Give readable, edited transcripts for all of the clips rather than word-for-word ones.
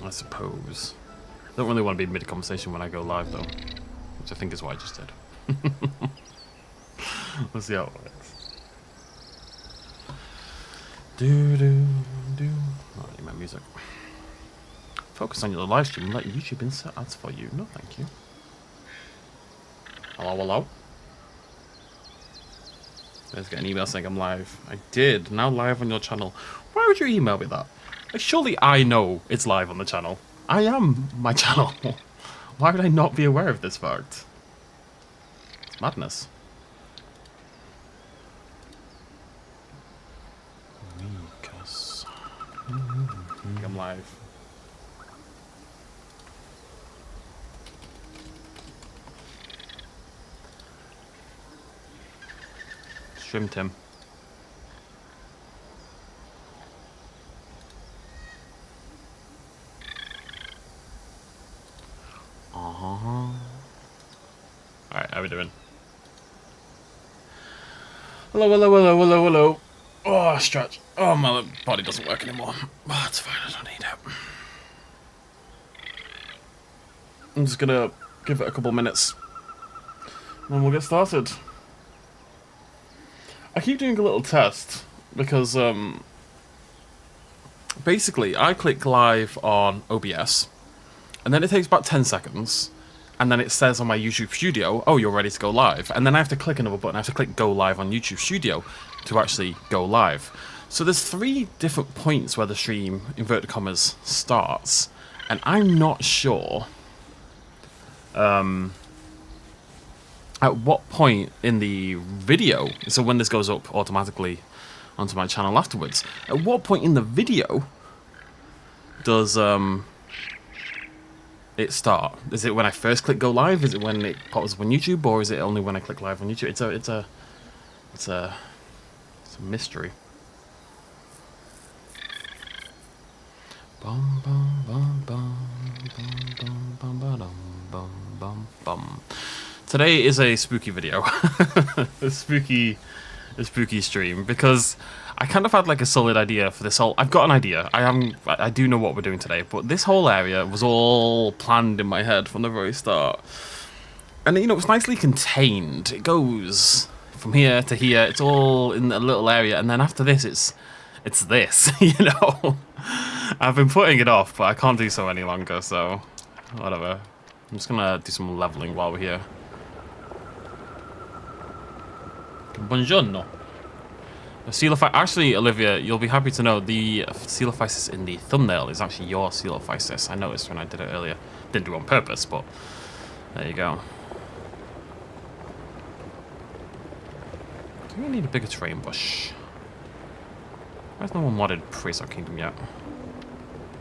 I suppose. I don't really want to be mid-conversation when I go live, though. Which I think is what I just did. Let's see how it works. Do. Oh, I need my music. Focus on your live stream and let YouTube insert ads for you. No, thank you. Hello? Let's get an email saying I'm live. I did. Now live on your channel. Why would you email me that? Like, surely I know it's live on the channel. I am my channel. Why would I not be aware of this fact? It's madness. Because I'm live. Shrimmed him. Alright, how we doing? Hello. Oh, stretch. Oh, my body doesn't work anymore. Oh, it's fine, I don't need it. I'm just gonna give it a couple minutes. And then we'll get started. I keep doing a little test because basically I click live on OBS and then it takes about 10 seconds and then it says on my YouTube Studio, oh, you're ready to go live, and then I have to click another button. I have to click go live on YouTube Studio to actually go live. So there's 3 different points where the stream, inverted commas, starts, and I'm not sure at what point in the video, so when this goes up automatically onto my channel afterwards, at what point in the video does it start? Is it when I first click go live? Is it when it pops up on YouTube, or is it only when I click live on YouTube? It's a mystery. Bum bum bum bum bum bum bum bum bum bum. Today is a spooky video, a spooky stream, because I kind of had like a solid idea for this whole. I've got an idea. I do know what we're doing today, but this whole area was all planned in my head from the very start, and you know it's nicely contained. It goes from here to here. It's all in a little area, and then after this, it's this. You know, I've been putting it off, but I can't do so any longer. So whatever. I'm just gonna do some leveling while we're here. Buongiorno. Actually, Olivia, you'll be happy to know the coelophysis in the thumbnail is actually your coelophysis. I noticed when I did it earlier. Didn't do it on purpose, but there you go. Do we need a bigger terrain bush? Where's no one modded Prehistoric Kingdom yet?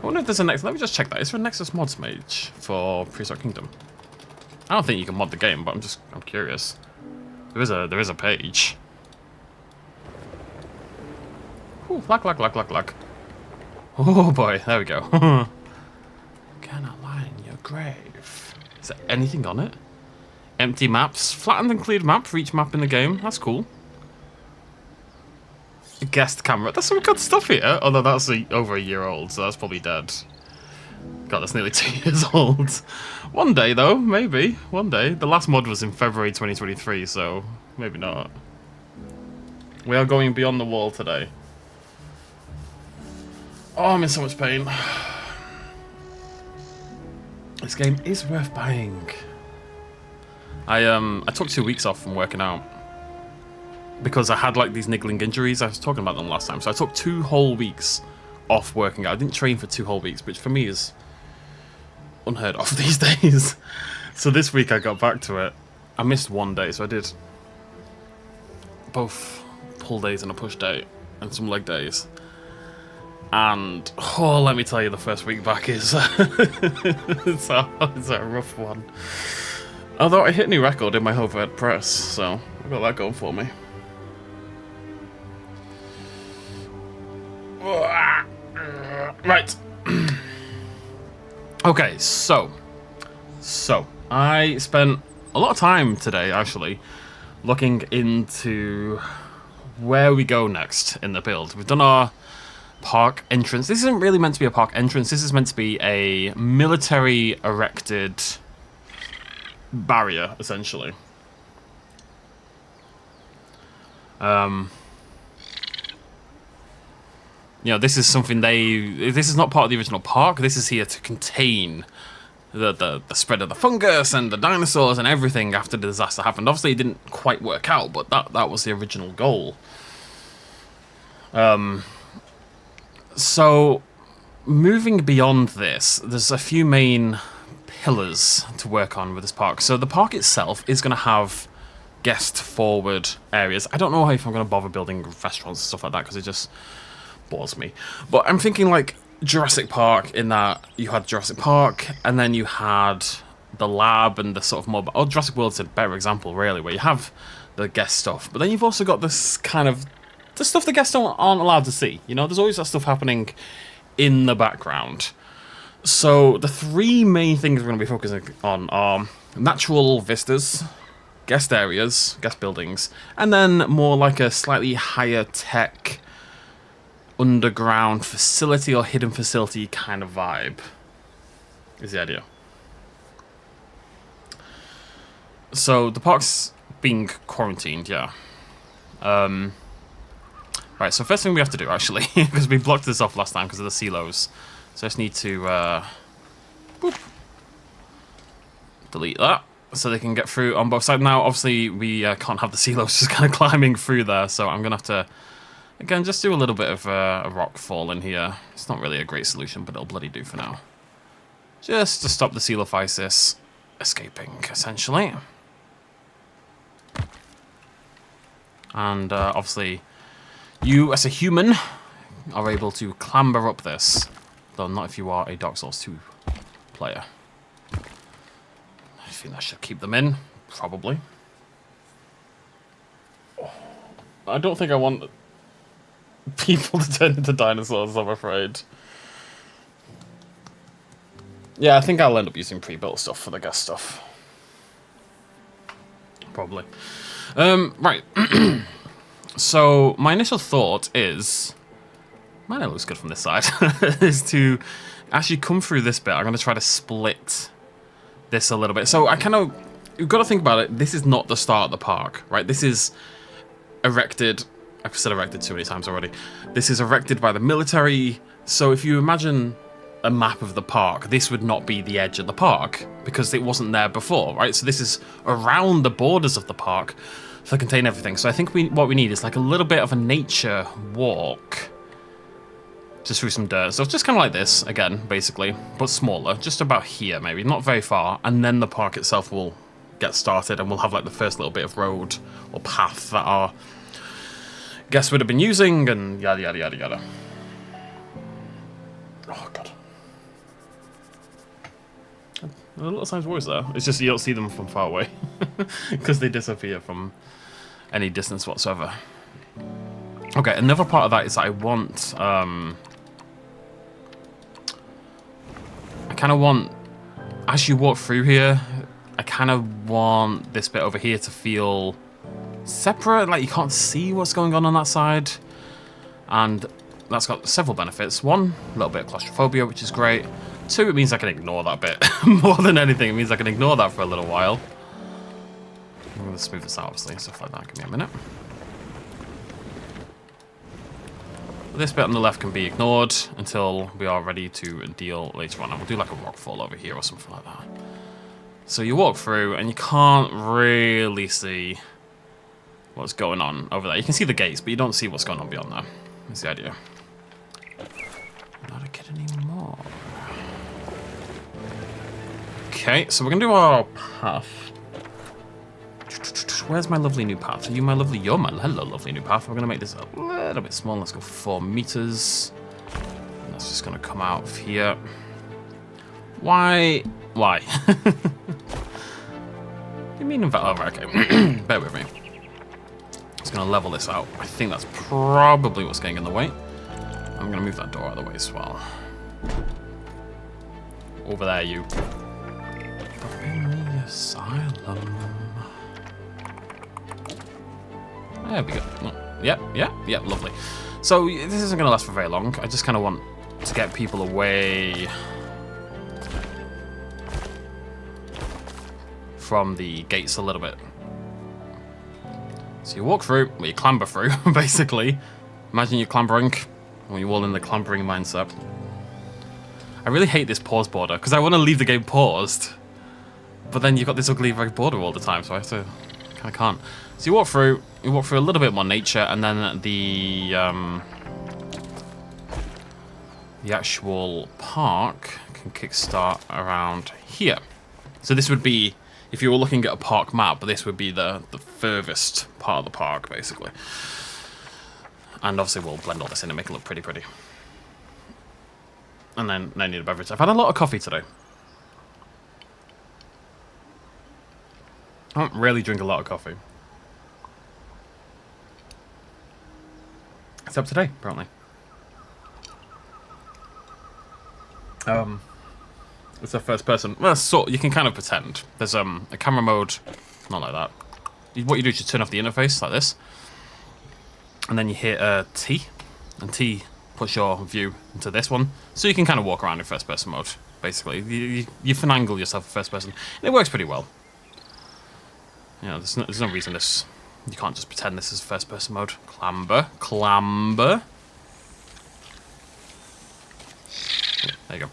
I wonder if there's a next. Let me just check that. Is there a Nexus mods page for Prehistoric Kingdom? I don't think you can mod the game, but I'm curious. There is a page. Ooh, luck. Oh boy, there we go. Cannot lie in your grave. Is there anything on it? Empty maps. Flattened and cleared map for each map in the game. That's cool. A guest camera. There's some good stuff here. Although that's over a year old, so that's probably dead. God, that's nearly 2 years old. One day, though, maybe. One day. The last mod was in February 2023, so maybe not. We are going beyond the wall today. Oh, I'm in so much pain. This game is worth buying. I took 2 weeks off from working out because I had like these niggling injuries. I was talking about them last time, so I took 2 whole weeks off working out. I didn't train for 2 whole weeks, which for me is unheard of these days. So this week I got back to it. I missed 1 day, so I did both pull days and a push day and some leg days. And oh, let me tell you, the first week back is it's a rough one. Although I hit a new record in my overhead press, so I've got that going for me. Right. Okay, so I spent a lot of time today actually looking into where we go next in the build. We've done our park entrance. This isn't really meant to be a park entrance. This is meant to be a military erected barrier, essentially. You know, this is something this is not part of the original park. This is here to contain the spread of the fungus and the dinosaurs and everything after the disaster happened. Obviously, it didn't quite work out, but that was the original goal. So, moving beyond this, there's a few main pillars to work on with this park. So the park itself is going to have guest-forward areas. I don't know if I'm going to bother building restaurants and stuff like that, because it just bores me. But I'm thinking like Jurassic Park, in that you had Jurassic Park, and then you had the lab and the sort of more... Oh, Jurassic World's a better example, really, where you have the guest stuff. But then you've also got this kind of... the stuff the guests aren't allowed to see. You know, there's always that stuff happening in the background. So the three main things we're going to be focusing on are natural vistas, guest areas, guest buildings, and then more like a slightly higher tech underground facility or hidden facility kind of vibe is the idea. So the park's being quarantined, yeah. Right, so first thing we have to do, actually, because we blocked this off last time because of the silos. So I just need to boop, delete that so they can get through on both sides. Now, obviously, we can't have the silos just kind of climbing through there, so I'm going to have to, again, just do a little bit of a rock fall in here. It's not really a great solution, but it'll bloody do for now. Just to stop the Coelophysis escaping, essentially. And obviously, you as a human are able to clamber up this, though not if you are a Dark Souls 2 player. I think that should keep them in, probably. I don't think I want people to turn into dinosaurs, I'm afraid. Yeah, I think I'll end up using pre-built stuff for the guest stuff. Probably. Right. So, my initial thought is... man, it looks good from this side. Is to actually come through this bit. I'm going to try to split this a little bit. So, I kind of... you've got to think about it. This is not the start of the park, right? This is erected... I've said erected too many times already. This is erected by the military. So, if you imagine a map of the park, this would not be the edge of the park because it wasn't there before, right? So, this is around the borders of the park to contain everything. So I think what we need is like a little bit of a nature walk just through some dirt. So it's just kind of like this, again, basically, but smaller, just about here maybe, not very far, and then the park itself will get started and we'll have like the first little bit of road or path that our guests would have been using, and yada yada yada yada. Oh god. A little size voice there. It's just you don't see them from far away because they disappear from any distance whatsoever. Okay, another part of that is that I want... I kind of want... as you walk through here, I kind of want this bit over here to feel separate, like you can't see what's going on that side. And that's got several benefits. One, a little bit of claustrophobia, which is great. Two, it means I can ignore that bit. More than anything, it means I can ignore that for a little while. I'm going to smooth this out, obviously, and stuff like that. Give me a minute. This bit on the left can be ignored until we are ready to deal later on. And we'll do like a rock fall over here or something like that. So you walk through, and you can't really see what's going on over there. You can see the gates, but you don't see what's going on beyond there. That's the idea. I'm not a kid anymore. Okay, so we're going to do our path. Where's my lovely new path? Are you my lovely... you're my... hello, lovely new path. We're going to make this a little bit small. Let's go 4 meters. And that's just going to come out of here. Why? Why? You mean... oh, right, okay. Bear with me. Just going to level this out. I think that's probably what's getting in the way. I'm going to move that door out of the way as well. Over there, you. In the asylum. There we go. Oh, yep, lovely. So this isn't going to last for very long. I just kind of want to get people away from the gates a little bit. So you walk through, well, you clamber through, basically. Imagine you're clambering, or you're all in the clambering mindset. I really hate this pause border, because I want to leave the game paused. But then you've got this ugly red border all the time, so I have to, kind of can't. So you walk through a little bit more nature, and then the actual park can kickstart around here. So this would be, if you were looking at a park map, this would be the furthest part of the park, basically. And obviously we'll blend all this in and make it look pretty. And then I need a beverage. I've had a lot of coffee today. I don't really drink a lot of coffee. Except today, apparently. It's a first person. Well, so you can kind of pretend. There's a camera mode, not like that. What you do is you turn off the interface like this, and then you hit T, and T puts your view into this one, so you can kind of walk around in first person mode. Basically, you finagle yourself in first person, and it works pretty well. You know, there's no reason this. You can't just pretend this is first person mode. Clamber. Yeah, there you go.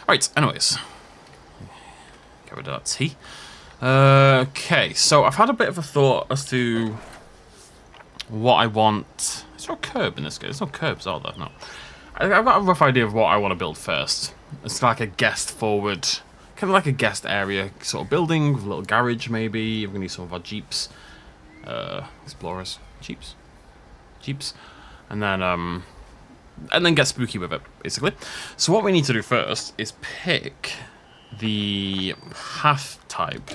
Right, anyways. Get rid of that T. Okay, so I've had a bit of a thought as to what I want. Is there a curb in this game? There's no curbs, are there? No. I've got a rough idea of what I want to build first. It's like a guest forward, kind of like a guest area sort of building with a little garage maybe. We're going to need some of our Jeeps. Explorers. Jeeps. And then get spooky with it, basically. So what we need to do first is pick the path type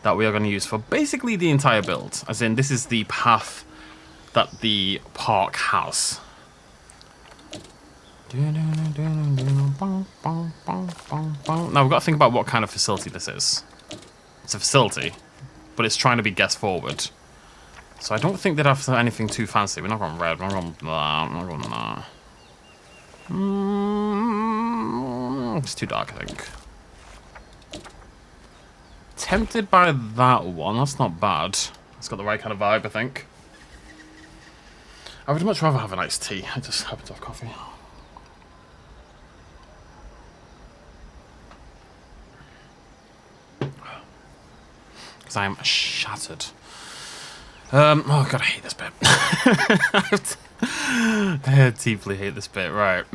that we are going to use for basically the entire build. As in, this is the path that the park has. Now we've got to think about what kind of facility this is. It's a facility, but it's trying to be guest forward. So I don't think they'd have anything too fancy. We're not going red, we're not going that, we're not going that. It's too dark, I think. Tempted by that one, that's not bad. It's got the right kind of vibe, I think. I would much rather have an iced tea. I just happen to have coffee. Because I am shattered. Oh god, I hate this bit. I deeply hate this bit, right.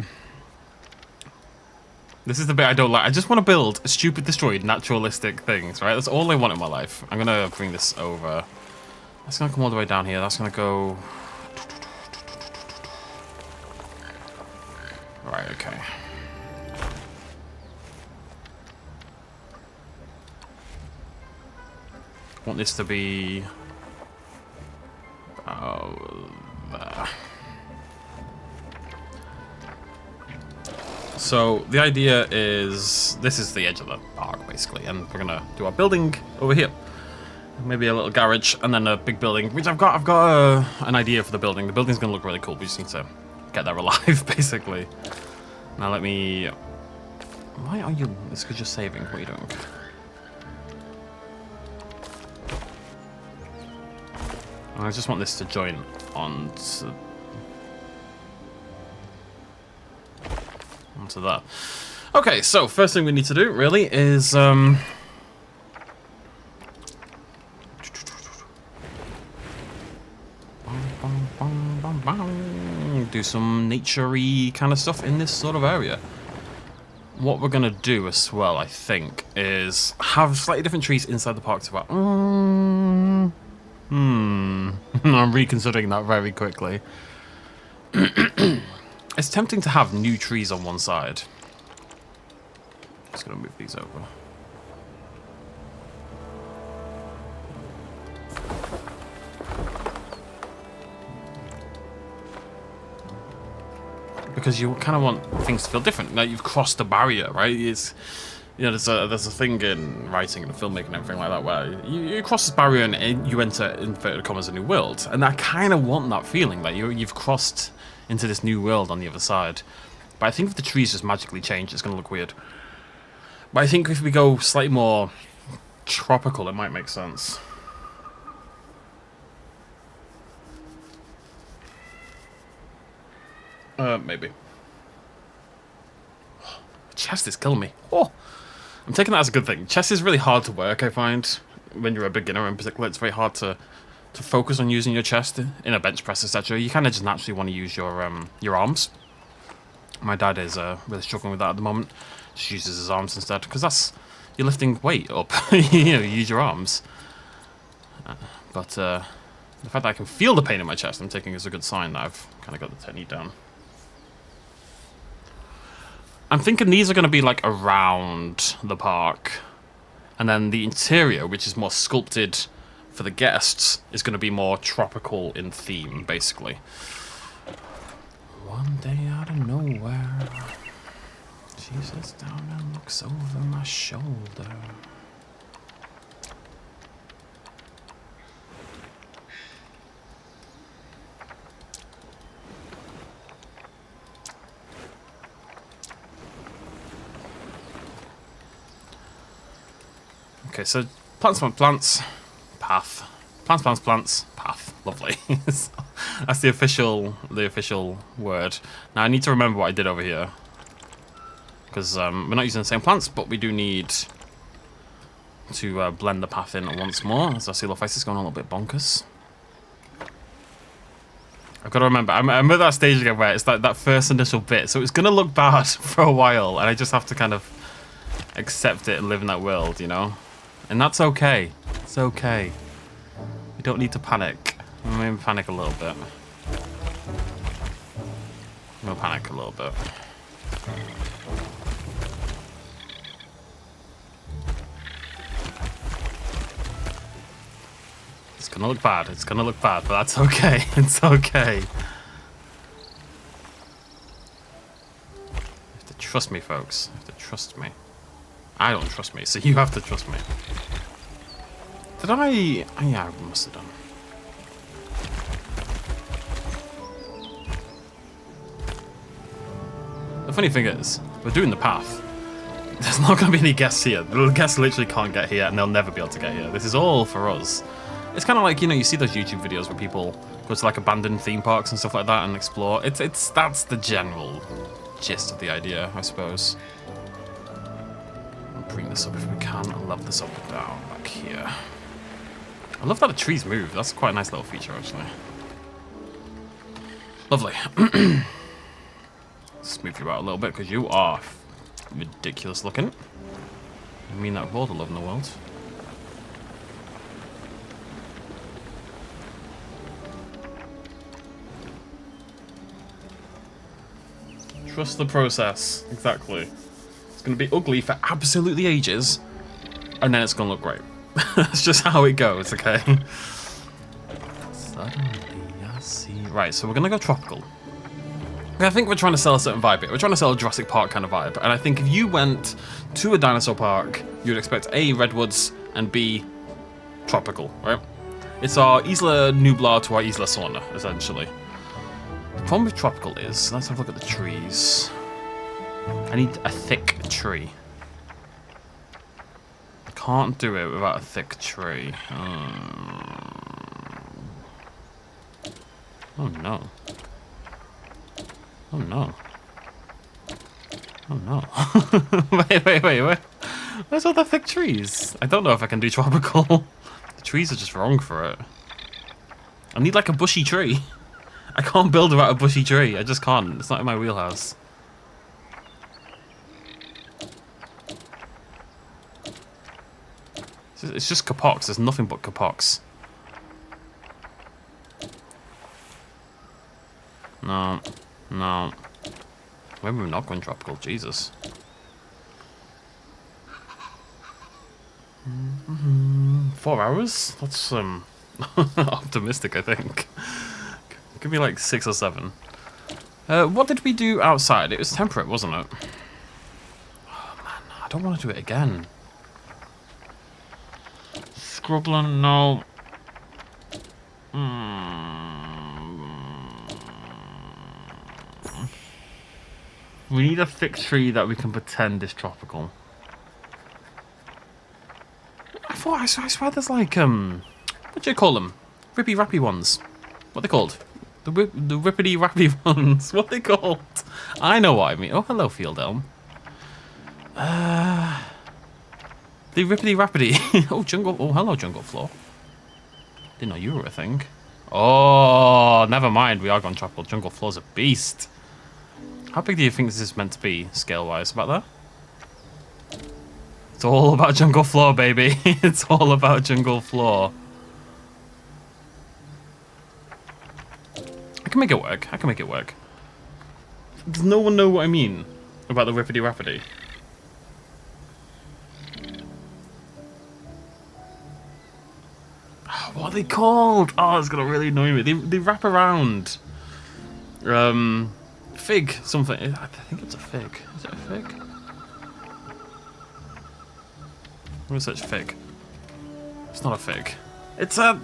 This is the bit I don't like. I just want to build stupid, destroyed, naturalistic things, right? That's all I want in my life. I'm going to bring this over. That's going to come all the way down here. That's going to go... Right, okay. I want this to be... there. So the idea is this is the edge of the park basically, and we're gonna do our building over here. Maybe a little garage and then a big building, which I've got an idea for the building. The building's gonna look really cool. We just need to get there alive basically. Now let me. Why are you? It's because you're saving. What are you doing? I just want this to join onto that. Okay, so first thing we need to do really is do some nature-y kind of stuff in this sort of area. What we're gonna do as well, I think, is have slightly different trees inside the park. I'm reconsidering that very quickly. It's tempting to have new trees on one side. Just gonna move these over. Because you kind of want things to feel different. Now you've crossed the barrier, right? You know, there's a thing in writing and filmmaking and everything like that where you cross this barrier and you enter, inverted commas, a new world. And I kind of want that feeling that you've crossed into this new world on the other side. But I think if the trees just magically change, it's going to look weird. But I think if we go slightly more tropical, it might make sense. Maybe. Chest is killing me. Oh, I'm taking that as a good thing. Chest is really hard to work, I find, when you're a beginner in particular. It's very hard to focus on using your chest in a bench press, etc. You kind of just naturally want to use your arms. My dad is really struggling with that at the moment. Just uses his arms instead, because that's, you're lifting weight up. You know, you use your arms. But the fact that I can feel the pain in my chest, I'm taking as a good sign that I've kind of got the technique down. I'm thinking these are going to be like around the park. And then the interior, which is more sculpted for the guests, is going to be more tropical in theme, basically. One day out of nowhere, she sits down and looks over my shoulder. Okay, so plants, path. Plants, path. Lovely. That's the official word. Now I need to remember what I did over here, because we're not using the same plants, but we do need to blend the path in once more. As our Coelophysis is going a little bit bonkers. I've got to remember. I'm at that stage again where it's like that first initial bit, so it's going to look bad for a while, and I just have to kind of accept it and live in that world, you know. And that's okay. It's okay. We don't need to panic. Maybe panic a little bit. We'll panic a little bit. It's gonna look bad. It's gonna look bad, but that's okay. It's okay. You have to trust me, folks. You have to trust me. I don't trust me, so you have to trust me. Did I? Oh, yeah, I must have done. The funny thing is, we're doing the path. There's not going to be any guests here. The guests literally can't get here, and they'll never be able to get here. This is all for us. It's kind of like, you know, you see those YouTube videos where people go to like abandoned theme parks and stuff like that and explore. That's the general gist of the idea, I suppose. Bring this up if we can. I'll level this up and down back here. I love that the trees move. That's quite a nice little feature, actually. Lovely. Smooth you out a little bit because you are ridiculous looking. I mean that with all the love in the world. Trust the process. Exactly. It's going to be ugly for absolutely ages, and then it's going to look great. That's just how it goes, okay? Suddenly I see... Right, so we're going to go tropical. I think we're trying to sell a certain vibe here. We're trying to sell a Jurassic Park kind of vibe. And I think if you went to a dinosaur park, you'd expect A, redwoods, and B, tropical, right? It's our Isla Nublar to our Isla Sorna, essentially. The problem with tropical is... Let's have a look at the trees. I need a thick tree. I can't do it without a thick tree. Oh no. Oh no. Oh no. Wait. Where's all the thick trees? I don't know if I can do tropical. The trees are just wrong for it. I need like a bushy tree. I can't build without a bushy tree. I just can't. It's not in my wheelhouse. It's just kapox. There's nothing but kapox. No. No. Maybe we're not going tropical. Jesus. 4 hours? That's optimistic, I think. Could be like 6 or 7. What did we do outside? It was temperate, wasn't it? Oh man, I don't want to do it again. Scrubland, no. We need a thick tree that we can pretend is tropical. I swear there's like, what do you call them? Rippy rappy ones. What are they called? The rippity rappy ones. What are they called? I know what I mean. Oh, hello, Field Elm. The rippity rappity. Oh, jungle. Oh, hello, jungle floor. Didn't know you were a thing. Oh, never mind. We are gone tropical. Jungle floor's a beast. How big do you think this is meant to be, scale-wise? About that? It's all about jungle floor, baby. It's all about jungle floor. I can make it work. I can make it work. Does no one know what I mean about the rippity rappity? What are they called? Oh, it's gonna really annoy me. They wrap around. Fig something. I think it's a fig. Is it a fig? I'm gonna search fig. It's not a fig. It's a.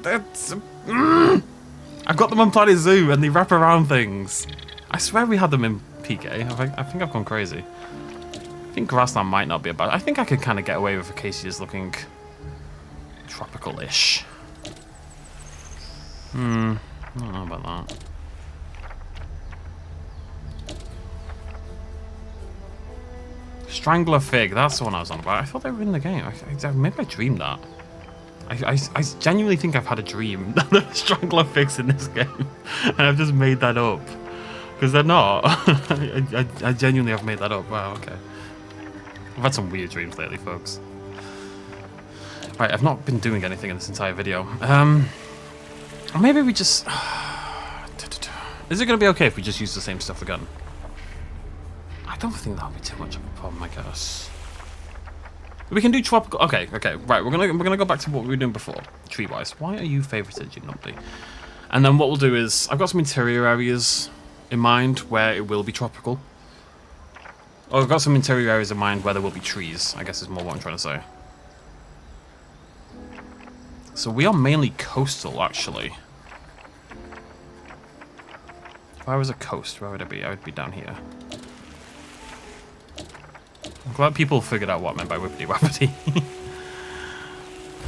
I've got them on Planet Zoo and they wrap around things. I swear we had them in PK. I think I've gone crazy. I think grassland might not be a bad. I think I could kind of get away with acacias looking tropical-ish. I don't know about that. Strangler fig, that's the one I was on about. I thought they were in the game. Maybe I dreamed that. I genuinely think I've had a dream that there are strangler figs in this game. And I've just made that up. Because they're not. I genuinely have made that up. Wow, okay. I've had some weird dreams lately, folks. Right, I've not been doing anything in this entire video. Maybe we just... Is it going to be okay if we just use the same stuff again? I don't think that'll be too much of a problem, I guess. We can do tropical... Okay, right, we're gonna go back to what we were doing before, tree-wise. Why are you favorited, you numpty? And then what we'll do is, I've got some interior areas in mind where it will be tropical. Or I've got some interior areas in mind where there will be trees, I guess is more what I'm trying to say. So we are mainly coastal, actually. If I was a coast, where would I be? I would be down here. I'm glad people figured out what I meant by whippity wappity.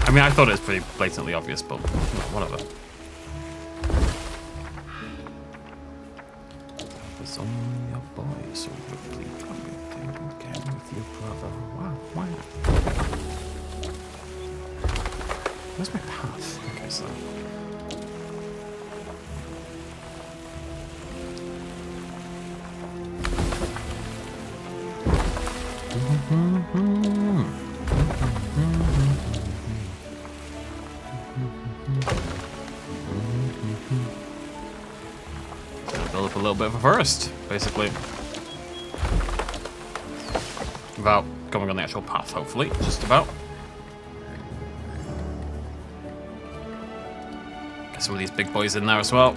I mean, I thought it was pretty blatantly obvious, but you know, whatever. I was only a boy, so ripply wappity came with your brother. Wow. Where's my path? Okay, so... Build up a little bit of a forest, basically. Without going on the actual path, hopefully. Just about. Get some of these big boys in there as well.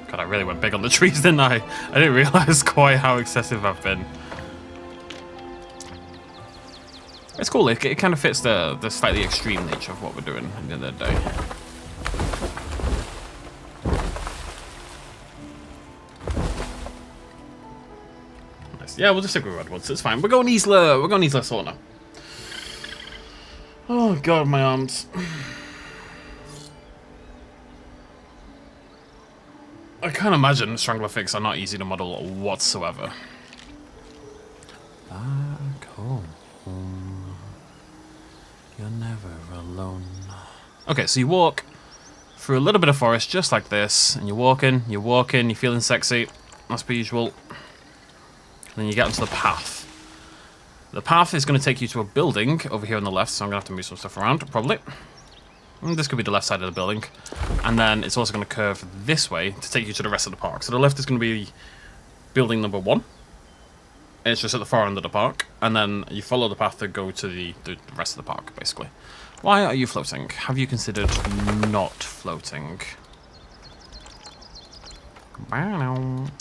God, I really went big on the trees, didn't I? I didn't realize quite how excessive I've been. It's cool, it kind of fits the slightly extreme nature of what we're doing at the end of the day. Nice. Yeah, we'll just stick with redwoods, it's fine. We're going Isla Sorna. Oh god, my arms. I can't imagine strangler figs are not easy to model whatsoever. Back home. You're never alone. Okay, so you walk through a little bit of forest just like this, and you're walking, you're feeling sexy, as per usual. And then you get onto the path. The path is going to take you to a building over here on the left, so I'm going to have to move some stuff around, probably. And this could be the left side of the building. And then it's also going to curve this way to take you to the rest of the park. So the left is going to be building number 1. It's just at the far end of the park, and then you follow the path to go to the rest of the park, basically. Why are you floating? Have you considered not floating? Let's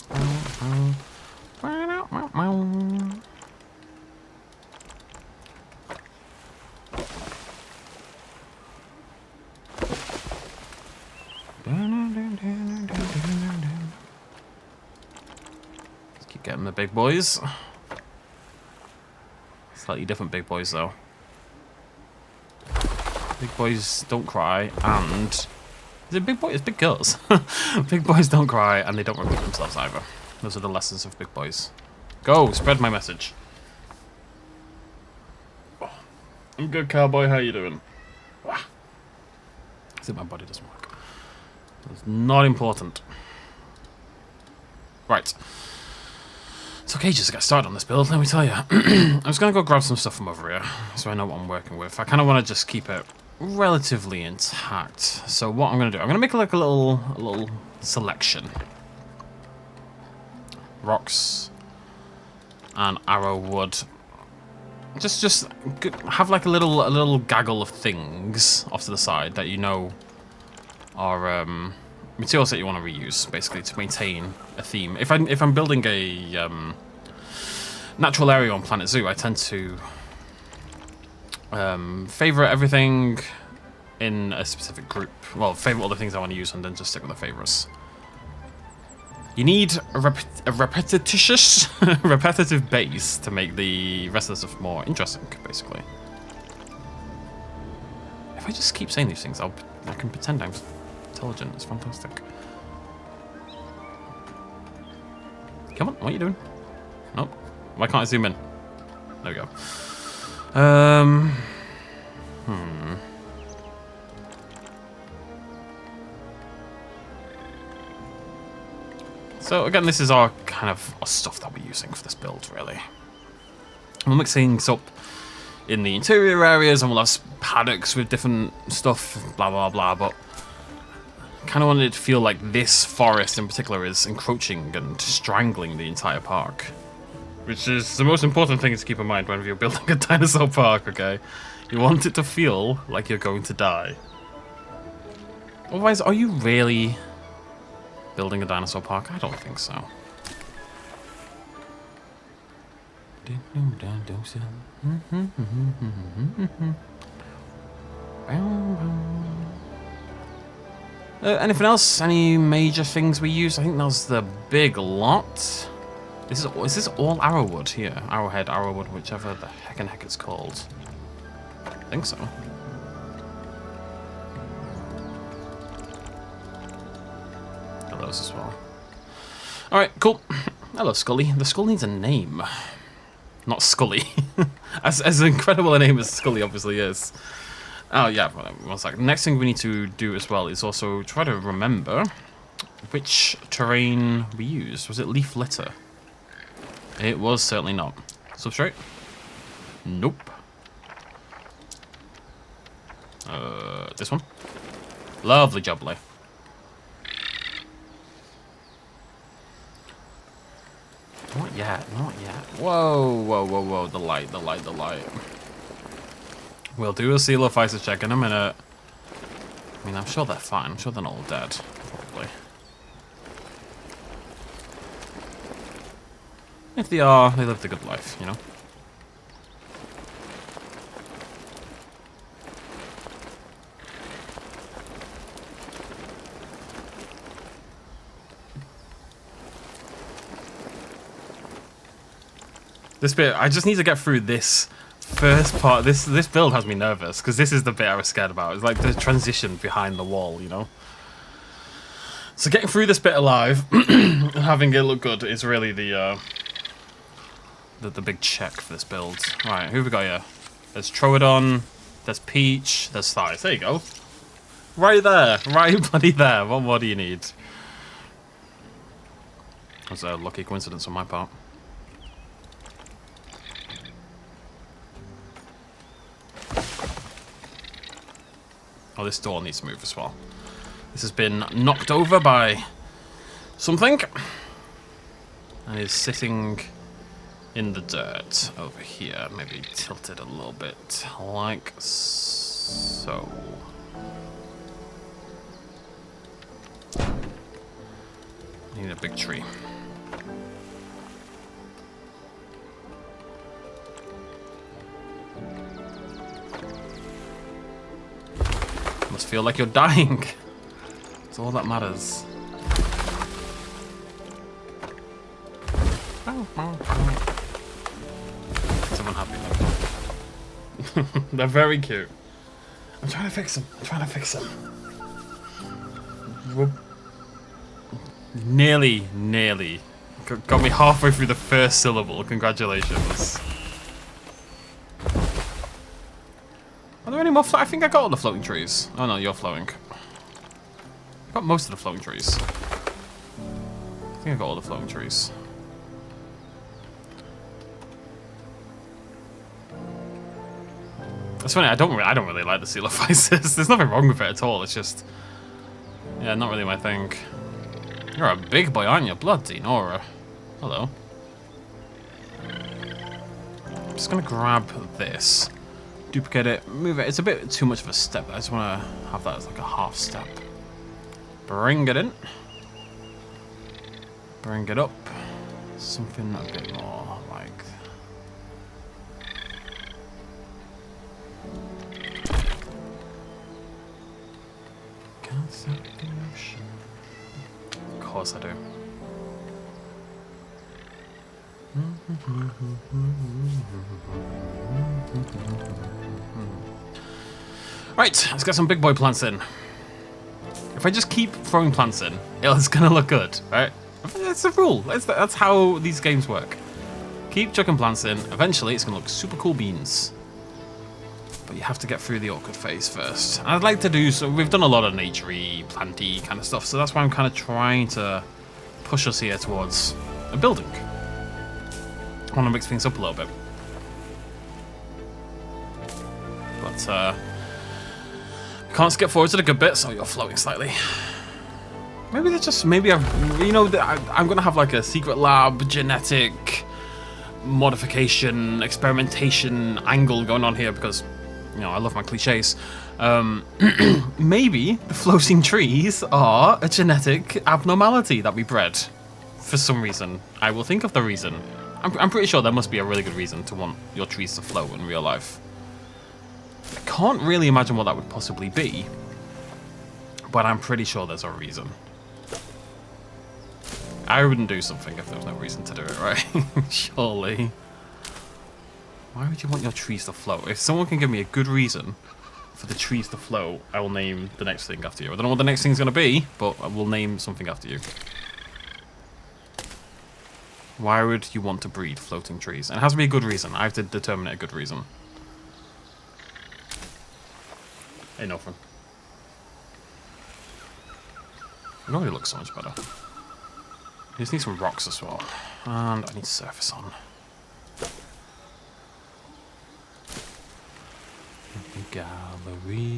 keep getting the big boys. Slightly different big boys though. Big boys don't cry, and is it big boys? It's big girls. Big boys don't cry, and they don't repeat themselves either. Those are the lessons of big boys. Go, spread my message. Oh, I'm good, cowboy. How you doing? I think my body doesn't work. It's not important. Right. It's okay just to get started on this build, let me tell you. I'm just going to go grab some stuff from over here, so I know what I'm working with. I kind of want to just keep it relatively intact. So what I'm going to do, I'm going to make like a little selection. Rocks and arrow wood. Just have like a little gaggle of things off to the side that you know are materials that you want to reuse, basically, to maintain a theme. If I'm building a natural area on Planet Zoo, I tend to favorite everything in a specific group. Well, favorite all the things I want to use, and then just stick with the favorites. You need a repetitive base to make the rest of the stuff more interesting, basically. If I just keep saying these things, I can pretend I'm intelligent. It's fantastic. Come on, what are you doing? Nope. Why can't I zoom in? There we go. So again, this is our kind of our stuff that we're using for this build, really. We'll mix things up in the interior areas, and we'll have paddocks with different stuff, blah blah blah. But kind of wanted it to feel like this forest in particular is encroaching and strangling the entire park, which is the most important thing to keep in mind whenever you're building a dinosaur park. Okay, you want it to feel like you're going to die. Otherwise, are you really building a dinosaur park? I don't think so. Anything else? Any major things we use? I think that's the big lot. Is this all arrowwood here? Arrowhead, arrowwood, whichever the heck it's called. I think so. Those as well. Alright, cool. Hello, Scully. The skull needs a name. Not Scully. as incredible a name as Scully obviously is. Oh, yeah, one second. Next thing we need to do as well is also try to remember which terrain we used. Was it leaf litter? It was certainly not. Substrate? Nope. This one? Lovely jubbly. Not yet, not yet. Whoa, whoa, whoa, whoa. The light, the light, the light. We'll do a coelophysis check in a minute. I mean, I'm sure they're fine. I'm sure they're not all dead, probably. If they are, they lived a good life, you know? This bit, I just need to get through this first part. This build has me nervous, because this is the bit I was scared about. It's like the transition behind the wall, you know? So getting through this bit alive and having it look good is really the big check for this build. Right, who have we got here? There's Troodon, there's Peach, there's Thighs. There you go. Right there, right bloody there. What more do you need? That was a lucky coincidence on my part. Oh, this door needs to move as well. This has been knocked over by something and is sitting in the dirt over here. Maybe tilted a little bit like so. I need a big tree. Must feel like you're dying. That's all that matters. Someone happy though. They're very cute. I'm trying to fix them. I'm trying to fix them. Nearly. Got me halfway through the first syllable. Congratulations. Are there any more? I think I got all the floating trees. Oh no, you're floating. I got most of the floating trees. I think I got all the floating trees. It's funny. I don't really like the coelophysis. There's nothing wrong with it at all. It's just, yeah, not really my thing. You're a big boy, aren't you? Bloody Nora. Hello. I'm just gonna grab this, duplicate it, move it. It's a bit too much of a step. I just want to have that as like a half step. Bring it in. Bring it up. Something a bit more like. Of course I do. Right, let's get some big boy plants in. If I just keep throwing plants in, it's gonna look good, right? That's the rule. That's how these games work. Keep chucking plants in. Eventually, it's gonna look super cool beans. But you have to get through the awkward phase first. And I'd like to do so. We've done a lot of naturey, planty kind of stuff, so that's why I'm kind of trying to push us here towards a building. I want to mix things up a little bit. But can't skip forward to the good bit, so you're floating slightly. Maybe they're just, maybe I've, you know, I'm gonna have like a secret lab, genetic modification, experimentation angle going on here because, you know, I love my cliches. Maybe the floating trees are a genetic abnormality that we bred for some reason. I will think of the reason. I'm pretty sure there must be a really good reason to want your trees to float in real life. I can't really imagine what that would possibly be, but I'm pretty sure there's a reason. I wouldn't do something if there was no reason to do it, right? Surely. Why would you want your trees to float? If someone can give me a good reason for the trees to float, I will name the next thing after you. I don't know what the next thing's going to be, but I will name something after you. Why would you want to breed floating trees? And it has to be a good reason. I have to determine a good reason. Ain't nothing. It already looks so much better. I just need some rocks as well. And I need surface on. Gallery.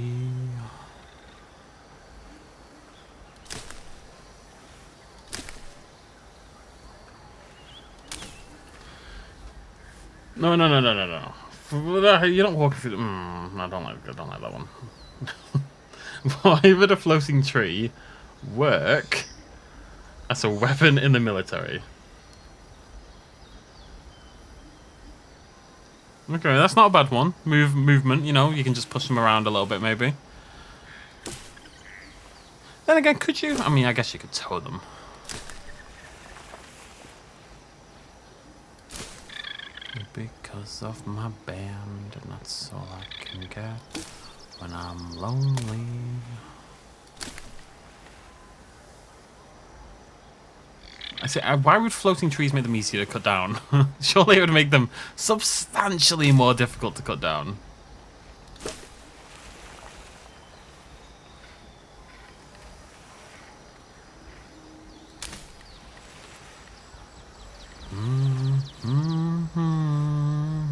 No. You're not walking through the... I don't like that one. Why would a floating tree work as a weapon in the military? Okay, that's not a bad one. Movement, you know, you can just push them around a little bit, maybe. Then again, could you? I mean, I guess you could tow them. Because of my band, and that's all I can get when I'm lonely. I say, why would floating trees make them easier to cut down? Surely it would make them substantially more difficult to cut down.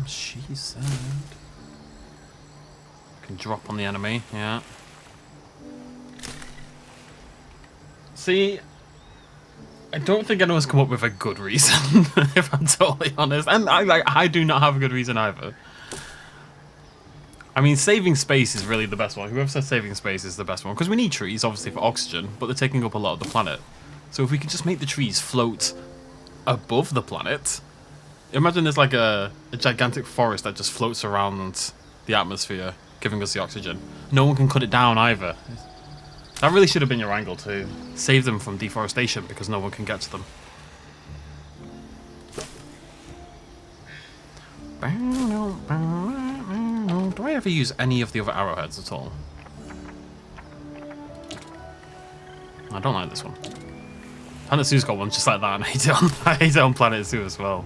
She said. Can drop on the enemy, yeah. See, I don't think anyone's come up with a good reason, if I'm totally honest. And I do not have a good reason either. I mean, saving space is really the best one. Whoever says saving space is the best one. Because we need trees, obviously, for oxygen, but they're taking up a lot of the planet. So if we could just make the trees float above the planet, imagine there's like a gigantic forest that just floats around the atmosphere, giving us the oxygen. No one can cut it down either. That really should have been your angle, to save them from deforestation, because no one can get to them. Do I ever use any of the other arrowheads at all? I don't like this one. Planet Zoo's got one just like that, and I hate it on Planet Zoo as well.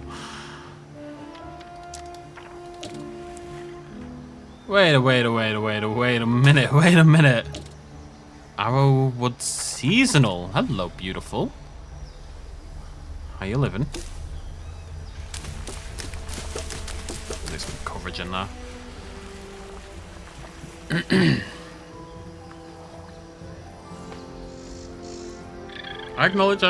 Wait a minute. Arrowwood seasonal. Hello, beautiful. How you living? There's some coverage in there. I acknowledge.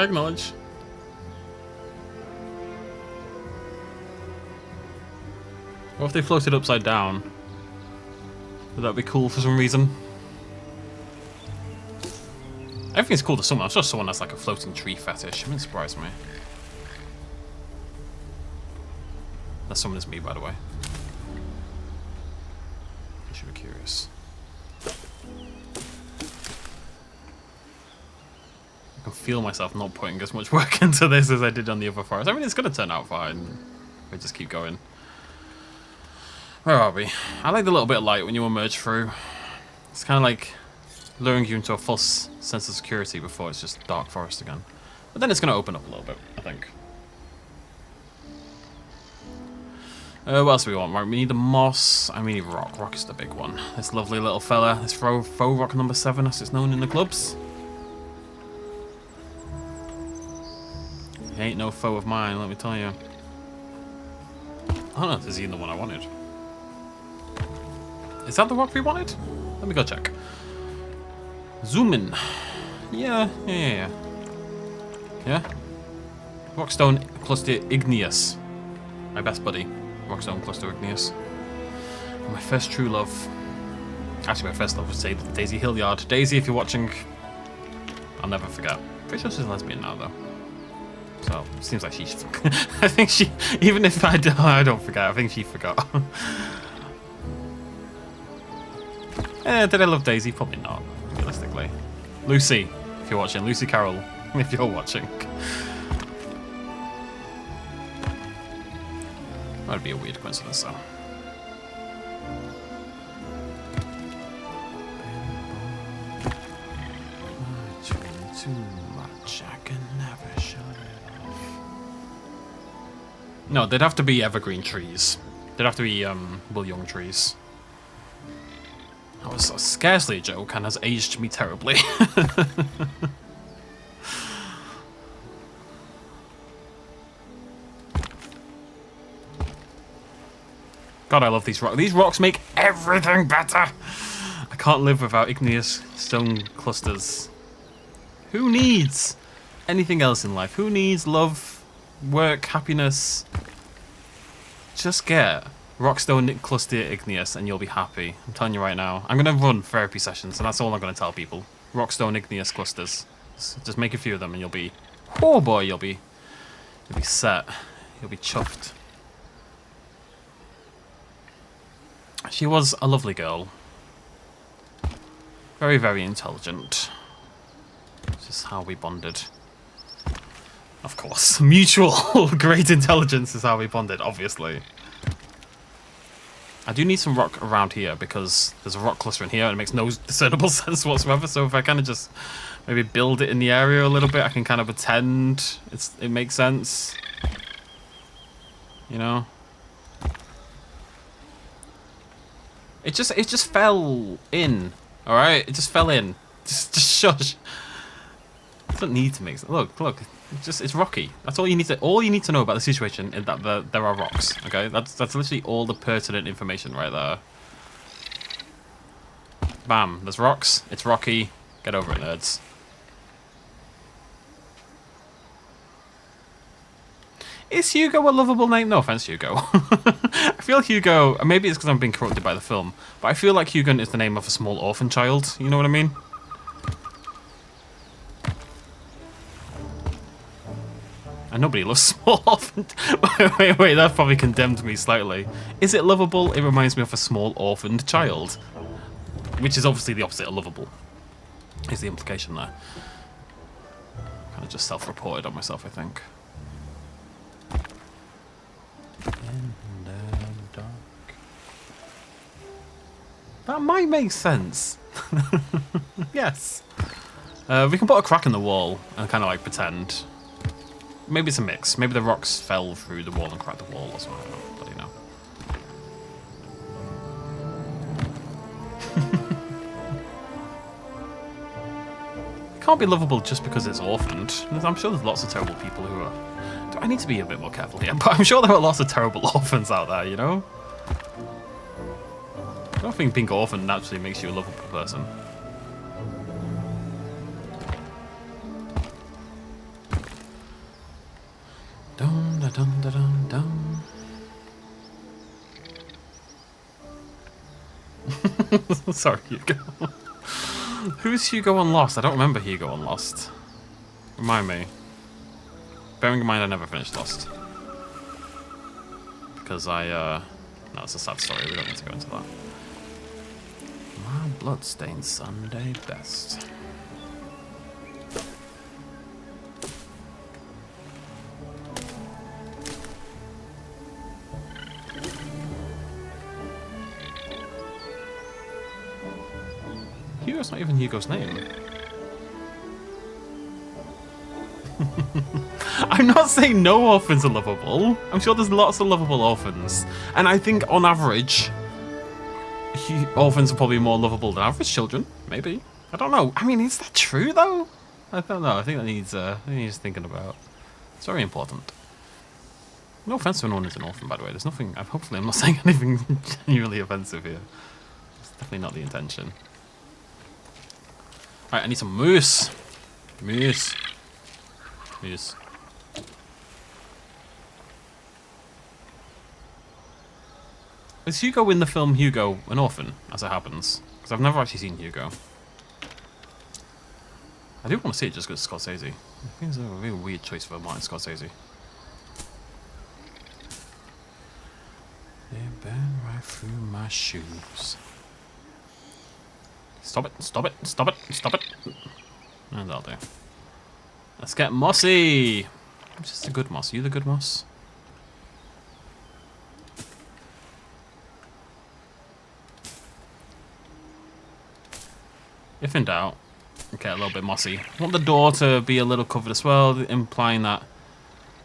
What if they floated upside down? Would that be cool for some reason? Everything's cool to someone. I'm sure someone has like a floating tree fetish. It wouldn't surprise me. That someone is me, by the way. I should be curious. I can feel myself not putting as much work into this as I did on the other forest. I mean, it's going to turn out fine. We just keep going. Where are we? I like the little bit of light when you emerge through. It's kind of like luring you into a false sense of security before it's just dark forest again. But then it's going to open up a little bit, I think. What else do we want? Right, we need the moss. I mean, rock. Rock is the big one. This lovely little fella. This faux rock number 7, as it's known in the clubs. He ain't no foe of mine, let me tell you. I don't know if this is even the one I wanted. Is that the rock we wanted? Let me go check. Zoom in. Yeah. Rockstone cluster igneous. My best buddy. Rockstone cluster igneous. My first true love. Actually, my first love was Daisy Hilliard. Daisy, if you're watching, I'll never forget. Pretty sure she's a lesbian now, though. So, seems like she's... I think she... Even if I don't forget, I think she forgot. Did I love Daisy? Probably not, realistically. Lucy, if you're watching. Lucy Carroll, if you're watching. That'd be a weird coincidence, though. Too much, I can never shut it off. No, they'd have to be evergreen trees. They'd have to be Young trees. That was scarcely a joke and has aged me terribly. God, I love these rocks. These rocks make everything better. I can't live without igneous stone clusters. Who needs anything else in life? Who needs love, work, happiness? Just get Rockstone cluster igneous and you'll be happy. I'm telling you right now. I'm going to run therapy sessions and that's all I'm going to tell people. Rockstone igneous clusters. Just make a few of them and you'll be... Oh boy, you'll be set. You'll be chuffed. She was a lovely girl. Very, very intelligent. It's just how we bonded. Of course. Mutual great intelligence is how we bonded, obviously. I do need some rock around here because there's a rock cluster in here and it makes no discernible sense whatsoever. So if I kind of just maybe build it in the area a little bit, I can kind of pretend it makes sense. You know? It just fell in. Alright? It just fell in. Just shush. It doesn't need to make sense. Look. It's rocky. That's all you need to know about the situation is that there are rocks. Okay? That's literally all the pertinent information right there. Bam. There's rocks. It's rocky. Get over it, nerds. Is Hugo a lovable name? No offense, Hugo. I feel Hugo... Maybe it's because I'm being corrupted by the film, but I feel like Hugo is the name of a small orphan child. You know what I mean? And nobody loves small orphan. Wait, that probably condemned me slightly. Is it lovable? It reminds me of a small orphaned child. Which is obviously the opposite of lovable. Is the implication there. Kind of just self-reported on myself, I think. In the dark. That might make sense. Yes. We can put a crack in the wall and kind of like pretend. Maybe it's a mix. Maybe the rocks fell through the wall and cracked the wall or something. I don't bloody know. It can't be lovable just because it's orphaned. I'm sure there's lots of terrible people who are... I need to be a bit more careful here, but I'm sure there are lots of terrible orphans out there, you know? I don't think being orphaned naturally makes you a lovable person. Dun, dun, dun, dun, dun, dun. Sorry, Hugo. Who's Hugo on Lost? I don't remember Hugo on Lost. Remind me. Bearing in mind I never finished Lost. Because no, it's a sad story, we don't need to go into that. My bloodstained Sunday best. Hugo's not even Hugo's name. I'm not saying no orphans are lovable. I'm sure there's lots of lovable orphans. And I think on average, orphans are probably more lovable than average children. Maybe. I don't know. I mean, is that true though? I don't know. I think that needs thinking about. It's very important. No offense to anyone who's an orphan, by the way. There's nothing... hopefully I'm not saying anything genuinely offensive here. It's definitely not the intention. Right, I need some moose. Moose. Moose. Is Hugo in the film Hugo an orphan, as it happens? Because I've never actually seen Hugo. I do want to see it just because Scorsese. I think it's a really weird choice for Martin Scorsese. They burn right through my shoes. Stop it, stop it, stop it, stop it. And that'll do. Let's get mossy. I'm just a good moss. Are you the good moss? If in doubt, get a little bit mossy. I want the door to be a little covered as well, implying that,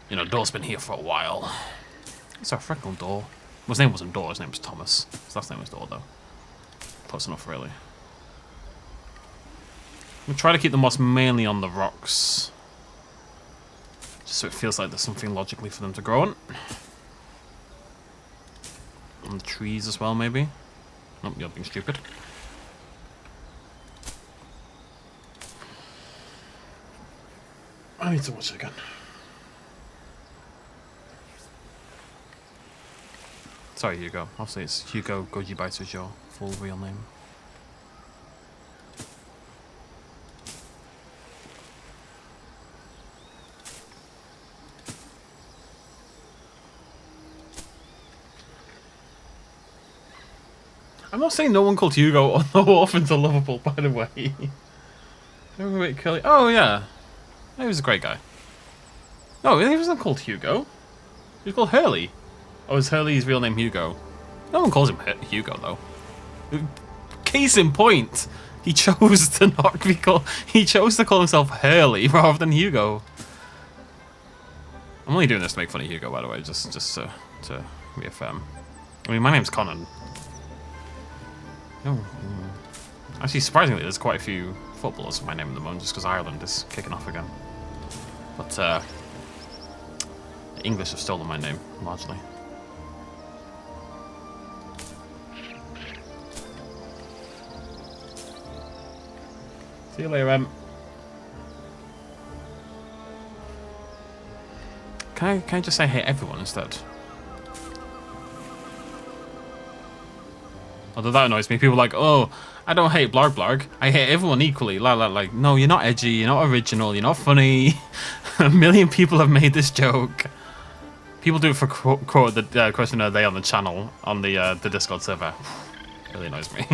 you know, door's been here for a while. It's our freckled door. Well, his name wasn't Door, his name was Thomas. His last name was Door, though. Close enough, really. We'll try to keep the moss mainly on the rocks. Just so it feels like there's something logically for them to grow on. On the trees as well, maybe. Nope, you're being stupid. I need to watch it again. Sorry, Hugo. Obviously, it's Hugo Gojibaito is your full real name. I'm not saying no one called Hugo or no orphans are lovable, by the way. Oh, yeah. He was a great guy. No, he wasn't called Hugo. He was called Hurley. Oh, is Hurley's real name Hugo? No one calls him Hugo, though. Case in point, he chose to not be called... He chose to call himself Hurley rather than Hugo. I'm only doing this to make fun of Hugo, by the way, just to reaffirm. I mean, my name's Conan. Oh, actually, surprisingly, there's quite a few footballers with my name at the moment, just because Ireland is kicking off again. But the English have stolen my name, largely. See you later, Em. Can I just say hey everyone instead? Although that annoys me. People are like, oh, I don't hate blarg blarg. I hate everyone equally. Like, no, you're not edgy, you're not original, you're not funny. A million people have made this joke. People do it for quote the question of the day on the channel, on the Discord server. Really annoys me.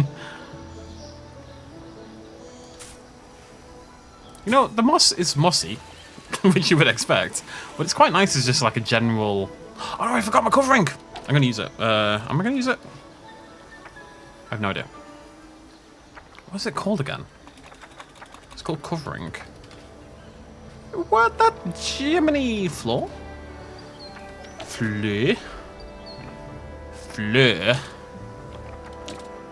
You know, the moss is mossy, which you would expect, but it's quite nice as just like a general... Oh no, I forgot my covering! I'm gonna use it. Am I gonna use it? I have no idea. What's it called again? It's called covering. What? That Jiminy floor? Fleur? Fleur?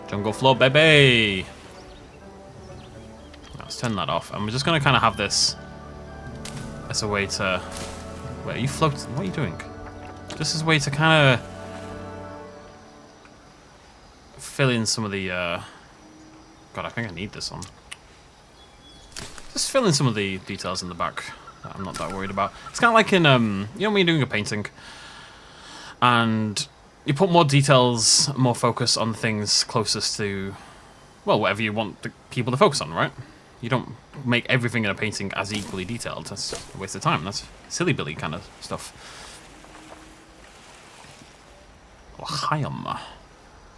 Jungle floor, baby! Let's turn that off. And we're just going to kind of have this as a way to... Wait, are you floating? What are you doing? Just as a way to kind of fill in some of the... God, I think I need this on. Just fill in some of the details in the back that I'm not that worried about. It's kind of like in, you know, when you're doing a painting and you put more details, more focus on things closest to, well, whatever you want the people to focus on, right? You don't make everything in a painting as equally detailed. That's a waste of time. That's silly billy kind of stuff. L'chaim.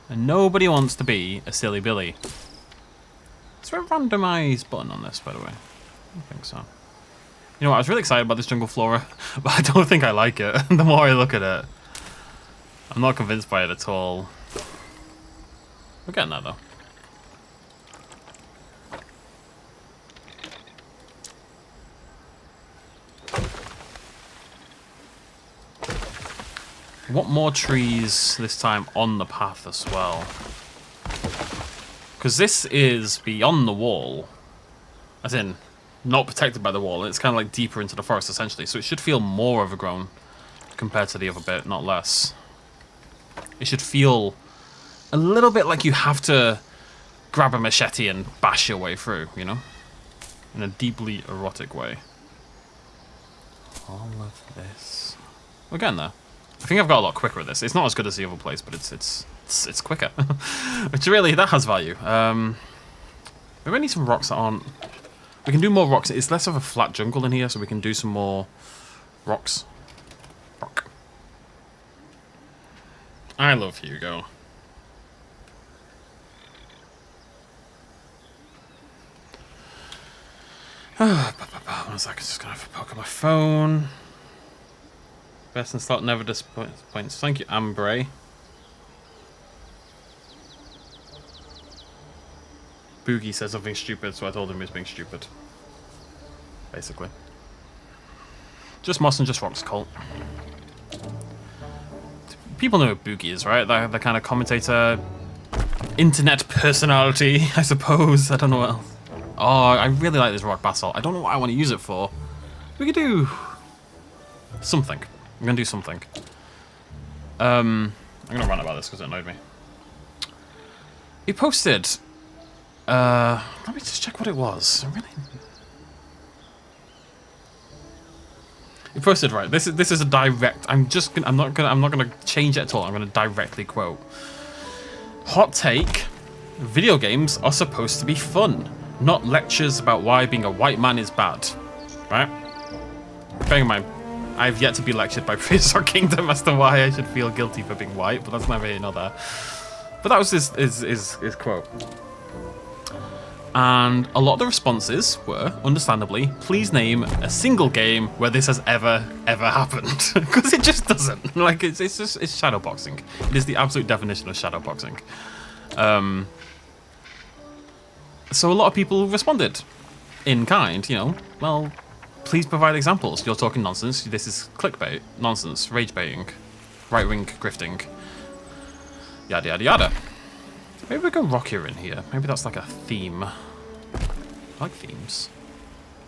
And nobody wants to be a silly billy. Is there a randomize button on this, by the way? I don't think so. You know what, I was really excited about this jungle flora, but I don't think I like it. The more I look at it, I'm not convinced by it at all. We're getting there, though. I want more trees this time on the path as well. Because this is beyond the wall. As in, not protected by the wall. It's kind of like deeper into the forest, essentially. So it should feel more overgrown compared to the other bit, not less. It should feel a little bit like you have to grab a machete and bash your way through, you know? In a deeply erotic way. All of this. We're getting there. I think I've got a lot quicker at this. It's not as good as the other place, but it's quicker. Which really, that has value. We need some rocks that aren't... We can do more rocks. It's less of a flat jungle in here, so we can do some more rocks. Rock. I love Hugo. One second, just gonna have a poke at my phone. Best in slot never disappoints. Thank you, Ambre. Boogie said something stupid, so I told him he was being stupid. Basically. Just moss and just rocks, Colt. People know what Boogie is, right? They're the kind of commentator, internet personality, I suppose. I don't know what else. Oh, I really like this rock basalt. I don't know what I want to use it for. We could do something. I'm going to do something. I'm going to rant about this because it annoyed me. He posted... let me just check what it was. He posted, right, this is a direct... I'm not gonna change it at all. I'm gonna directly quote. Hot take. Video games are supposed to be fun, not lectures about why being a white man is bad. Right? Bearing in mind, I've yet to be lectured by Prehistoric Kingdom as to why I should feel guilty for being white, but that's neither here nor there. But that was his quote. And a lot of the responses were, understandably, please name a single game where this has ever happened. Because it just doesn't. Like, it's shadowboxing. It is the absolute definition of shadowboxing. So a lot of people responded in kind, you know, well, please provide examples. You're talking nonsense. This is clickbait, nonsense, rage baiting, right-wing grifting, yada yada yada. Maybe we go rockier in here. Maybe that's like a theme. I like themes.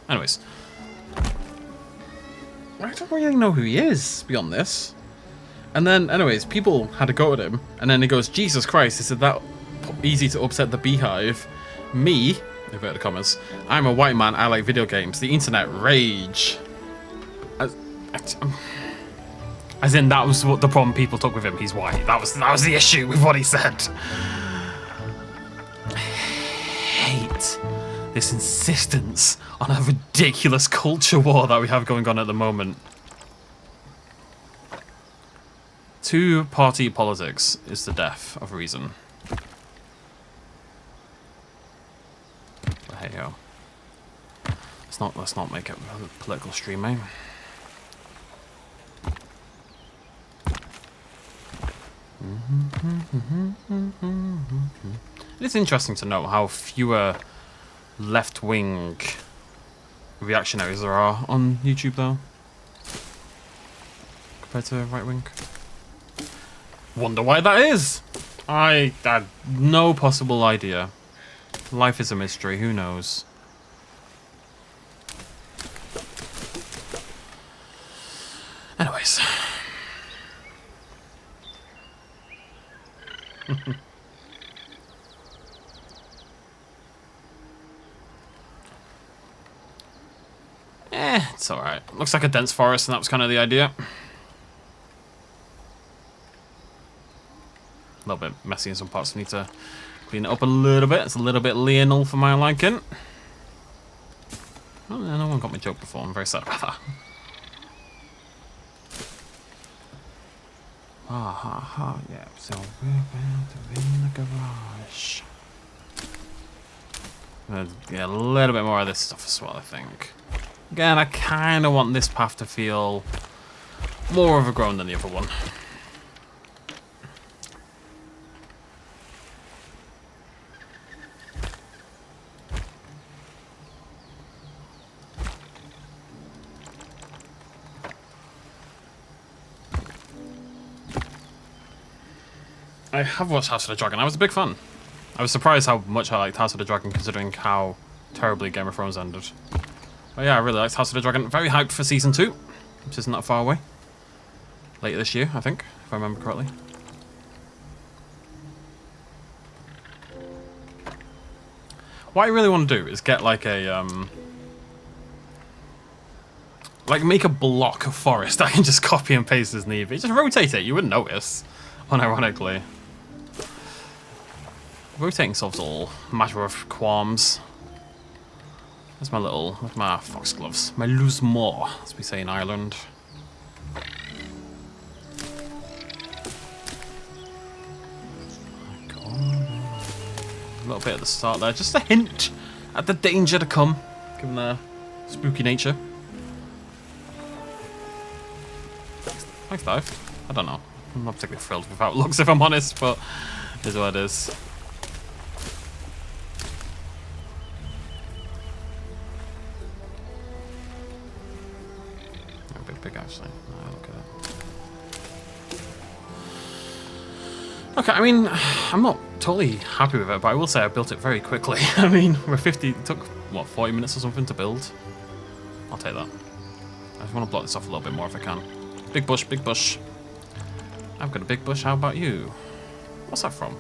Anyways. I don't really know who he is beyond this. And then, anyways, people had a go at him. And then he goes, Jesus Christ, is it that easy to upset the beehive? Me, inverted commas, I'm a white man, I like video games. The internet rage. As in, that was what the problem people took with him. He's white. That was the issue with what he said. Hate this insistence on a ridiculous culture war that we have going on at the moment. Two-party politics is the death of reason. But hey ho. Let's not make it a political stream, eh? It's interesting to note how fewer left-wing reactionaries there are on YouTube, though, compared to right-wing. Wonder why that is? I had no possible idea. Life is a mystery, who knows? Anyways. It's alright. Looks like a dense forest, and that was kind of the idea. A little bit messy in some parts. I need to clean it up a little bit. It's a little bit lineal for my liking. Oh, no one got my joke before. I'm very sad about that. Yeah. So we're about to be in the garage. I'm gonna get a little bit more of this stuff as well, I think. Again, I kind of want this path to feel more overgrown than the other one. I have watched House of the Dragon. I was a big fan. I was surprised how much I liked House of the Dragon, considering how terribly Game of Thrones ended. But yeah, I really liked House of the Dragon. Very hyped for Season 2, which isn't that far away. Later this year, I think, if I remember correctly. What I really want to do is get like a, like make a block of forest I can just copy and paste as need be. Just rotate it, you wouldn't notice, unironically. Rotating solves all matter of qualms. That's my foxgloves. My loose maw, as we say in Ireland. A little bit at the start there, just a hint at the danger to come, given their spooky nature. Thanks, Dive. I don't know. I'm not particularly thrilled with how it looks, if I'm honest, but it is what it is. Big actually. No, look at it. Okay, I mean, I'm not totally happy with it, but I will say I built it very quickly. I mean, it took, what, 40 minutes or something to build? I'll take that. I just want to block this off a little bit more if I can. Big bush, big bush. I've got a big bush, how about you? What's that from?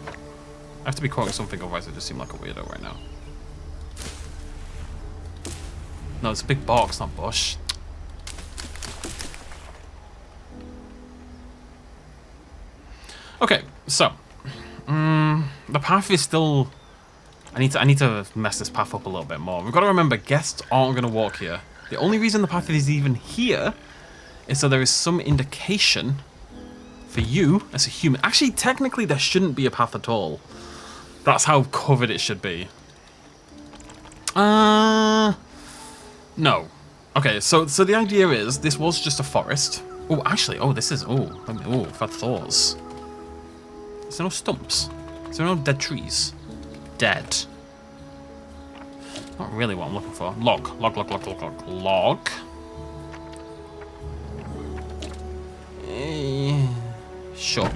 I have to be quoting something, otherwise I just seem like a weirdo right now. No, it's a big box, not bush. Okay, so the path is still. I need to mess this path up a little bit more. We've got to remember, guests aren't going to walk here. The only reason the path is even here is so there is some indication for you as a human. Actually, technically, there shouldn't be a path at all. That's how covered it should be. No. Okay, so the idea is this was just a forest. Oh, actually, this is. I've had thoughts. Is there no stumps? Is there no dead trees? Dead. Not really what I'm looking for. Log. Sure.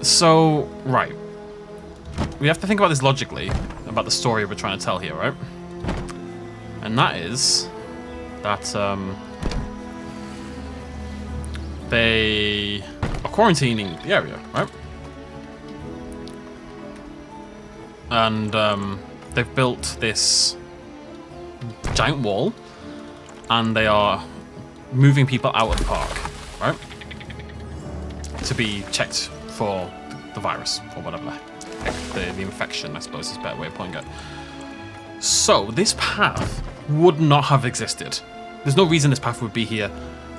So, right. We have to think about this logically, about the story we're trying to tell here, right? And that is that they are quarantining the area, right? And they've built this giant wall, and they are moving people out of the park, right? To be checked for the virus, or whatever. The infection, I suppose, is a better way of putting it. So this path would not have existed. There's no reason this path would be here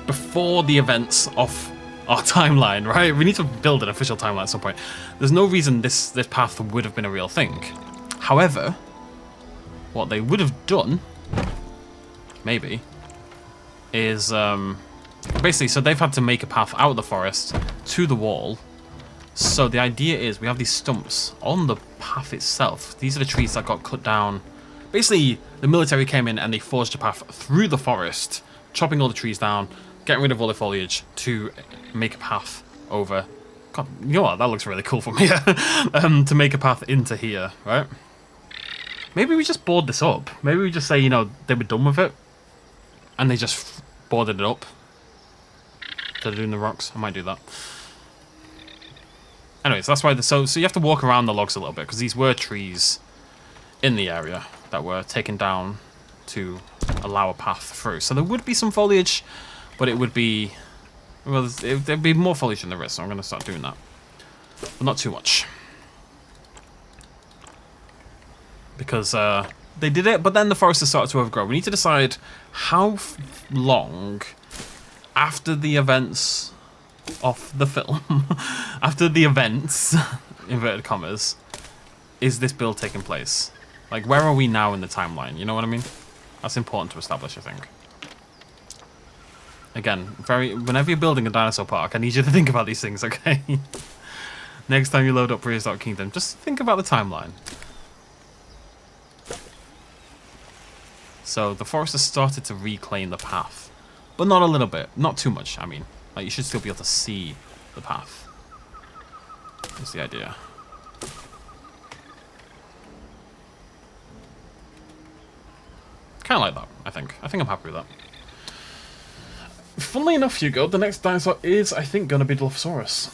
before the events of our timeline, right? We need to build an official timeline at some point. There's no reason this path would have been a real thing. However, what they would have done, maybe, is basically, so they've had to make a path out of the forest to the wall. So the idea is we have these stumps on the path itself. These are the trees that got cut down. Basically, the military came in and they forged a path through the forest, chopping all the trees down, getting rid of all the foliage to make a path over. God, you know what? That looks really cool from here. To make a path into here, right? Maybe we just board this up. Maybe we just say, you know, they were done with it, and they just boarded it up. They're doing the rocks. I might do that. Anyways, that's why. So you have to walk around the logs a little bit because these were trees in the area that were taken down to allow a path through. So there would be some foliage, but it would be, well, there'd be more foliage than there is. So I'm going to start doing that, but not too much because they did it. But then the forest has started to overgrow. We need to decide how long after the events of the film, after the events, inverted commas, is this build taking place? Like, where are we now in the timeline? You know what I mean? That's important to establish, I think. Again, whenever you're building a dinosaur park, I need you to think about these things, okay? Next time you load up Prehistoric Kingdom, just think about the timeline. So, the forest has started to reclaim the path. But not a little bit. Not too much, I mean. Like, you should still be able to see the path. That's the idea. Kind of like that, I think. I think I'm happy with that. Funnily enough, Hugo, the next dinosaur is, I think, going to be Dilophosaurus.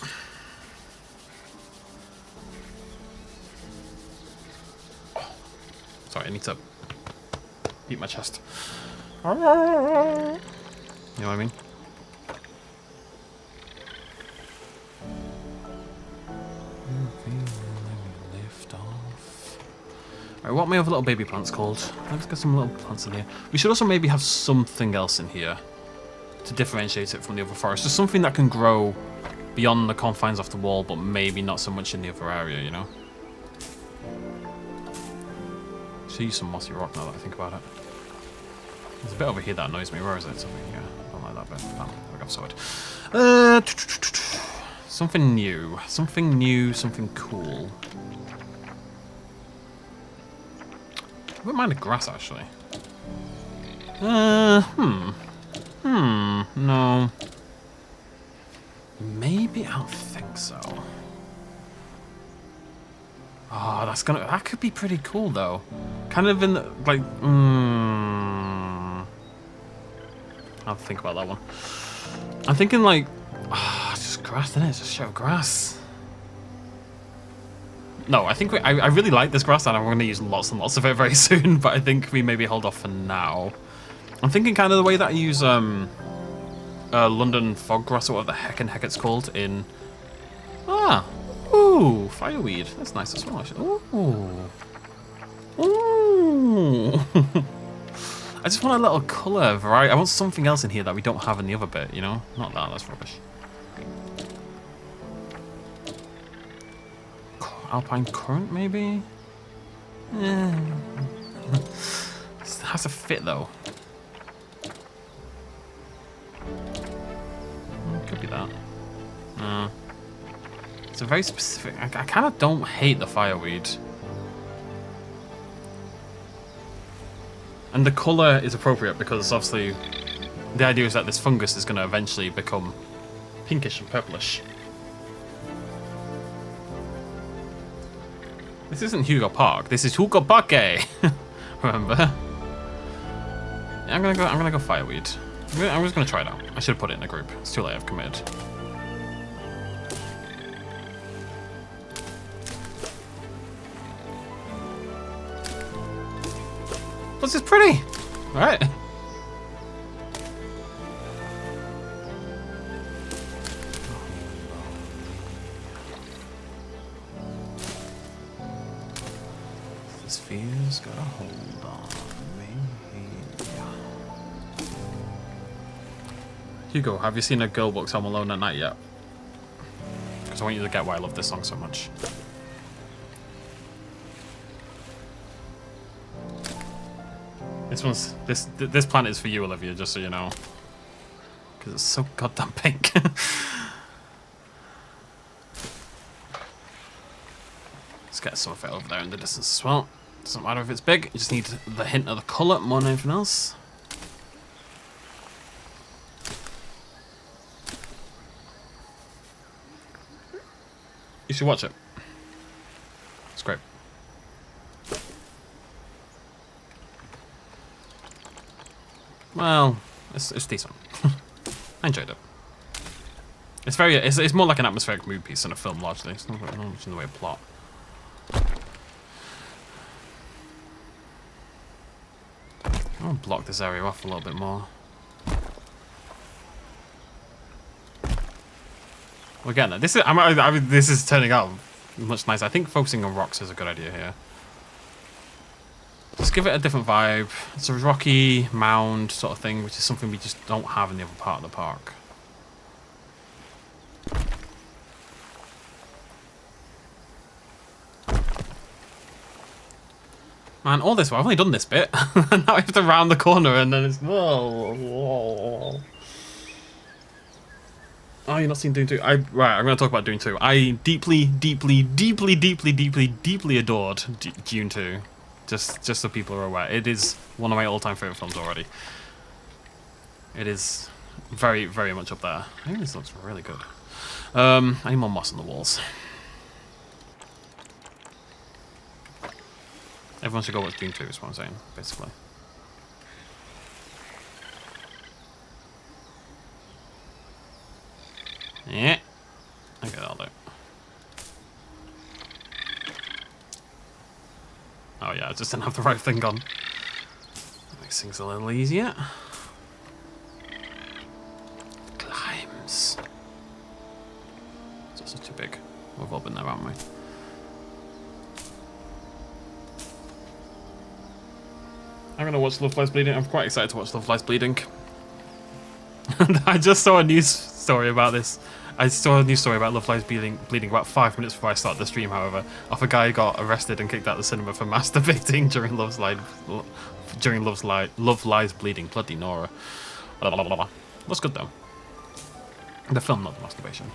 Oh, sorry, I need to beat my chest. You know what I mean? Alright, what are my other little baby plants called? Let's get some little plants in here. We should also maybe have something else in here to differentiate it from the other forest. Just something that can grow beyond the confines of the wall, but maybe not so much in the other area, you know? Should use some mossy rock now that I think about it. There's a bit over here that annoys me. Where is it? Something here. I don't like that bit. Oh, there we go, sorted. Something new. Something new, something cool. I wouldn't mind the grass, actually. No. Maybe, I don't think so. Oh, that could be pretty cool, though. Kind of in the, like, I'll have to think about that one. I'm thinking, like, just grass, isn't it? Just show grass. No, I think I really like this grass, and I'm going to use lots and lots of it very soon, but I think we maybe hold off for now. I'm thinking kind of the way that I use London fog grass, or whatever the heck it's called, in... Ooh, fireweed. That's nice as well, actually. Ooh. I just want a little colour variety. I want something else in here that we don't have in the other bit, you know? Not that, that's rubbish. Alpine currant, maybe? Yeah. It has to fit, though. Could be that. It's a very specific... I kind of don't hate the fireweed. And the colour is appropriate because, obviously, the idea is that this fungus is going to eventually become pinkish and purplish. This isn't Hugo Park. This is Hugo Parque. Remember? Yeah, I'm gonna go fireweed. I'm just gonna try it out. I should have put it in a group. It's too late. I've committed. Plus, it's pretty. All right. This fear's got a hold on Hugo, have you seen a girl book's Home Alone at Night yet? Because I want you to get why I love this song so much. This planet is for you, Olivia, just so you know. Because it's so goddamn pink. Let's get some of it over there in the distance as well. Doesn't matter if it's big, you just need the hint of the colour more than anything else. You should watch it. It's great. Well, it's decent. I enjoyed it. It's more like an atmospheric mood piece than a film, largely. It's not much in the way of plot. I'll block this area off a little bit more. We're getting there. This is turning out much nicer. I think focusing on rocks is a good idea here. Just give it a different vibe. It's a rocky mound sort of thing, which is something we just don't have in the other part of the park. Man, all this, I've only done this bit. Now I have to round the corner and then it's... Oh, you're not seeing Dune 2? Right, I'm going to talk about Dune 2. I deeply adored Dune 2. Just so people are aware. It is one of my all-time favourite films already. It is very, very much up there. I think this looks really good. I need more moss on the walls. Everyone should go watch Dune 2 is what I'm saying, basically. Yeah. Okay, that'll do. Oh yeah, I just didn't have the right thing on. That makes things a little easier. Climbs. It's also too big. We've all been there, haven't we? I'm gonna watch Love Lies Bleeding. I'm quite excited to watch Love Lies Bleeding. I just saw a news story about this. I saw a news story about Love Lies Bleeding about 5 minutes before I started the stream, however, of a guy who got arrested and kicked out of the cinema for masturbating during Love Lies Bleeding. Bloody Nora. That's good though. The film, not the masturbation.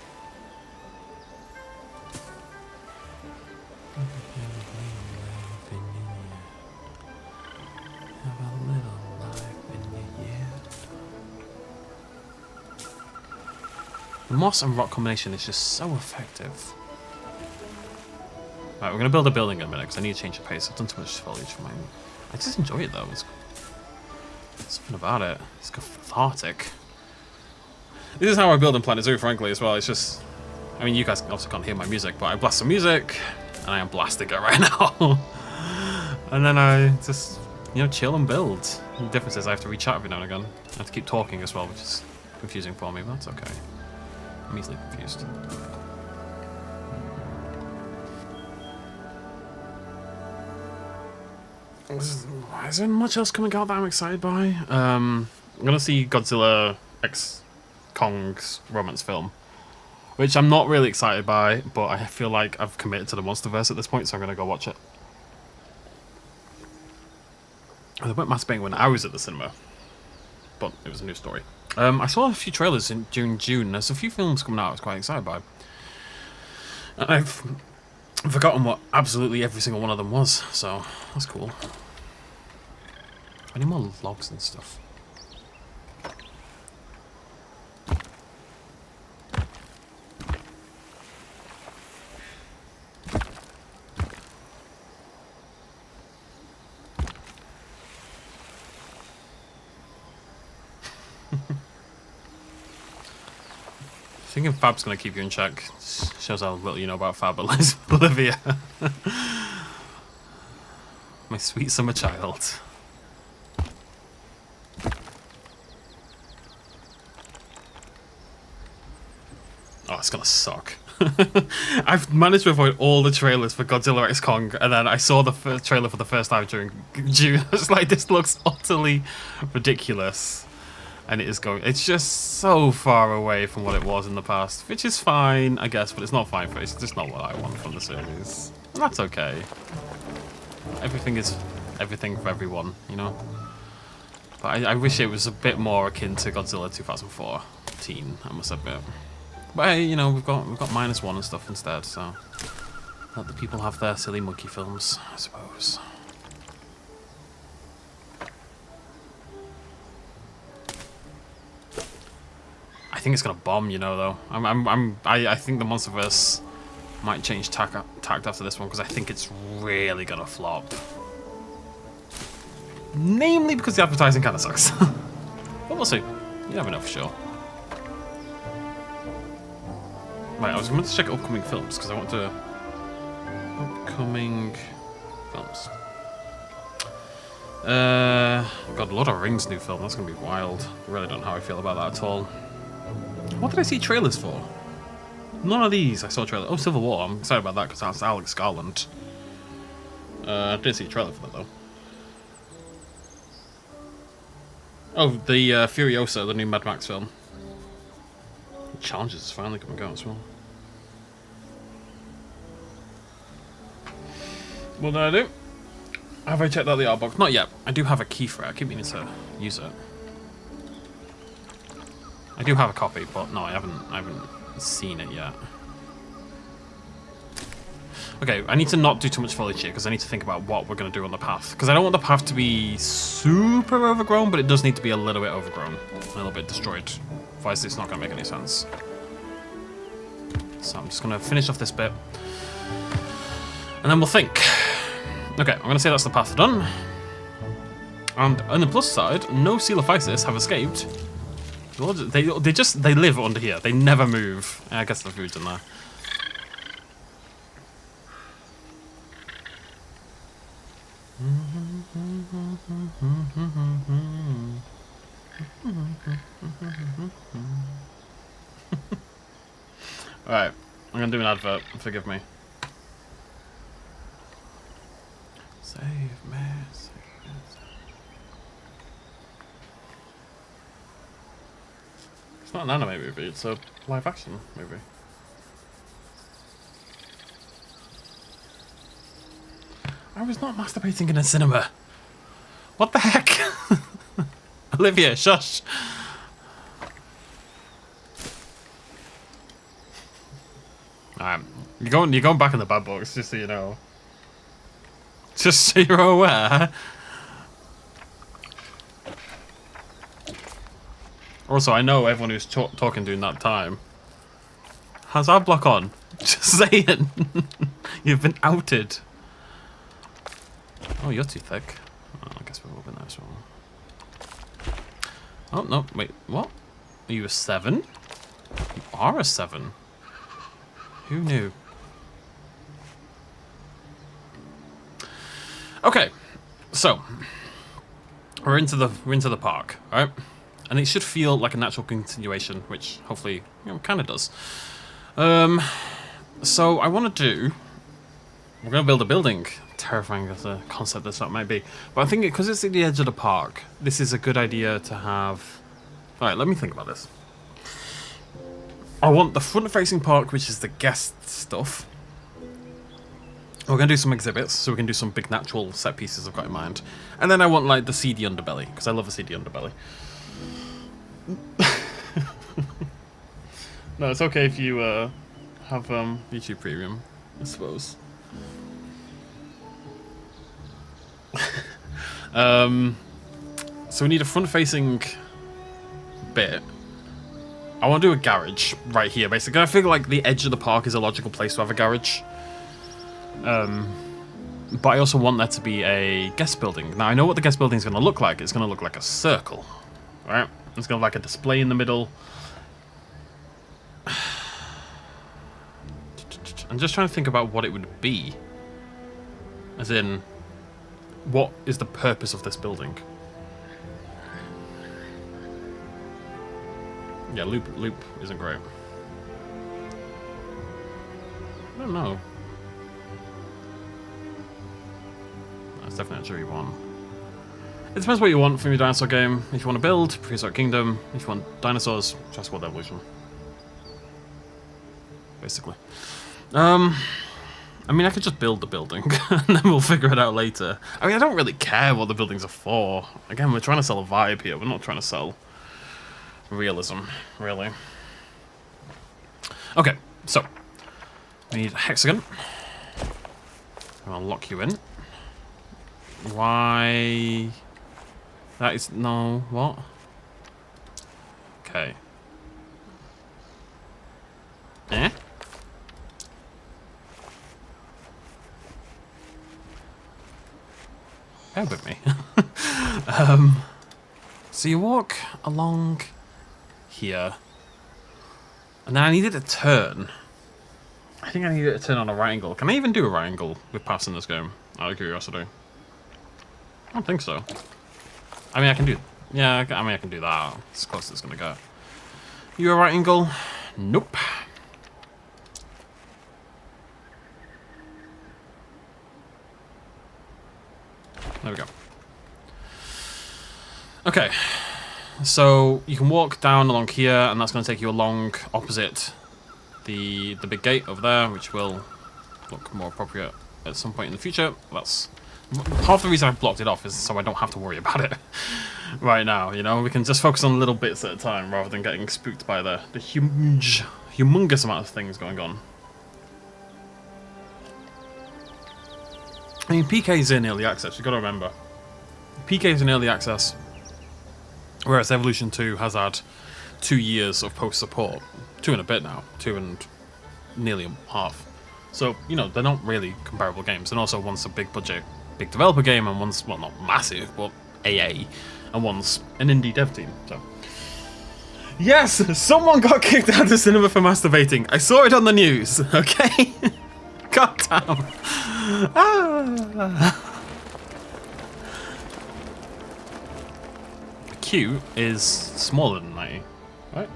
The moss and rock combination is just so effective. Right, we're going to build a building in a minute because I need to change the pace. I've done too much foliage for mine. I just enjoy it though. There's something about it. It's cathartic. This is how I build in Planet Zoo, frankly, as well. It's just... I mean, you guys also can't hear my music, but I blast some music, and I am blasting it right now. And then I just, you know, chill and build. The difference is I have to reach out every now and again. I have to keep talking as well, which is confusing for me, but that's okay. I'm easily confused. Is there much else coming out that I'm excited by? I'm gonna see Godzilla x Kong's romance film, which I'm not really excited by, but I feel like I've committed to the MonsterVerse at this point, so I'm gonna go watch it. They weren't masturbating when I was at the cinema, but it was a new story. I saw a few trailers during June. There's a few films coming out I was quite excited by. And I've forgotten what absolutely every single one of them was, so that's cool. I need more logs and stuff. Thinking Fab's gonna keep you in check shows how little you know about Fab, Olivia. My sweet summer child. Oh, it's gonna suck. I've managed to avoid all the trailers for Godzilla x Kong, and then I saw the trailer for the first time during June. I was like, this looks utterly ridiculous. And it is going... It's just so far away from what it was in the past. Which is fine, I guess, but it's not fine for it. It's just not what I want from the series. And that's okay. Everything is everything for everyone, you know? But I wish it was a bit more akin to Godzilla 2014, I must admit. But hey, you know, we've got -1 and stuff instead, so... Let the people have their silly monkey films, I suppose. I think it's gonna bomb, you know. Though I think the Monsterverse might change tact after this one because I think it's really gonna flop. Namely because the advertising kind of sucks. But we'll see. You never know for sure. Right, I was going to check upcoming films because I want to. Upcoming films. God, Lord of the Rings new film. That's gonna be wild. I really don't know how I feel about that at all. What did I see trailers for? None of these I saw trailers. Oh, Civil War. I'm excited about that because that's Alex Garland. I didn't see a trailer for that though. Oh, the Furiosa, the new Mad Max film. Challenges is finally coming out as well. What did I do? Have I checked out the art box? Not yet. I do have a key for it. I keep meaning to use it. I do have a copy, but no, I haven't seen it yet. Okay, I need to not do too much foliage here because I need to think about what we're going to do on the path. Because I don't want the path to be super overgrown, but it does need to be a little bit overgrown. A little bit destroyed. Otherwise it's not going to make any sense. So I'm just going to finish off this bit. And then we'll think. Okay, I'm going to say that's the path done. And on the plus side, no Coelophysis have escaped. They live under here. They never move. I guess the food's in there. Alright, I'm gonna do an advert, forgive me. Save me, save me. It's not an anime movie, it's a live action movie. I was not masturbating in a cinema. What the heck? Olivia, shush. Alright, you're going back in the bad books, just so you know. Just so you're aware. Also, I know everyone who's talking during that time has ad block on. Just saying. You've been outed. Oh, you're too thick. Oh, I guess we'll open that as well. Oh, no, wait, what? Are you a 7? You are a 7. Who knew? Okay, so we're into the park, all right? And it should feel like a natural continuation, which hopefully, you know, kind of does. So I want to do. We're going to build a building. Terrifying as a concept as that might be, but I think because it's at the edge of the park, this is a good idea to have. All right, let me think about this. I want the front-facing park, which is the guest stuff. We're going to do some exhibits, so we can do some big natural set pieces I've got in mind. And then I want, like, the seedy underbelly, because I love a seedy underbelly. No, it's okay if you have YouTube Premium, I suppose. So we need a front-facing bit. I want to do a garage right here, basically. I feel like the edge of the park is a logical place to have a garage. But I also want there to be a guest building. Now, I know what the guest building is going to look like. It's going to look like a circle, right? It's going to have like a display in the middle. I'm just trying to think about what it would be. As in, what is the purpose of this building? Yeah, loop isn't great. I don't know. That's definitely a jury one. It depends what you want from your dinosaur game. If you want to build, Prehistoric Kingdom. If you want dinosaurs, Jurassic World Evolution. Basically. I mean, I could just build the building, and then we'll figure it out later. I mean, I don't really care what the buildings are for. Again, we're trying to sell a vibe here. We're not trying to sell realism, really. Okay, so we need a hexagon. I'll lock you in. Why? That is no what? Okay. Eh? Bear with me. So you walk along here, and then I needed a turn. I think I needed a turn on a right angle. Can I even do a right angle with paths in this game? Out of curiosity. I don't think so. I mean, I can do... Yeah, I mean, I can do that. It's as close as it's going to go. You a right angle? Nope. There we go. Okay. So, you can walk down along here, and that's going to take you along opposite the big gate over there, which will look more appropriate at some point in the future. That's half the reason I've blocked it off, is so I don't have to worry about it right now, you know? We can just focus on little bits at a time rather than getting spooked by the humongous amount of things going on. I mean, PK is in early access, you've got to remember. PK is in early access, whereas Evolution 2 has had 2 years of post-support. 2 and a bit now. 2 and nearly a half. So, you know, they're not really comparable games. And also, one's a big budget, big developer game, and one's, well, not massive, but AA. And one's an indie dev team, so... Yes! Someone got kicked out of the cinema for masturbating. I saw it on the news, okay? God damn. Ah. Q is smaller than 90, right?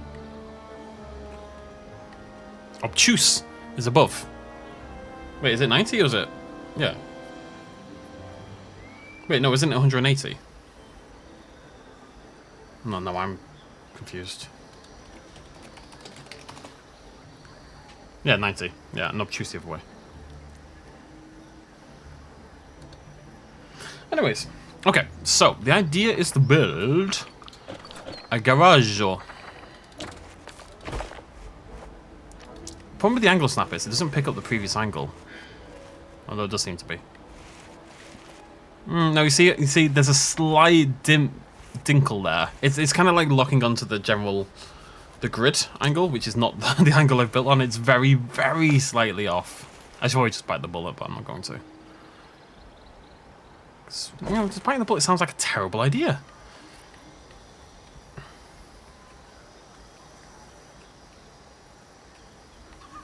Obtuse is above. Wait, is it 90 or is it? Yeah. Wait, no, isn't it 180? No, I'm confused. Yeah, 90. Yeah, and obtuse the other way. Anyways, okay, so the idea is to build a garage. Problem with the angle snap is it doesn't pick up the previous angle, although it does seem to be. No, you see, there's a slight dinkle there. It's kind of like locking onto the grid angle, which is not the angle I've built on. It's very, very slightly off. I should probably just bite the bullet, but I'm not going to. You know, just biting the bullet sounds like a terrible idea.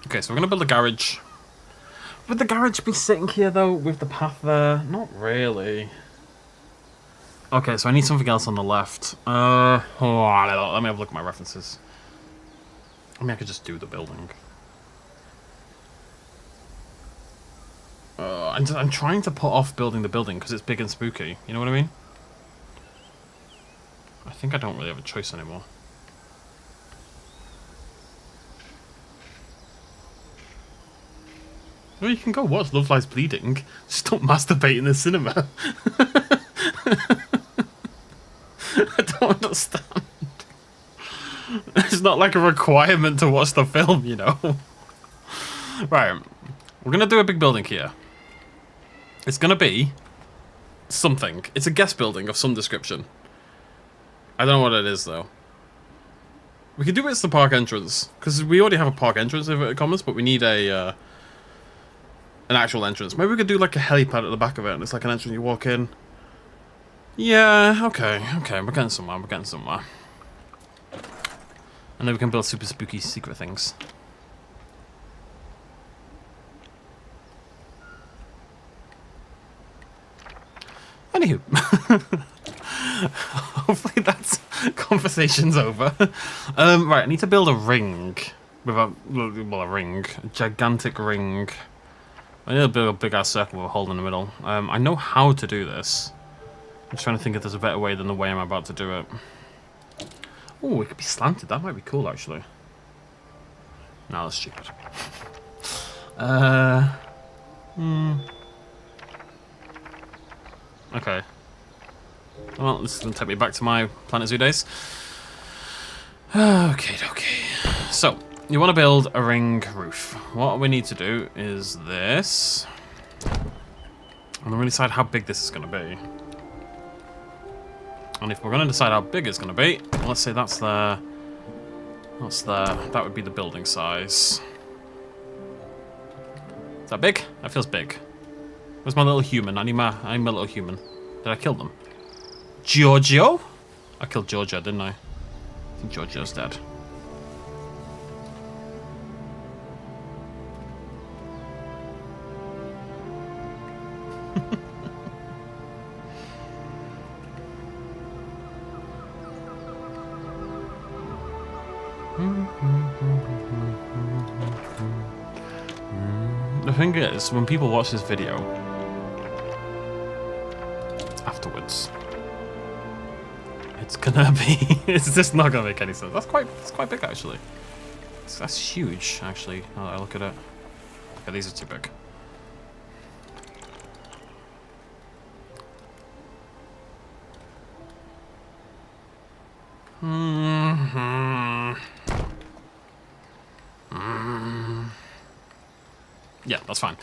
Okay, so we're going to build a garage. Would the garage be sitting here, though, with the path there? Not really. Okay, so I need something else on the left. Let me have a look at my references. I mean, I could just do the building. I'm trying to put off building the building because it's big and spooky. You know what I mean? I think I don't really have a choice anymore. Well, you can go watch Love Lies Bleeding. Just don't masturbate in the cinema. I don't understand. It's not like a requirement to watch the film, you know. Right. We're going to do a big building here. It's going to be something. It's a guest building of some description. I don't know what it is, though. We could do it as the park entrance, because we already have a park entrance at Commons, but we need an actual entrance. Maybe we could do like a helipad at the back of it, and it's like an entrance you walk in. Yeah, okay, we're getting somewhere, And then we can build super spooky secret things. Anywho. Hopefully that conversation's over. Right, I need to build a ring. With a gigantic ring. I need to build a big ass circle with a hole in the middle. I know how to do this. just trying to think if there's a better way than the way I'm about to do it. Oh, it could be slanted. That might be cool, actually. No, that's stupid. Okay. Well, this is going to take me back to my Planet Zoo days. Okay. So, you want to build a ring roof. What we need to do is this. And then we decide how big this is going to be. And if we're going to decide how big it's going to be, let's say that's there. That's there. That would be the building size. Is that big? That feels big. Where's my little human? I need my little human. Did I kill them? Giorgio? I killed Giorgio, didn't I? I think Giorgio's dead. The thing is, when people watch this video afterwards, it's gonna be it's just not gonna make any sense. It's quite big actually. That's huge actually, now that I look at it. Okay, these are too big. Yeah, that's fine.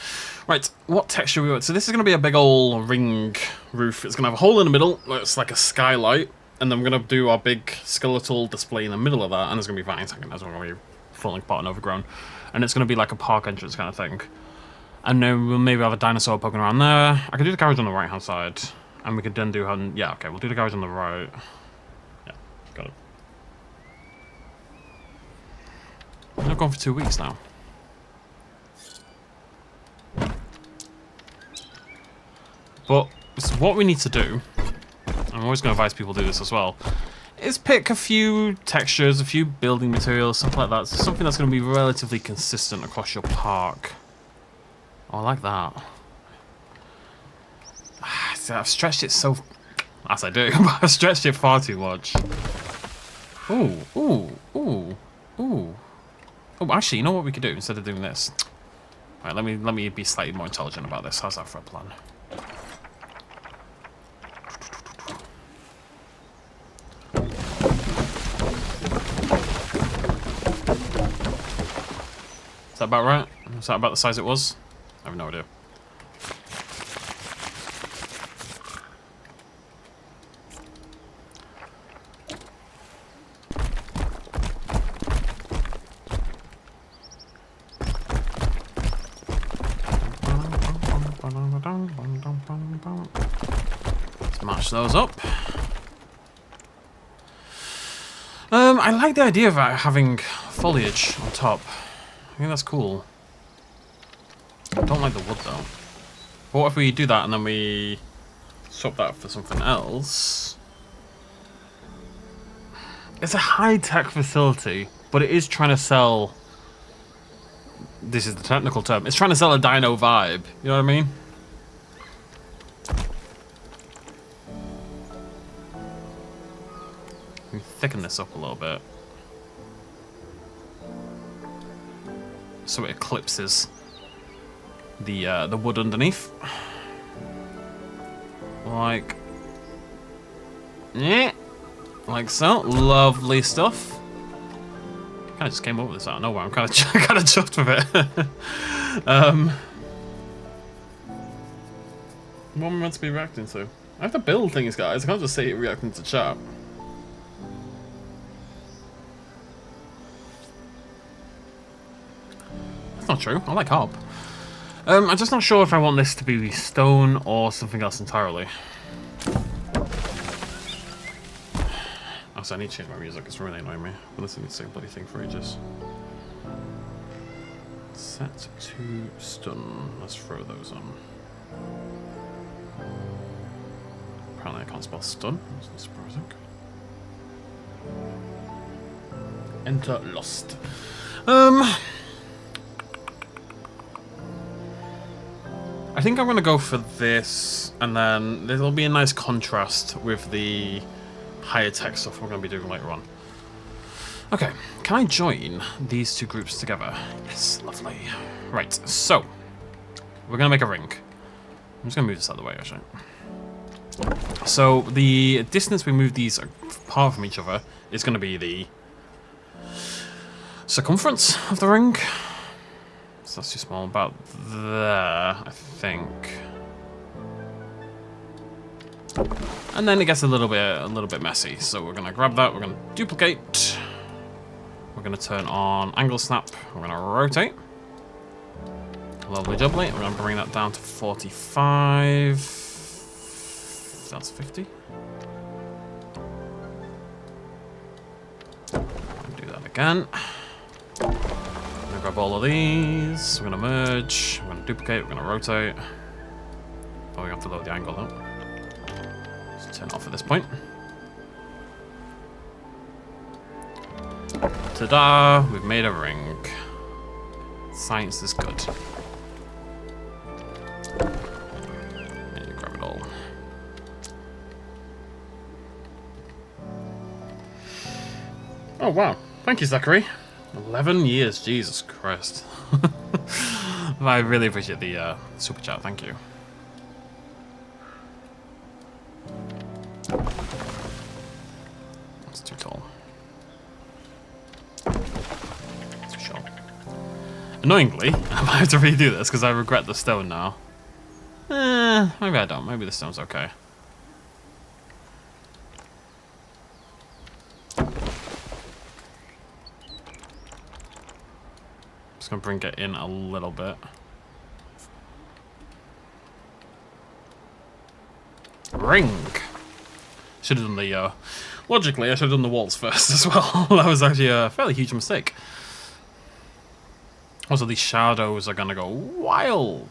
Right, what texture we want? So this is going to be a big old ring roof. It's going to have a hole in the middle. It's like a skylight. And then we're going to do our big skeletal display in the middle of that. And there's going to be vines hanging. There's going to be falling apart and overgrown. And it's going to be like a park entrance kind of thing. And then we'll maybe have a dinosaur poking around there. I could do the garage on the right-hand side. And we could then do... yeah, okay, we'll do the garage on the right. Yeah, got it. I've gone for 2 weeks now. But what we need to do, I'm always going to advise people to do this as well, is pick a few textures, a few building materials, something like that. So something that's going to be relatively consistent across your park. Oh, I like that. See, I've stretched it so... As I do, but I've stretched it far too much. Ooh. Oh, actually, you know what we could do instead of doing this? Right, let me be slightly more intelligent about this. How's that for a plan? Is that about right? Is that about the size it was? I have no idea. Let's match those up. I like the idea of having foliage on top. I think that's cool. I don't like the wood though. But what if we do that and then we swap that for something else? It's a high-tech facility, but it is trying to sell... This is the technical term. It's trying to sell a dino vibe. You know what I mean? Let me thicken this up a little bit. So it eclipses the wood underneath. Like... Yeah. Like so. Lovely stuff. Kind of just came up with this out of nowhere. I'm kind of chuffed with it. What am I meant to be reacting to? I have to build things, guys. I can't just say it reacting to chat. That's not true. I like harp. I'm just not sure if I want this to be stone or something else entirely. Also, I need to change my music. It's really annoying me. I've been listening to the same bloody thing for ages. Set to stun. Let's throw those on. Apparently I can't spell stun. That's not surprising. Enter lost. I I think I'm going to go for this, and then there'll be a nice contrast with the higher tech stuff we're going to be doing later on. Okay, can I join these two groups together? Yes, lovely. Right, so we're going to make a ring. I'm just going to move this out of the way, actually. So the distance we move these apart from each other is going to be the circumference of the ring. So that's too small, about there, I think. And then it gets a little bit messy. So we're gonna grab that. We're gonna duplicate. We're gonna turn on angle snap. We're gonna rotate. Lovely jubbly. We're gonna bring that down to 45. That's 50. Do that again. Grab all of these, we're going to merge, we're going to duplicate, we're going to rotate. Oh, we have to lower the angle though. Just turn it off at this point. Ta-da! We've made a ring. Science is good. And you grab it all. Oh wow, thank you, Zachary. 11 years, Jesus Christ. I really appreciate the super chat, thank you. That's too tall. Too short. Annoyingly, I might have to redo this because I regret the stone now. Maybe I don't, maybe the stone's okay. Gonna bring it in a little bit. Ring. Should have done the logically I should have done the walls first as well. That was actually a fairly huge mistake. Also, these shadows are gonna go wild.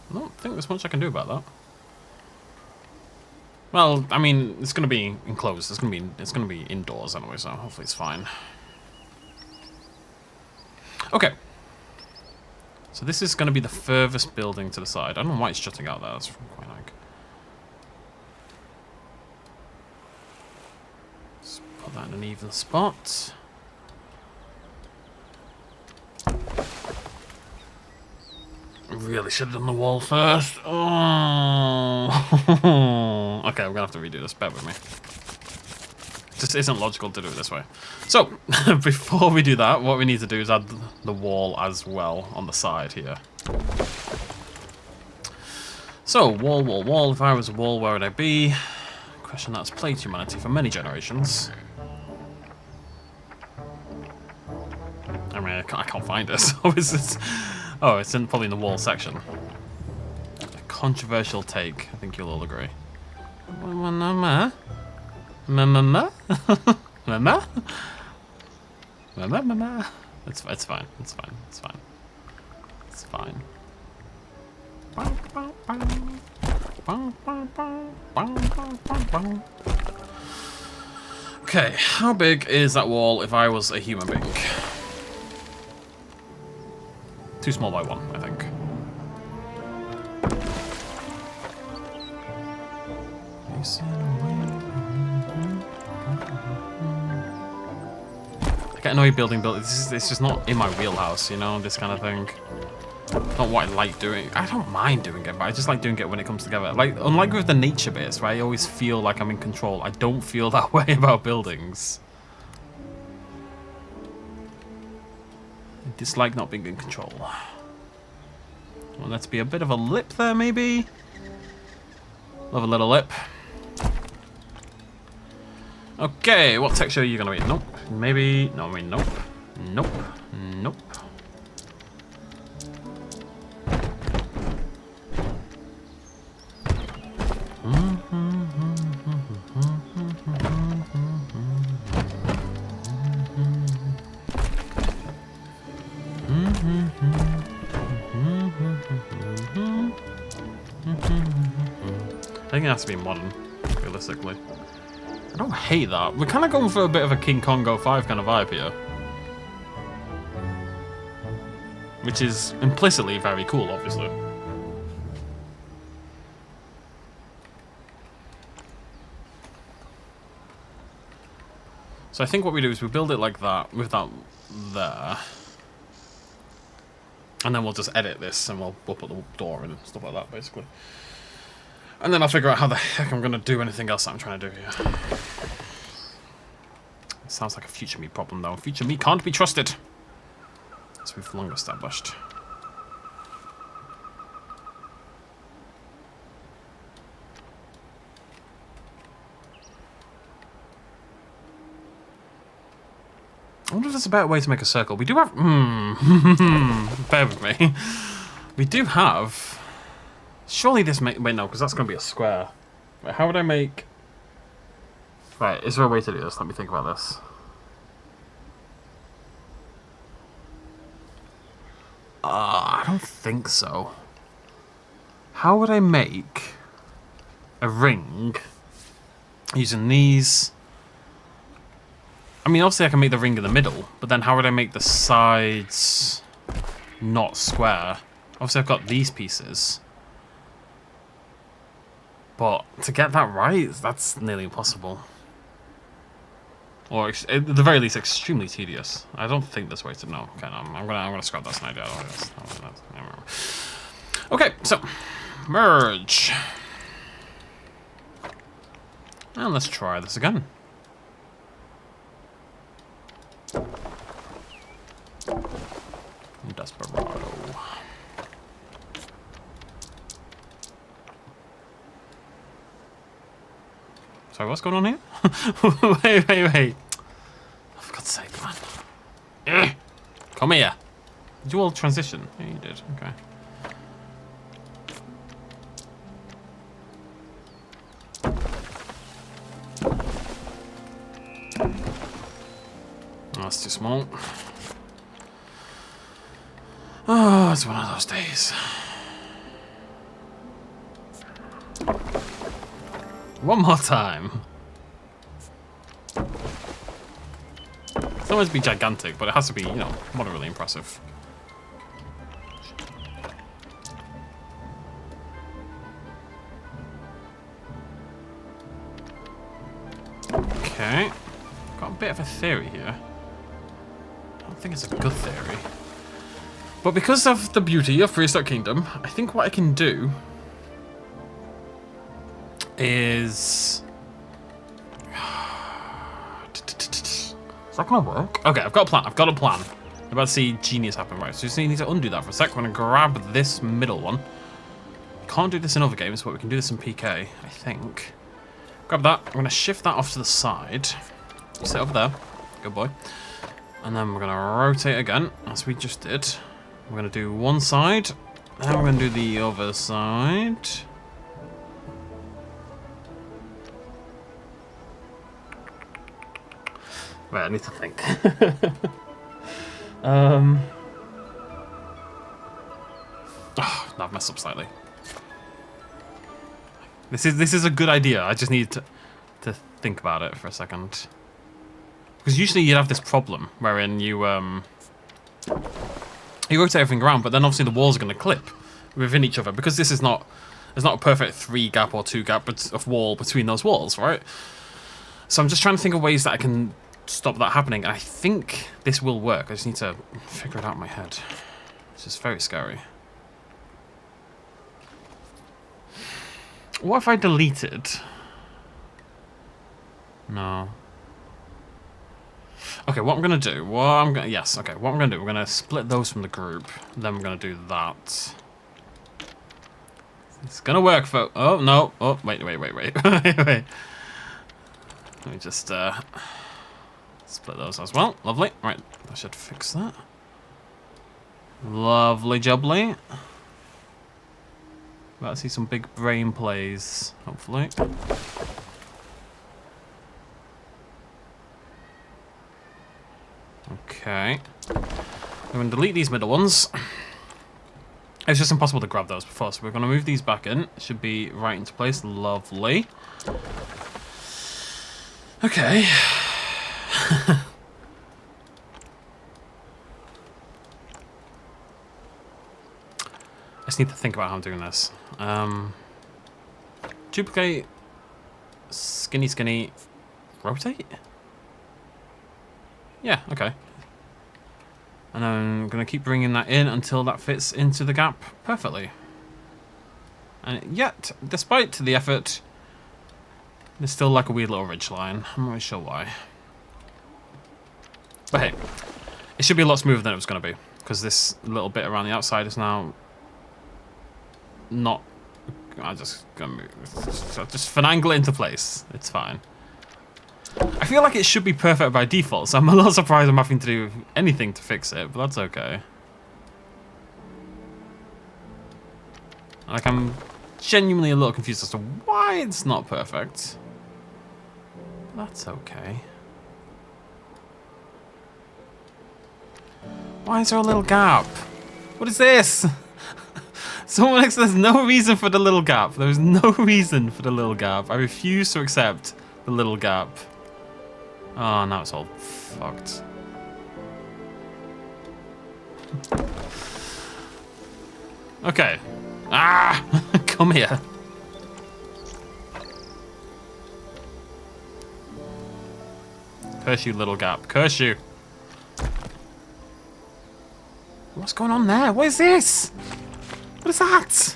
I don't think there's much I can do about that. Well, I mean, it's gonna be enclosed. It's gonna be indoors anyway, so hopefully it's fine. Okay. So this is gonna be the furthest building to the side. I don't know why it's jutting out there. That's quite like. Let's put that in an even spot. Really should have done the wall first. Oh. Okay, I'm gonna have to redo this. Bear with me. It just isn't logical to do it this way. So, before we do that, what we need to do is add the wall as well on the side here. So, wall, wall, wall. If I was a wall, where would I be? Question that's plagued humanity for many generations. I mean, I can't find it. So oh, it's probably in the wall section. A controversial take. I think you'll all agree. Mama? Mama? Mama? Mama? Mama? It's fine. It's fine. It's fine. It's fine. Okay, how big is that wall if I was a human being? Too small by one, I think. I get annoyed building. It's just not in my wheelhouse, you know, this kind of thing. Not what I like doing. I don't mind doing it, but I just like doing it when it comes together. Like, unlike with the nature bits, where I always feel like I'm in control, I don't feel that way about buildings. I dislike not being in control. Well, let's be a bit of a lip there, maybe. Love a little lip. Okay, what texture are you gonna be? Nope. Maybe. No, I mean, nope. Nope. Nope. I think it has to be modern, realistically. I don't hate that. We're kind of going for a bit of a King Kong 05 kind of vibe here. which is implicitly very cool, obviously. So I think what we do is we build it like that, with that there. And then we'll just edit this and we'll put the door in and stuff like that, basically. And then I'll figure out how the heck I'm going to do anything else that I'm trying to do here. It sounds like a future me problem, though. Future me can't be trusted, as we've long established. I wonder if there's a better way to make a circle. We do have... bear with me. We do have... Surely this may... Wait, no, because that's going to be a square. Wait, how would I make... Right, is there a way to do this? Let me think about this. I don't think so. How would I make a ring using these? I mean, obviously I can make the ring in the middle, but then how would I make the sides not square? Obviously I've got these pieces. But to get that right, that's nearly impossible. Or at the very least, extremely tedious. I don't think this way to know. Okay, no, I'm gonna scrap that an idea. Okay, so merge, and let's try this again. Desperado. Sorry, what's going on here? wait. For God's sake, man. Come here. Did you all transition? Yeah, you did. Okay. Oh, that's too small. Oh, it's one of those days. One more time. It's not always be gigantic, but it has to be, you know, moderately impressive. Okay. Got a bit of a theory here. I don't think it's a good theory. But because of the beauty of Prehistoric Kingdom, I think what I can do is... Is that gonna work? Okay, I've got a plan. I've got a plan. I'm about to see genius happen, right? So you just need to undo that for a sec. We're gonna grab this middle one. Can't do this in other games, but we can do this in PK, I think. Grab that. I'm gonna shift that off to the side. Sit over there. Good boy. And then we're gonna rotate again, as we just did. We're gonna do one side, and we're gonna do the other side. Wait, I need to think. Oh, I've messed up slightly. This is a good idea. I just need to think about it for a second. Because usually you'd have this problem wherein you rotate everything around, but then obviously the walls are going to clip within each other because this is not, there's not a perfect 3 gap or 2 gap of wall between those walls, right? So I'm just trying to think of ways that I can stop that happening. And I think this will work. I just need to figure it out in my head. It's just very scary. What if I deleted? No. Okay, what I'm gonna do? What I'm gonna do? We're gonna split those from the group. Then we're gonna do that. It's gonna work, folks. Oh no! Oh wait. Wait. Let me just split those as well. Lovely. Right, I should fix that. Lovely jubbly. About to see some big brain plays, hopefully. Okay. I'm going to delete these middle ones. It's just impossible to grab those before, so we're going to move these back in. It should be right into place. Lovely. Okay. just need to think about how I'm doing this. Duplicate, skinny, rotate? Yeah, okay. And I'm going to keep bringing that in until that fits into the gap perfectly. And yet, despite the effort, there's still like a weird little ridge line. I'm not really sure why. But hey, it should be a lot smoother than it was going to be, because this little bit around the outside is now not... I'm just going to move. Just finagle it into place. It's fine. I feel like it should be perfect by default, so I'm a little surprised I'm having to do anything to fix it, but that's okay. Like, I'm genuinely a little confused as to why it's not perfect. That's okay. Why is there a little gap? What is this? Someone there's no reason for the little gap. There's no reason for the little gap. I refuse to accept the little gap. Oh, now it's all fucked. Okay. Ah! Come here. Curse you, little gap. Curse you. What's going on there? What is this? What is that?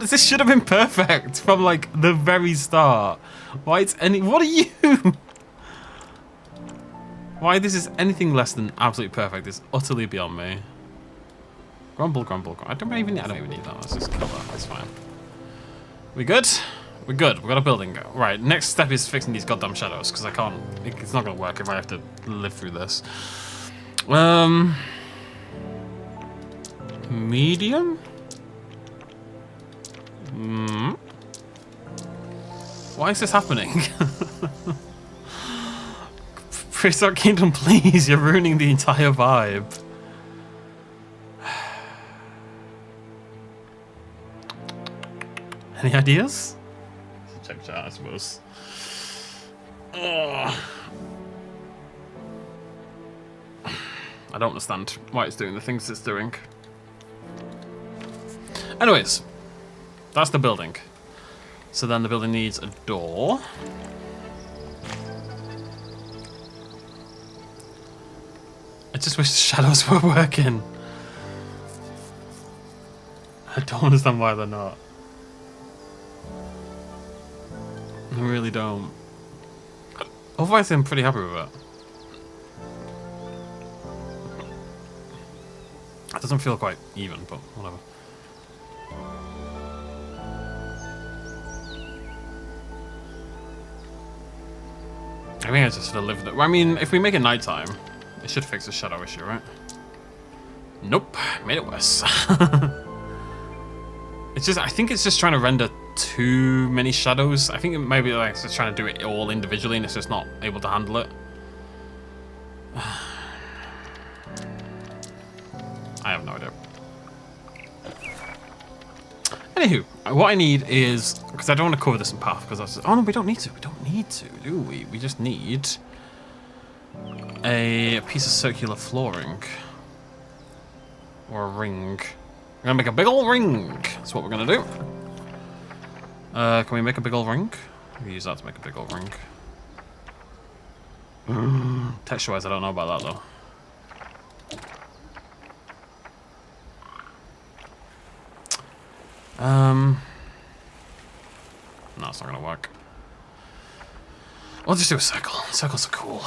This should have been perfect from like the very start. Why it's any? What are you? Why this is anything less than absolutely perfect is utterly beyond me. Grumble, grumble, grumble. I don't even need that. Let's just kill that. That's fine. We good? We're good. We've got a building. Right. Next step is fixing these goddamn shadows because I can't. It's not gonna work if I have to live through this. Medium. Why is this happening? Prehistoric Kingdom, please, you're ruining the entire vibe. Any ideas? Check chat, I suppose. Ugh. I don't understand why it's doing the things it's doing. Anyways, that's the building. So then the building needs a door. I just wish the shadows were working. I don't understand why they're not. I really don't. Otherwise, I'm pretty happy with it. It doesn't feel quite even, but whatever. I think I just should have lived it. Well, I mean, if we make it nighttime, it should fix the shadow issue, right? Nope, made it worse. It's just, I think it's just trying to render too many shadows. I think it maybe like it's just trying to do it all individually and it's just not able to handle it. I have no idea. Anywho, what I need is, because I don't want to cover this in path, because that's, oh no, we don't need to. We don't need to, do we? We just need a piece of circular flooring. Or a ring. We're gonna make a big old ring. That's what we're gonna do. Can we make a big old ring? We use that to make a big old ring. Texture-wise, I don't know about that though. No, it's not gonna work. We'll just do a circle. Circles are cool.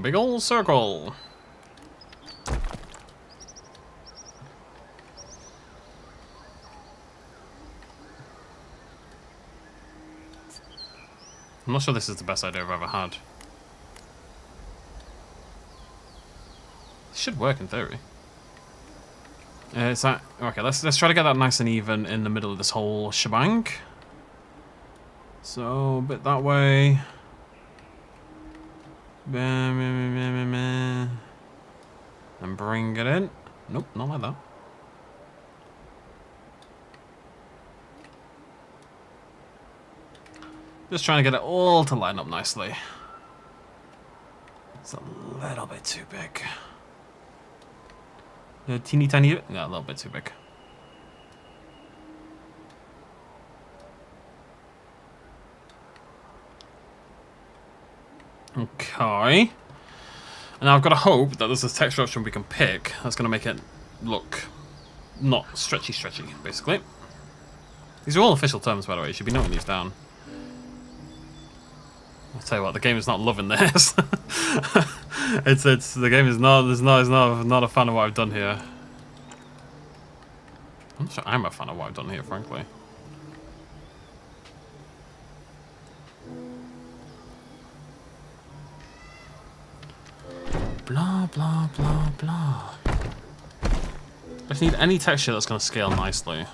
Big ol' circle. I'm not sure this is the best idea I've ever had. It should work in theory. Is that okay? Let's try to get that nice and even in the middle of this whole shebang. So a bit that way. And bring it in. Nope, not like that. Just trying to get it all to line up nicely. It's a little bit too big. A teeny tiny bit? No, a little bit too big. Okay. And now I've got to hope that there's a texture option we can pick that's going to make it look not stretchy, basically. These are all official terms, by the way. You should be noting these down. I'll tell you what, the game is not loving this. The game is not a fan of what I've done here. I'm not sure I'm a fan of what I've done here, frankly. Blah blah blah blah. I just need any texture that's going to scale nicely.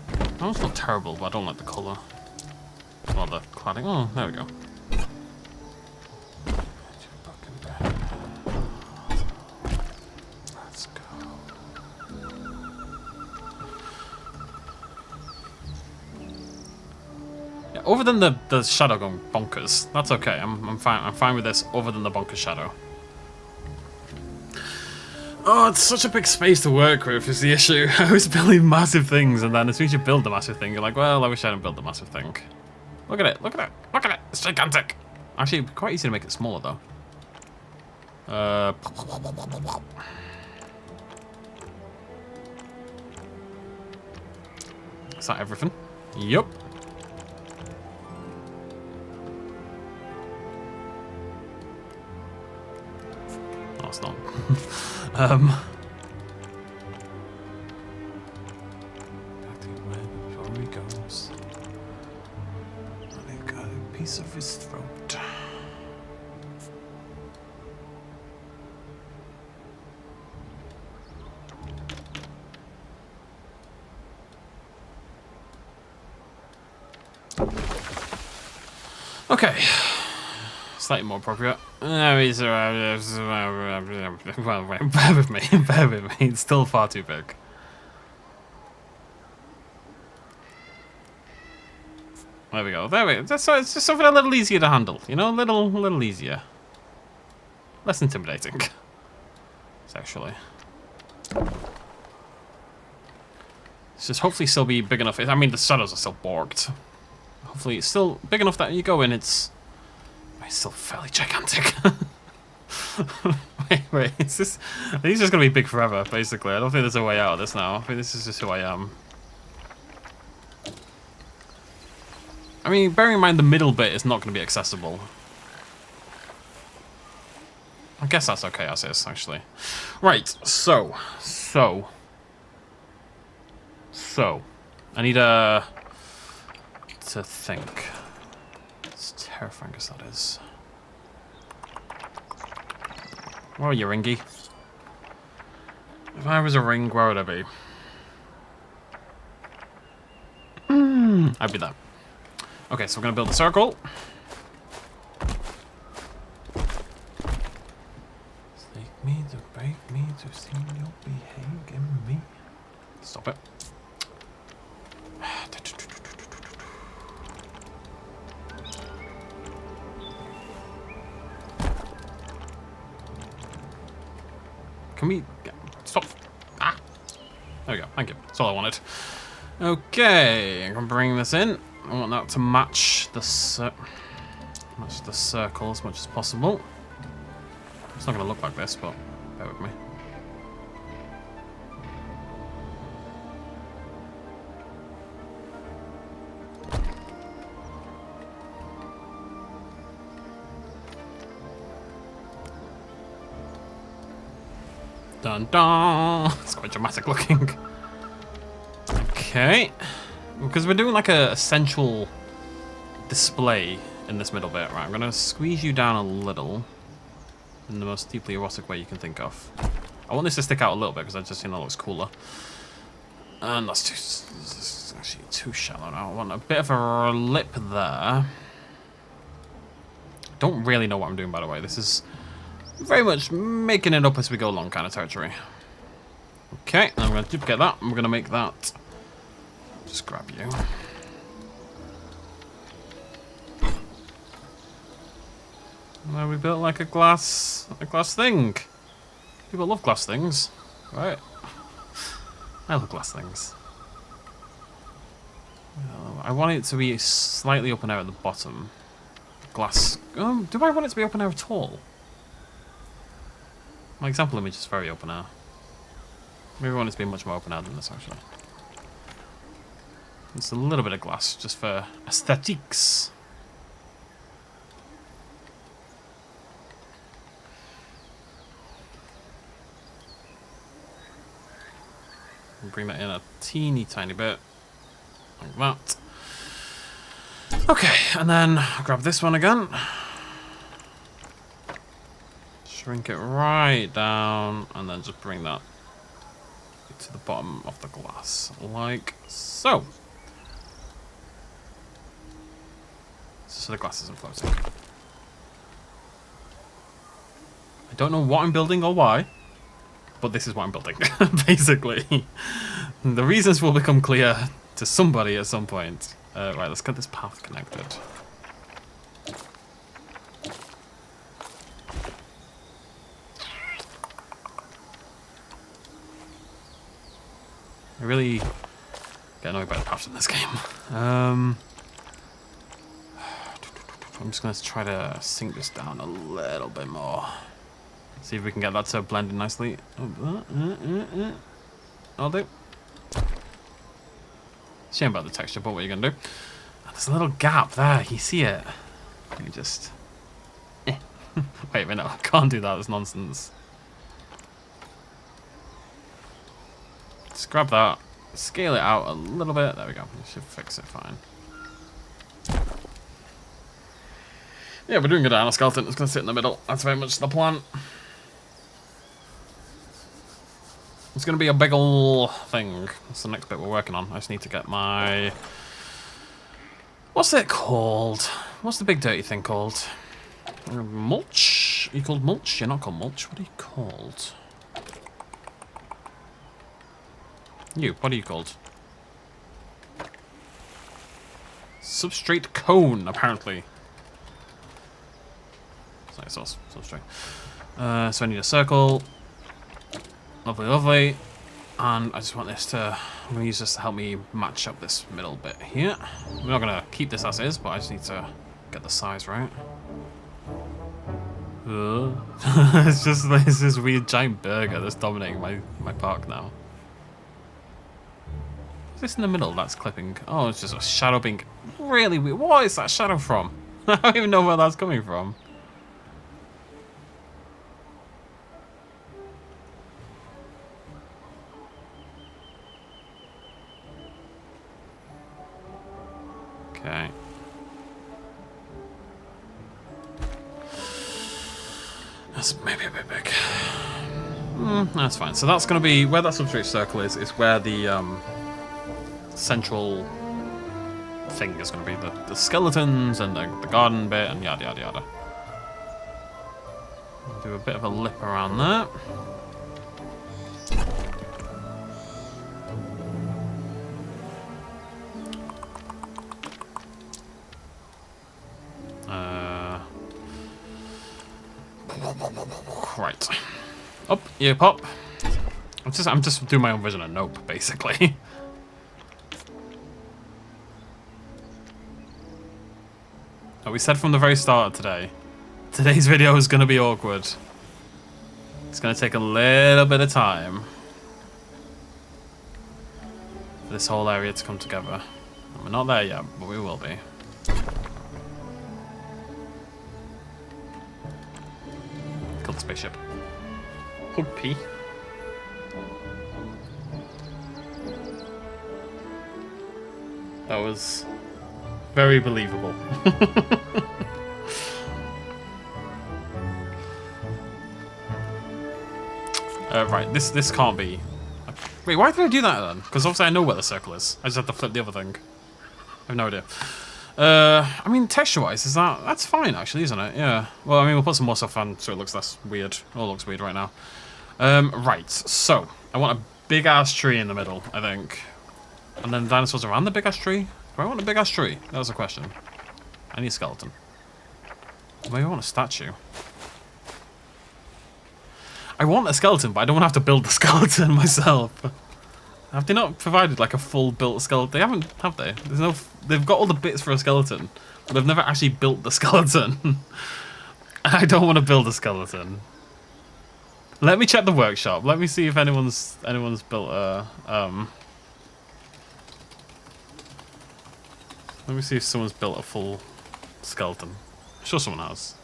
That one's not terrible, but I don't like the colour. Well, the cladding. Oh, there we go. Let's go. Yeah, other than the shadow going bonkers, that's okay. I'm fine. I'm fine with this. Other than the bonkers shadow. Oh, it's such a big space to work with is the issue. I was building massive things, and then as soon as you build the massive thing, you're like, well, I wish I hadn't built the massive thing. Look at it, look at it, look at it. It's gigantic. Actually, it'd be quite easy to make it smaller, though. Is that everything? Yup. No, it's not. Back to where the story goes. They got a piece of his throat. Okay. Slightly more appropriate. Well, bear with me. Bear with me. It's still far too big. There we go. There we go. So it's just something a little easier to handle. You know, a little easier. Less intimidating. Sexually. It's just hopefully still be big enough. I mean, the shadows are still borked. Hopefully it's still big enough that you go in, it's still fairly gigantic. wait, is this... I think it's just going to be big forever, basically. I don't think there's a way out of this now. I think this is just who I am. I mean, bearing in mind the middle bit is not going to be accessible. I guess that's okay as is, actually. Right, so. I need to think. It's terrifying as that is. Where are you, Ringy? If I was a ring, where would I be? I'd be there. Okay, so we're gonna build a circle. Take me to break me to see you behave in me. Stop it. Can we... Stop. Ah. There we go. Thank you. That's all I wanted. Okay. I'm going to bring this in. I want that to match the circle as much as possible. It's not going to look like this, but bear with me. Dun dun! It's quite dramatic looking. Okay. Because we're doing like a central display in this middle bit. Right, I'm going to squeeze you down a little. In the most deeply erotic way you can think of. I want this to stick out a little bit because I just think that looks cooler. And that's too... actually too shallow now. I want a bit of a lip there. Don't really know what I'm doing, by the way. This is very much making it up as we go along kind of territory. Okay, I'm going to duplicate that. I'm going to make that. Just grab you. Now we built like a glass thing. People love glass things, right? I love glass things. I want it to be slightly open air at the bottom. Glass. Do I want it to be open air at all? My example image is very open air. Maybe I want it to be much more open air than this, actually. It's a little bit of glass, just for aesthetics. Bring that in a teeny tiny bit. Like that. Okay, and then grab this one again. Shrink it right down, and then just bring that to the bottom of the glass, like so. So the glass isn't floating. I don't know what I'm building or why, but this is what I'm building, basically. The reasons will become clear to somebody at some point. Right, let's get this path connected. I really get annoyed by the paths in this game. I'm just going to try to sink this down a little bit more. See if we can get that to blend in nicely. I'll do. Shame about the texture, but what are you going to do? There's a little gap there. You see it? Let me just... Wait a minute. I can't do that. That's nonsense. Just grab that. Scale it out a little bit. There we go. You should fix it fine. Yeah, we're doing a dino skeleton. It's going to sit in the middle. That's very much the plan. It's going to be a big ol' thing. That's the next bit we're working on. I just need to get my... What's it called? What's the big dirty thing called? Mulch? Are you called mulch? You're not called mulch. What are you called? You, what are you called? Substrate cone, apparently. It's like substrate. So I need a circle. Lovely, lovely. And I just want this to... I'm going to use this to help me match up this middle bit here. We're not going to keep this as is, but I just need to get the size right. It's just like this weird giant burger that's dominating my park now. Is this in the middle that's clipping? Oh, it's just a shadow being really weird. What is that shadow from? I don't even know where that's coming from. Okay. That's maybe a bit big. That's fine. So that's going to be where that substrate circle is where the central thing is going to be. The skeletons and the garden bit and yada yada yada. Do a bit of a lip around there. Right. Up, you pop. I'm just doing my own version of Nope, basically. Oh, we said from the very start of today, today's video is going to be awkward. It's going to take a little bit of time for this whole area to come together. And we're not there yet, but we will be. Kill the spaceship. Hoopy. That was very believable. Right, this can't be. Wait, why did I do that then? Because obviously I know where the circle is. I just have to flip the other thing. I have no idea. I mean, texture-wise, that's fine actually, isn't it? Yeah. Well, I mean, we'll put some more stuff on so it looks less weird. Oh, it looks weird right now. Right. So I want a big ass tree in the middle, I think, and then dinosaurs around the big ass tree. Do I want a big ass tree? That was a question. I need a skeleton. Maybe I want a statue. I want a skeleton, but I don't want to have to build the skeleton myself. Have they not provided like a full built skeleton? They haven't, have they? There's no. They've got all the bits for a skeleton, but they've never actually built the skeleton. I don't want to build a skeleton. Let me check the workshop. Let me see if anyone's built a. Let me see if someone's built a full skeleton. I'm sure someone has.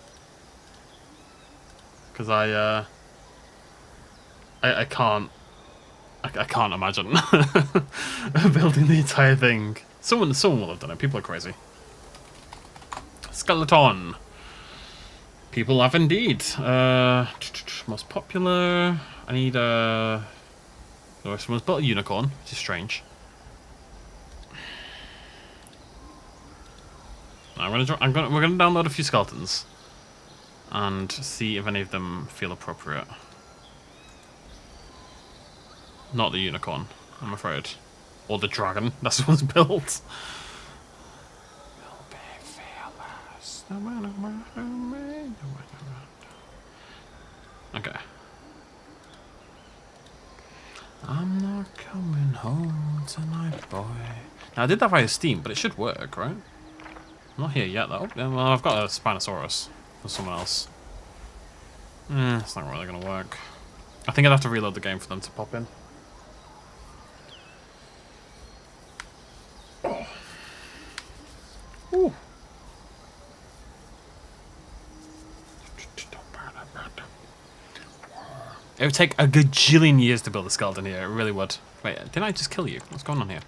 Because I can't. I can't imagine building the entire thing. Someone will have done it. People are crazy. Skeleton. People have indeed. Most popular. I need a. Oh, someone's built a unicorn, which is strange. We're gonna download a few skeletons and see if any of them feel appropriate. Not the unicorn, I'm afraid. Or the dragon, that's the one's built. Okay. I'm not coming home tonight, boy. Now, I did that via Steam, but it should work, right? I'm not here yet, though. Well, I've got a Spinosaurus for someone else. It's not really going to work. I think I'd have to reload the game for them to pop in. Oh. Ooh. It would take a gajillion years to build a skeleton here. It really would. Wait, did I just kill you? What's going on here?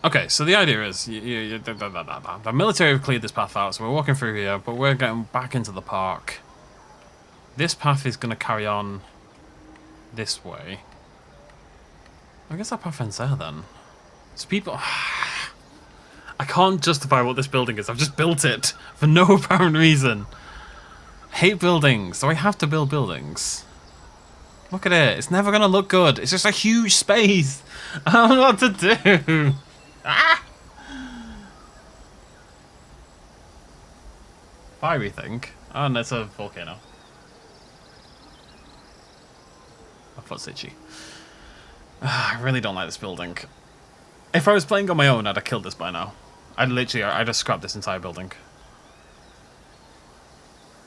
Okay, so the idea is the military have cleared this path out, so we're walking through here, but we're getting back into the park. This path is going to carry on this way. I guess that path ends there then. So people... I can't justify what this building is. I've just built it for no apparent reason. Hate buildings. So I have to build buildings. Look at it. It's never going to look good. It's just a huge space. I don't know what to do. Ah! Fiery thing. Oh, and it's a volcano. I thought itchy. I really don't like this building. If I was playing on my own, I'd have killed this by now. I'd have scrapped this entire building.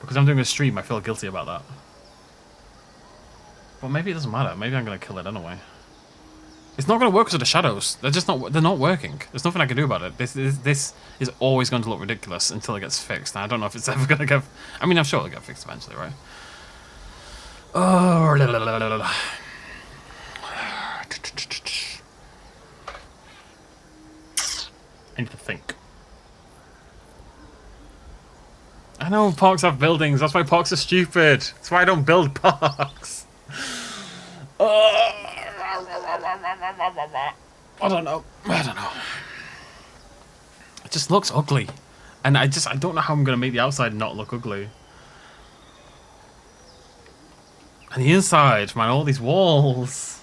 Because I'm doing a stream, I feel guilty about that. But maybe it doesn't matter. Maybe I'm going to kill it anyway. It's not going to work because of the shadows. They're not working. There's nothing I can do about it. This is always going to look ridiculous until it gets fixed. And I don't know if it's ever going to get... I mean, I'm sure it'll get fixed eventually, right? Oh, la, la, la, la, la. I need to think. I know parks have buildings. That's why parks are stupid. That's why I don't build parks. I don't know. It just looks ugly. And I don't know how I'm going to make the outside not look ugly. And the inside, man, all these walls.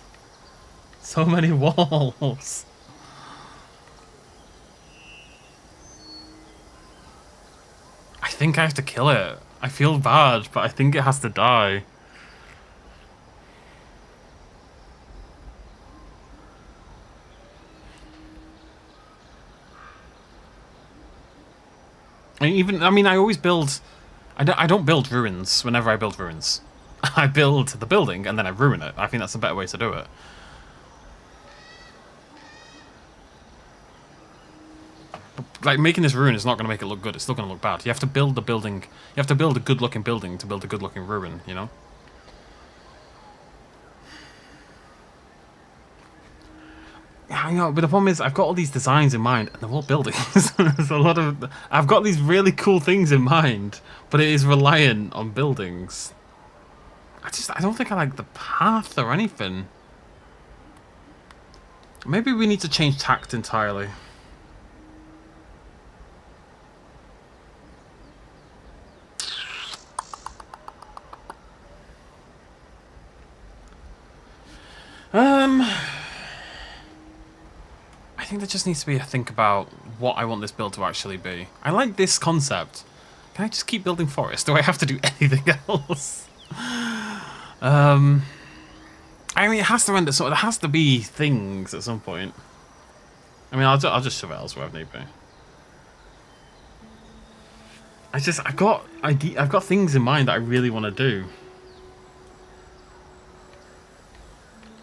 So many walls. I think I have to kill it. I feel bad, but I think it has to die. I always build... I don't build ruins whenever I build ruins. I build the building and then I ruin it. I think that's a better way to do it. Like, making this ruin is not going to make it look good. It's still going to look bad. You have to build the building. You have to build a good-looking building to build a good-looking ruin, you know? Yeah, I know, but the problem is I've got all these designs in mind, and they're all buildings. There's a lot of... I've got these really cool things in mind, but it is reliant on buildings. I don't think I like the path or anything. Maybe we need to change tact entirely. I think there just needs to be a think about what I want this build to actually be. I like this concept. Can I just keep building forest? Do I have to do anything else? I mean, it has to render, so there has to be things at some point. I mean, I'll just shove it elsewhere if need be. I've got things in mind that I really want to do.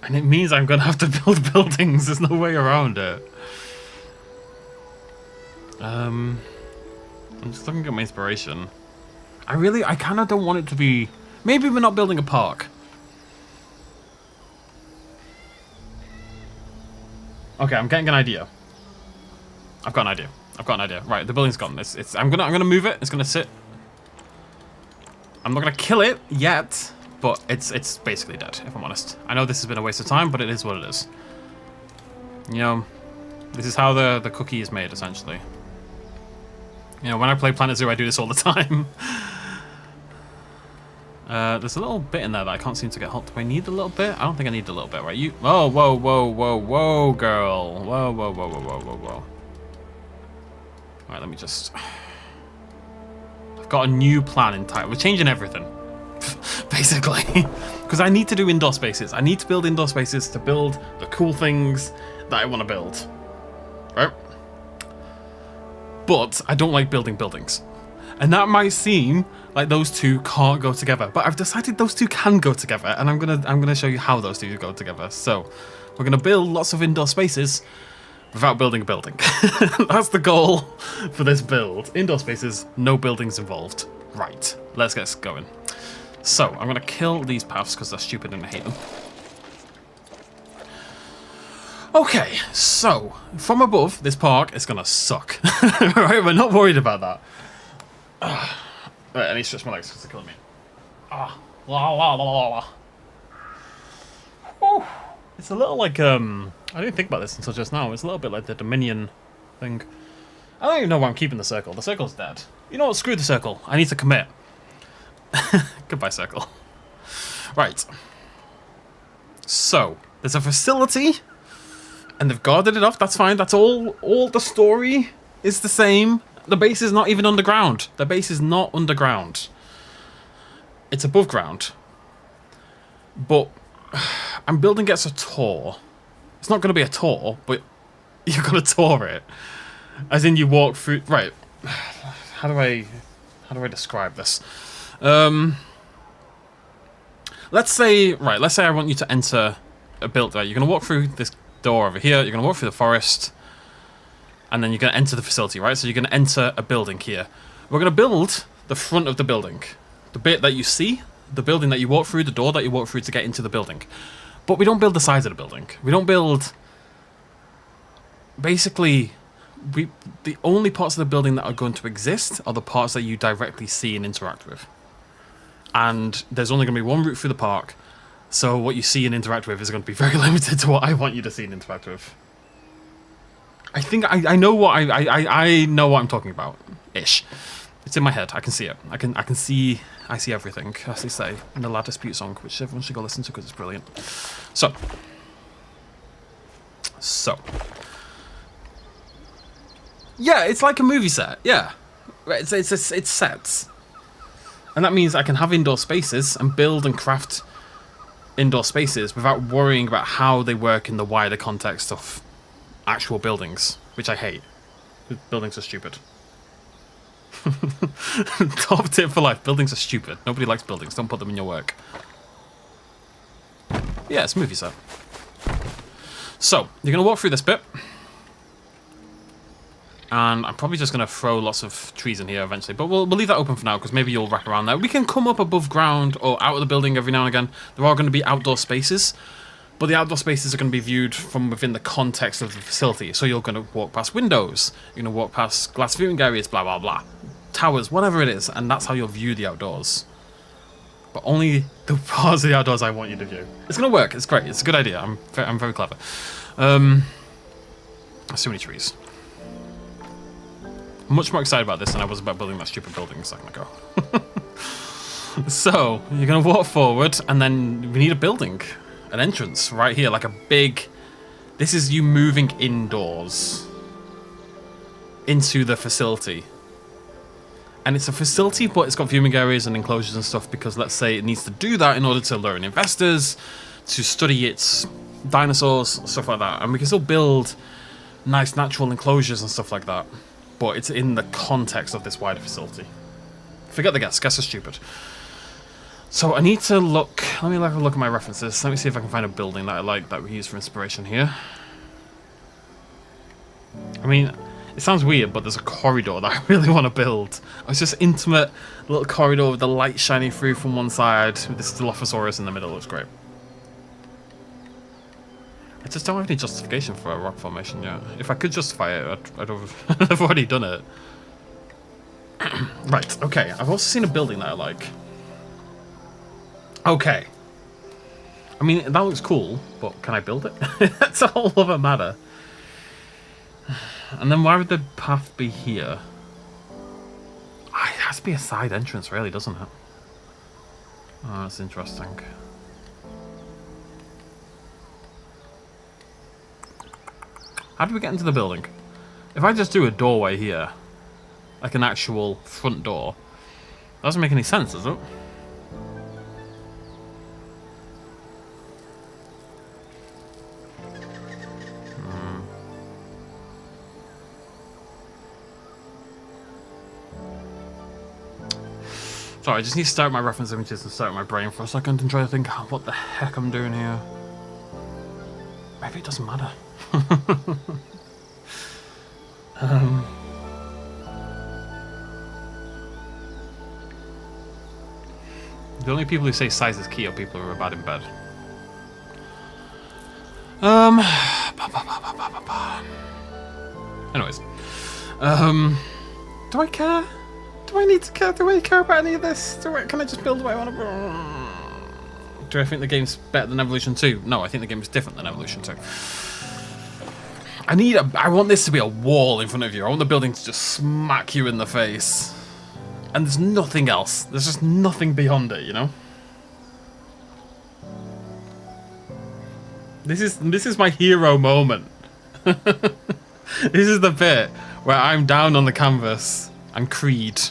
And it means I'm going to have to build buildings. There's no way around it. I'm just looking at my inspiration. I kind of don't want it to be... Maybe we're not building a park. Okay, I'm getting an idea. I've got an idea. Right, the building's gone. I'm gonna move it. It's gonna sit. I'm not gonna kill it yet, but it's basically dead, if I'm honest. I know this has been a waste of time, but it is what it is. You know, this is how the cookie is made, essentially. You know, when I play Planet Zoo, I do this all the time. There's a little bit in there that I can't seem to get hot. Do I need a little bit? I don't think I need a little bit, right? You... Oh, whoa, whoa, whoa, whoa, girl. Whoa, whoa, whoa, whoa, whoa, whoa, whoa. Alright, let me just... I've got a new plan in time. We're changing everything. Basically. Because I need to do indoor spaces. I need to build indoor spaces to build the cool things that I want to build. Right? But I don't like building buildings. And that might seem like those two can't go together, but I've decided those two can go together, and I'm gonna show you how those two go together. So we're gonna build lots of indoor spaces without building a building. That's the goal for this build. Indoor spaces, no buildings involved. Right, let's get going. So I'm gonna kill these paths because they're stupid and I hate them. Okay, so from above, this park is gonna suck. Right, we're not worried about that. Right, I need to stretch my legs because they're killing me. It's a little like I didn't think about this until just now. It's a little bit like the Dominion thing. I don't even know why I'm keeping the circle. The circle's dead. You know what? Screw the circle. I need to commit. Goodbye, circle. Right. So there's a facility, and they've guarded it off. That's fine. That's all. All the story is the same. The base is not even underground. The base is not underground. It's above ground. But I'm building it as a tour. It's not going to be a tour, but you're going to tour it. As in you walk through... Right. How do I describe this? Let's say I want you to enter a build. Right, you're going to walk through this door over here. You're going to walk through the forest. And then you're going to enter the facility, right? So you're going to enter a building here. We're going to build the front of the building. The bit that you see, the building that you walk through, the door that you walk through to get into the building. But we don't build the sides of the building. We don't build... Basically, the only parts of the building that are going to exist are the parts that you directly see and interact with. And there's only going to be one route through the park. So what you see and interact with is going to be very limited to what I want you to see and interact with. I think I know what I know what I'm talking about, ish. It's in my head. I can see it. I see everything, as they say in the La Dispute song, which everyone should go listen to because it's brilliant. So yeah, it's like a movie set. Yeah, it's sets, and that means I can have indoor spaces and build and craft indoor spaces without worrying about how they work in the wider context of actual buildings, which I hate. Buildings are stupid. Top tip for life: buildings are stupid. Nobody likes buildings. Don't put them in your work. Yeah, it's a movie set. So you're gonna walk through this bit, and I'm probably just gonna throw lots of trees in here eventually. But we'll leave that open for now because maybe you'll wrap around there. We can come up above ground or out of the building every now and again. There are going to be outdoor spaces. But the outdoor spaces are going to be viewed from within the context of the facility. So you're going to walk past windows, you're going to walk past glass viewing areas, blah, blah, blah. Towers, whatever it is. And that's how you'll view the outdoors. But only the parts of the outdoors I want you to view. It's going to work. It's great. It's a good idea. I'm very clever. There's too many trees. I'm much more excited about this than I was about building that stupid building a second ago. So, you're going to walk forward, and then we need a building. An entrance right here, like a big... This is you moving indoors into the facility. And it's a facility, but it's got viewing areas and enclosures and stuff because let's say it needs to do that in order to lure in investors, to study its dinosaurs, stuff like that. And we can still build nice natural enclosures and stuff like that. But it's in the context of this wider facility. Forget the guests. Guests are stupid. So I need to look... Let me have a look at my references. Let me see if I can find a building that I like that we use for inspiration here. I mean... It sounds weird, but there's a corridor that I really want to build. It's just intimate little corridor with the light shining through from one side with the Dilophosaurus in the middle. Looks great. I just don't have any justification for a rock formation yet. If I could justify it, I'd have I've already done it. Right, okay. I've also seen a building that I like. Okay. I mean, that looks cool, but can I build it? That's a whole other matter. And then why would the path be here? It has to be a side entrance, really, doesn't it? Oh, that's interesting. How do we get into the building? If I just do a doorway here, like an actual front door, that doesn't make any sense, does it? Sorry, I just need to start my reference images and start my brain for a second and try to think what the heck I'm doing here. Maybe it doesn't matter. The only people who say size is key are people who are bad in bed. Anyways. Do I care? Do I need to care? Do I care about any of this? Can I just build what I want to? Do I think the game's better than Evolution 2? No, I think the game is different than Evolution 2. I want this to be a wall in front of you. I want the building to just smack you in the face. And there's nothing else. There's just nothing beyond it, you know? This is my hero moment. This is the bit where I'm down on the canvas. I'm Creed.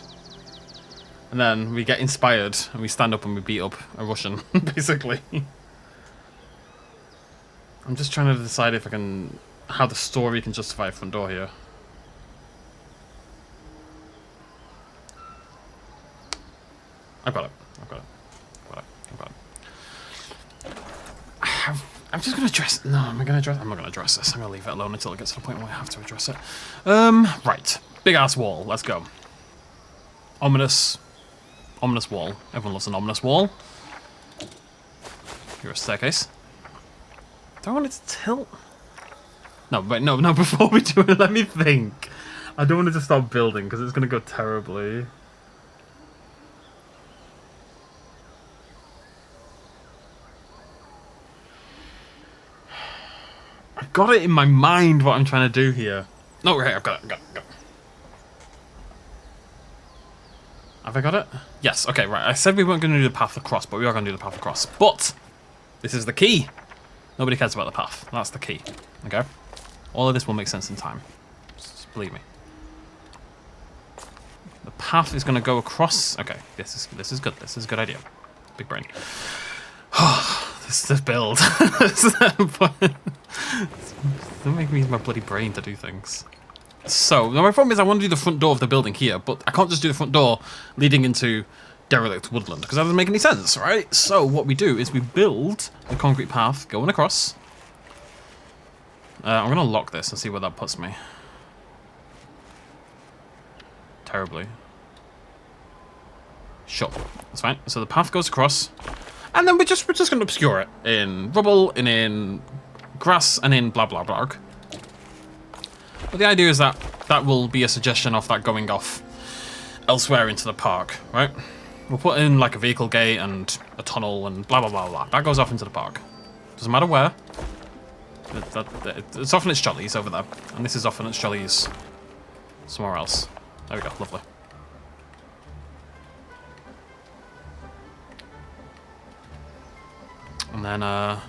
And then we get inspired and we stand up and we beat up a Russian, basically. I'm just trying to decide if I can... how the story can justify a front door here. I've got it. I'm just going to address... No, am I going to address... I'm not going to address this. I'm going to leave it alone until it gets to the point where I have to address it. Right. Big ass wall. Let's go. Ominous wall. Everyone loves an ominous wall. Here's a staircase. Do I want it to tilt? No, wait, no, before we do it, let me think. I don't want it to start building because it's going to go terribly. I've got it in my mind what I'm trying to do here. No, right, I've got it. Have I got it? Yes, okay, right. I said we weren't going to do the path across, but we are going to do the path across. But this is the key. Nobody cares about the path. That's the key. Okay? All of this will make sense in time. Just believe me. The path is going to go across. Okay, this is good. This is a good idea. Big brain. This build. Don't make me use my bloody brain to do things. So, now my problem is I want to do the front door of the building here, but I can't just do the front door leading into derelict woodland, because that doesn't make any sense, right? So what we do is we build the concrete path going across. I'm going to lock this and see where that puts me. Terribly. Sure, that's fine. So the path goes across, and then we're just going to obscure it in rubble and in grass and in blah blah blah. But the idea is that that will be a suggestion of that going off elsewhere into the park, right? We'll put in like a vehicle gate and a tunnel and blah blah blah blah. That goes off into the park. Doesn't matter where. It's often it's Jolly's over there, and this is often it's Jolly's somewhere else. There we go, lovely. And then, whoa,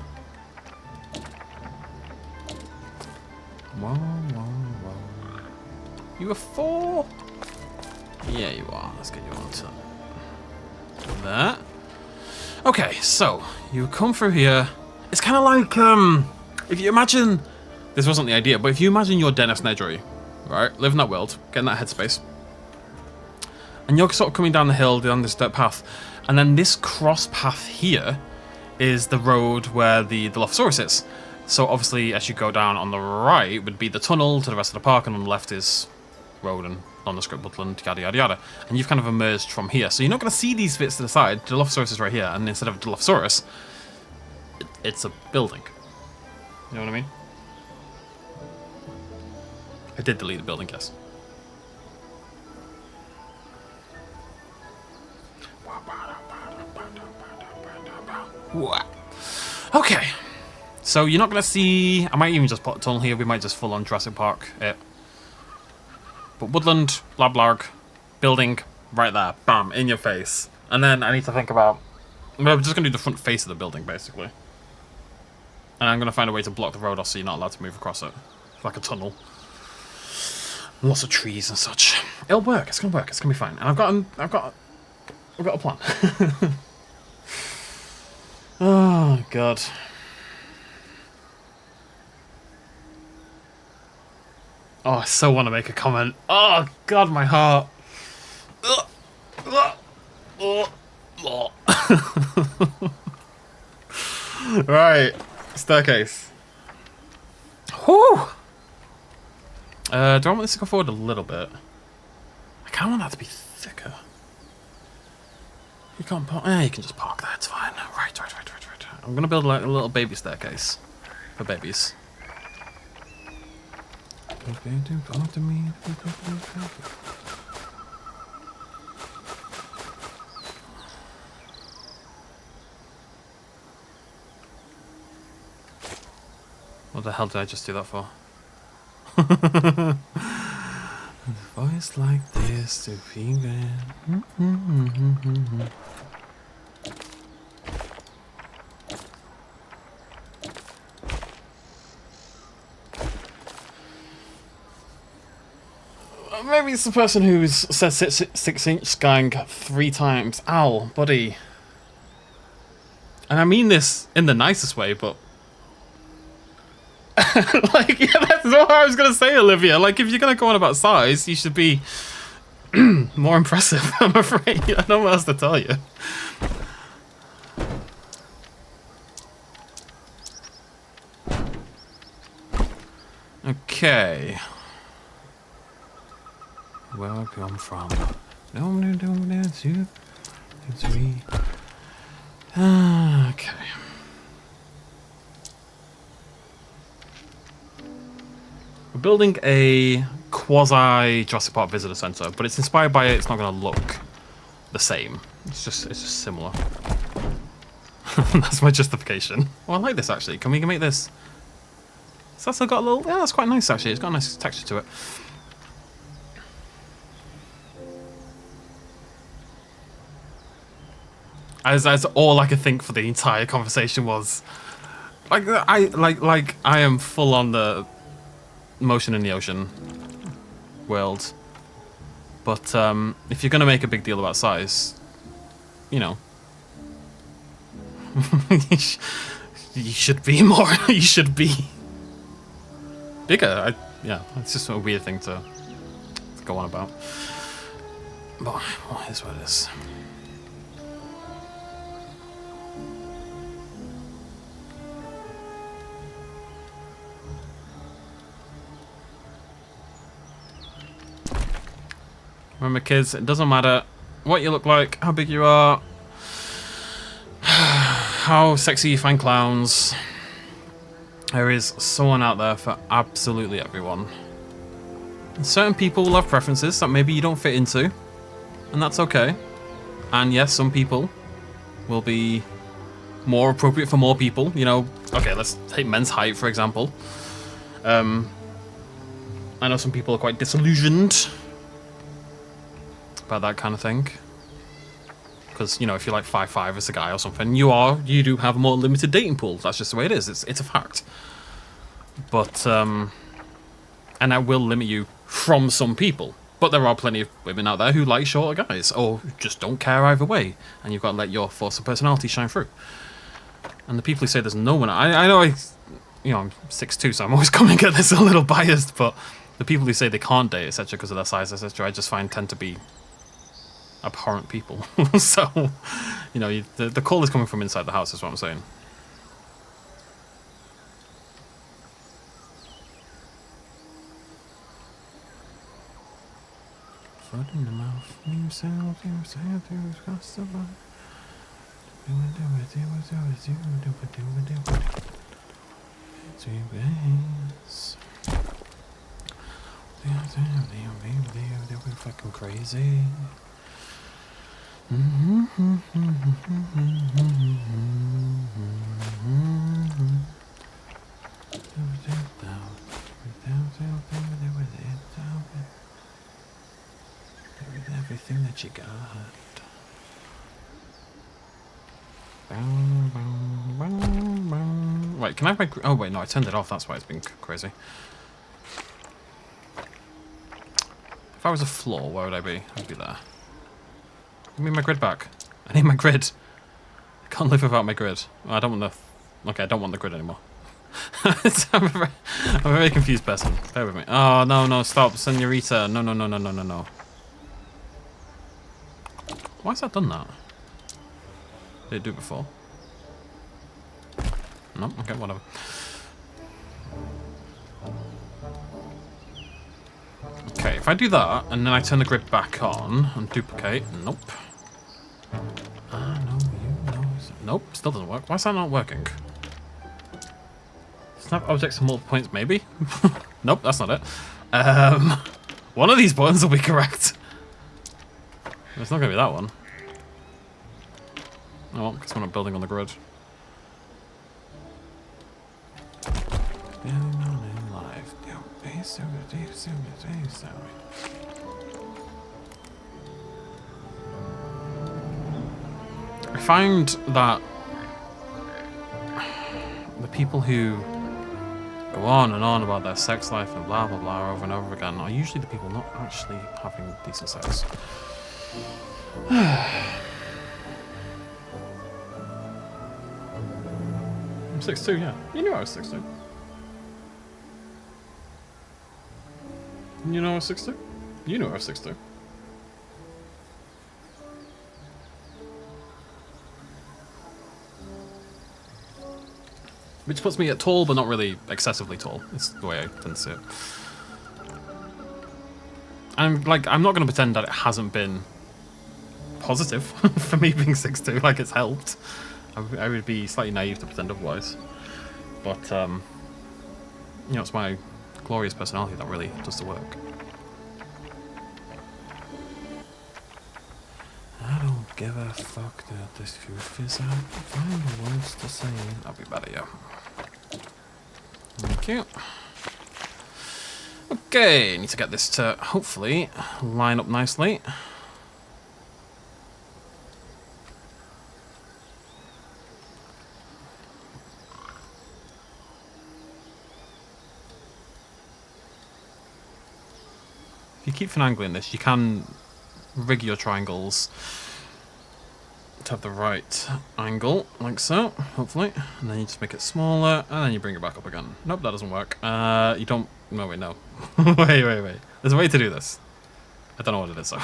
whoa, whoa. You a 4? Yeah, you are. Let's get you onto that. Okay, so you come through here. It's kind of like, if you imagine, this wasn't the idea, but if you imagine you're Dennis Nedry, right, live in that world, get in that headspace, and you're sort of coming down the hill, down this dirt path, and then this cross path here is the road where the Dilophosaurus is. So obviously, as you go down on the right would be the tunnel to the rest of the park, and on the left is road and nondescript woodland, yada yada yada. And you've kind of emerged from here, so you're not going to see these bits to the side. Dilophosaurus is right here, and instead of Dilophosaurus, it's a building. You know what I mean? I did delete the building, yes. Okay, so you're not going to see... I might even just put a tunnel here. We might just full on Jurassic Park it. But woodland, blah blarg, building, right there. Bam, in your face. And then I need to think about... Well, I'm just going to do the front face of the building, basically. And I'm going to find a way to block the road off so you're not allowed to move across it. Like a tunnel. Lots of trees and such. It'll work. It's going to work. It's going to be fine. And I've got a plan. Oh, God. Oh, I so want to make a comment. Oh, God, my heart. Right. Staircase. Whew. Do I want this to go forward a little bit? I kind of want that to be thicker. You can't park. You can just park there. It's fine. Right. I'm gonna build like a little baby staircase for babies. What the hell did I just do that for? A voice like this to be there. Maybe it's the person who's said 6-inch skying 3 times. Ow, buddy. And I mean this in the nicest way, but... like, yeah, that's what I was going to say, Olivia. Like, if you're going to go on about size, you should be more impressive, I'm afraid. I don't know what else to tell you. Okay. Where I come from. Okay. We're building a quasi Jurassic Park visitor center, but it's inspired by it. It's not going to look the same. It's just similar. That's my justification. Oh, I like this actually. Can we make this? It's also got a little. Yeah, that's quite nice actually. It's got a nice texture to it. As all I could think for the entire conversation was, I am full on the motion in the ocean world, but if you're gonna make a big deal about size, you know, you should be more. You should be bigger. Yeah, it's just a weird thing to go on about. But well, here's what it is. Remember, kids, it doesn't matter what you look like, how big you are, how sexy you find clowns. There is someone out there for absolutely everyone. And certain people will have preferences that maybe you don't fit into, and that's okay. And yes, some people will be more appropriate for more people. You know, okay, let's take men's height for example. I know some people are quite disillusioned about that kind of thing. Because, you know, if you're like 5'5" as a guy or something, you do have a more limited dating pool. That's just the way it is. It's a fact. But, and that will limit you from some people. But there are plenty of women out there who like shorter guys, or just don't care either way. And you've got to let your force of personality shine through. And the people who say there's no one, I know you know, I'm 6'2", so I'm always coming at this a little biased, but the people who say they can't date, etc., because of their size, etc., I just find tend to be abhorrent people. So, you know, the call is coming from inside the house, is what I'm saying. Foot in the mouth, we're fucking crazy. With everything that you got. Wait, can I have my... Oh wait, no, I turned it off, that's why it's been crazy. If I was a floor, where would I be? I'd be there. Give me my grid back. I need my grid. I can't live without my grid. Well, I don't want the... Okay, I don't want the grid anymore. I'm a very confused person. Bear with me. Oh, no, stop, senorita. No. Why has that done that? Did it do it before? No? Okay, whatever. Okay, if I do that, and then I turn the grid back on and duplicate, nope. No, you know. Nope, still doesn't work. Why is that not working? Snap objects to multiple points, maybe? Nope, that's not it. One of these buttons will be correct. It's not going to be that one. Oh, well, because we're not building on the grid. I find that the people who go on and on about their sex life and blah blah blah over and over again are usually the people not actually having decent sex. I'm 6'2", yeah. You knew I was 6'2". You know I was 6'2"? You knew I was 6'2". Which puts me at tall, but not really excessively tall. It's the way I tend to see it. I'm not going to pretend that it hasn't been positive for me being 6'2", like it's helped. I would be slightly naive to pretend otherwise. But, you know, it's my glorious personality that really does the work. I don't give a fuck that this truth is out. Find the words to say. I'll be better, yeah. Thank you. Okay, need to get this to hopefully line up nicely. If you keep finagling this, you can rig your triangles to have the right angle, like so, hopefully. And then you just make it smaller, and then you bring it back up again. Nope, that doesn't work. You don't... No, wait, no. wait. There's a way to do this. I don't know what it is, though.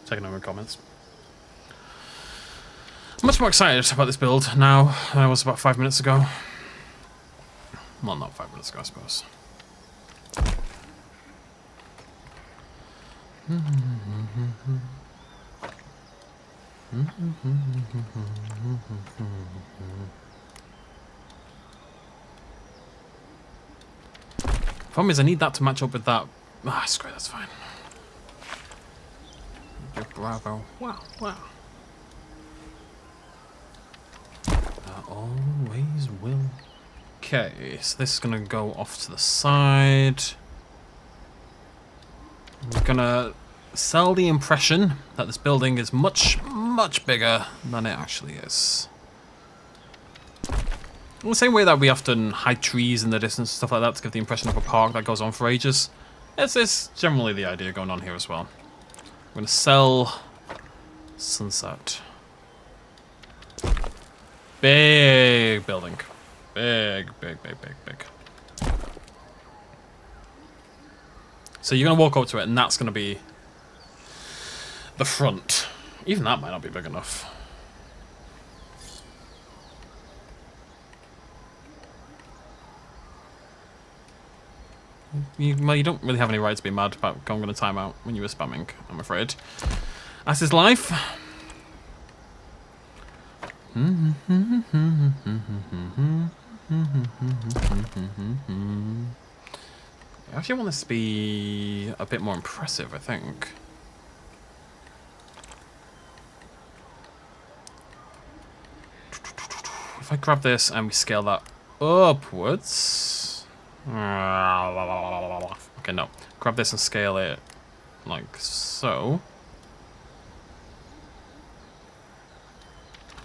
Checking over comments. I'm much more excited about this build now than I was about 5 minutes ago. Well, not 5 minutes ago, I suppose. Problem is, I need that to match up with that. Ah, screw it, that's fine. Bravo. Wow, wow. Always will. Okay, so this is going to go off to the side. We're going to sell the impression that this building is much, much bigger than it actually is. In the same way that we often hide trees in the distance and stuff like that to give the impression of a park that goes on for ages. It's generally the idea going on here as well. I'm going to sell sunset. Big building. Big, big, big, big, big. So you're going to walk up to it and that's going to be the front. Even that might not be big enough. Well, you don't really have any right to be mad about I'm going to time out when you were spamming, I'm afraid. That's his life. I actually want this to be a bit more impressive, I think. If I grab this and we scale that upwards... Okay, no. Grab this and scale it like so.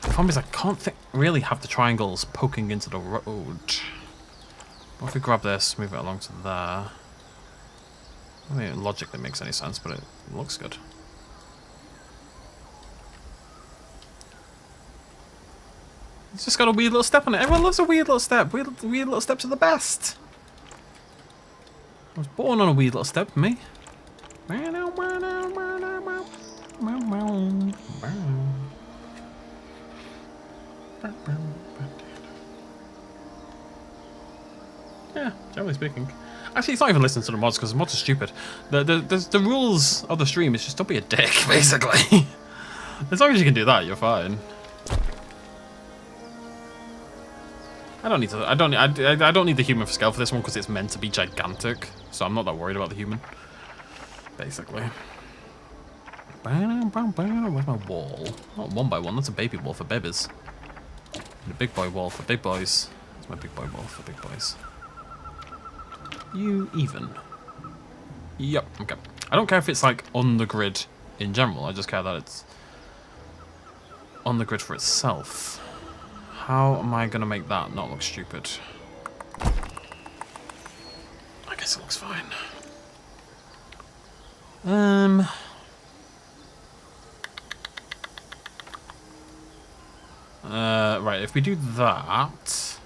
The problem is I can't really have the triangles poking into the road. What if we grab this, move it along to there? I don't think it logically makes any sense, but it looks good. It's just got a weird little step on it. Everyone loves a weird little step. Weird little steps are the best. I was born on a weird little step, me. Yeah, generally speaking. Actually, it's not even listening to the mods because the mods are stupid. The rules of the stream is just don't be a dick, basically. As long as you can do that, you're fine. I don't need to. I don't need the human for scale for this one because it's meant to be gigantic. So I'm not that worried about the human. Basically. Where's my wall? Not 1x1. That's a baby wall for babies. And a big boy wall for big boys. That's my big boy wall for big boys. You even. Yep. Okay. I don't care if it's like on the grid in general. I just care that it's on the grid for itself. How am I going to make that not look stupid? I guess it looks fine. Right, if we do that...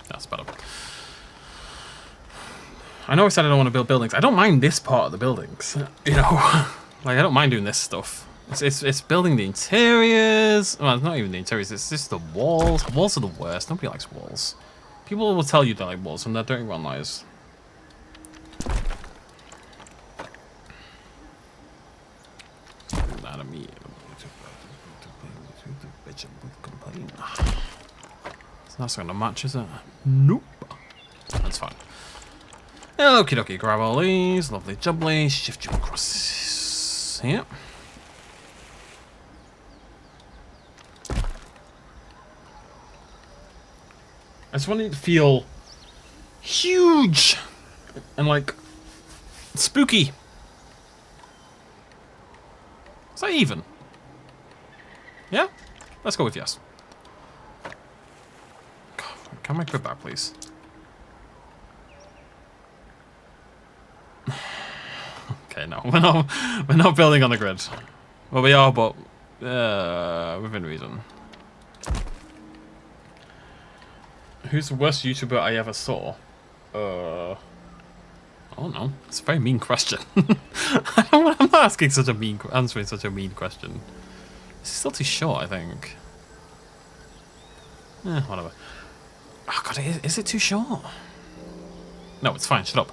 That's better. I know I said I don't want to build buildings. I don't mind this part of the buildings. You know, like I don't mind doing this stuff. It's building the interiors. Well, it's not even the interiors. It's just the walls. Walls are the worst. Nobody likes walls. People will tell you they like walls, and they're doing one lies. That of me. That's not gonna match, is it? Nope. That's fine. Okie dokie, grab all these. Lovely jubbly. Shift you across here. I just want it to feel huge and like spooky. Is that even? Yeah? Let's go with yes. Can I put back, please? Okay, no, we're not building on the grid. Well, we are, but within reason. Who's the worst YouTuber I ever saw? I don't know. It's a very mean question. I'm not asking such a answering such a mean question. It's still too short, I think. Whatever. Oh god, is it too short? No, it's fine. Shut up.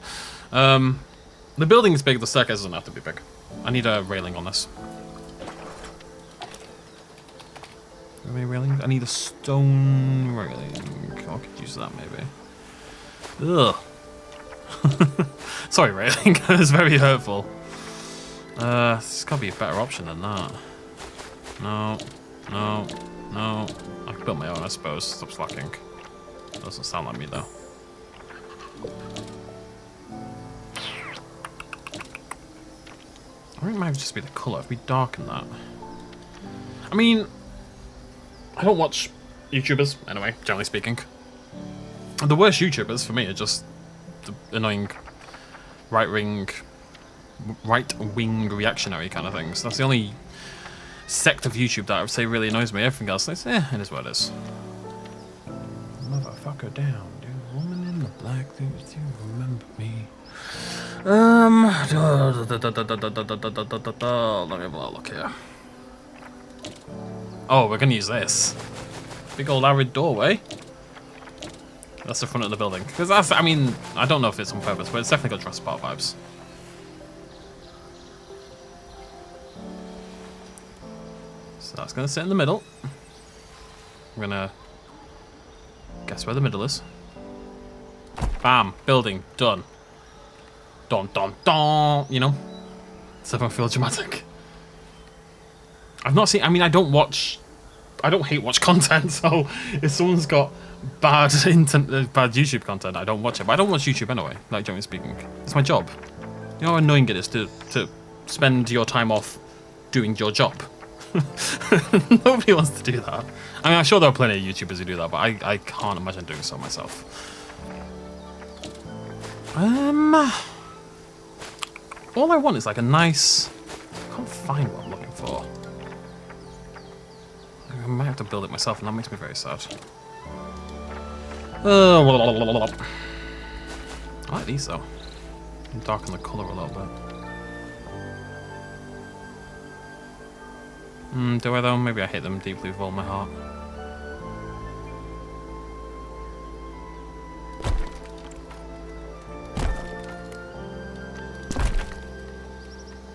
The building is big. The staircase doesn't have to be big. I need a railing on this. Do I have any railing? I need a stone railing. I could use that maybe. Ugh. Sorry, railing. It's very hurtful. This gotta be a better option than that. No. No. No. I can build my own, I suppose. Stop slacking. Doesn't sound like me though. I think it might just be the colour. If we darken that. I mean, I don't watch YouTubers, anyway, generally speaking. The worst YouTubers for me are just the annoying right-wing reactionary kind of things. That's the only sect of YouTube that I would say really annoys me. Everything else is, it is what it is. Motherfucker down, dude. Woman in the black suit, do you remember me? Let me have a look here. Oh, we're gonna use this. Big old arid doorway. That's the front of the building. Because that's, I mean, I don't know if it's on purpose, but it's definitely got Jurassic Park vibes. So that's gonna sit in the middle. I'm gonna guess where the middle is. Bam, building, done. Dun dun dun, you know? So if I feel dramatic. I've not seen, I mean, I don't hate watch content, so if someone's got bad YouTube content, I don't watch it. But I don't watch YouTube anyway, like generally speaking. It's my job. You know how annoying it is to spend your time off doing your job. Nobody wants to do that. I mean, I'm sure there are plenty of YouTubers who do that, but I can't imagine doing so myself. All I want is like a nice... I can't find what I'm looking for. I might have to build it myself, and that makes me very sad. I like these though. Darken the colour a little bit. Do I though? Maybe I hate them deeply with all my heart.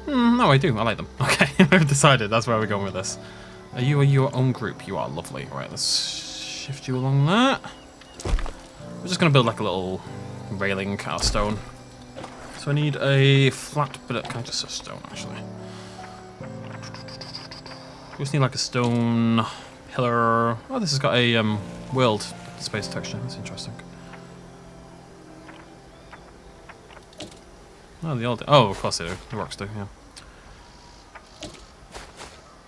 No, I do. I like them. Okay, I've decided that's where we're going with this. Are you your own group? You are lovely. Right, let's shift you along that. We're just going to build like a little railing out of stone. So I need a flat bit of... Can I just say stone, actually? We just need like a stone pillar. Oh, this has got a world space texture. That's interesting. Oh, the old... Oh, of course they do. The rocks do, yeah.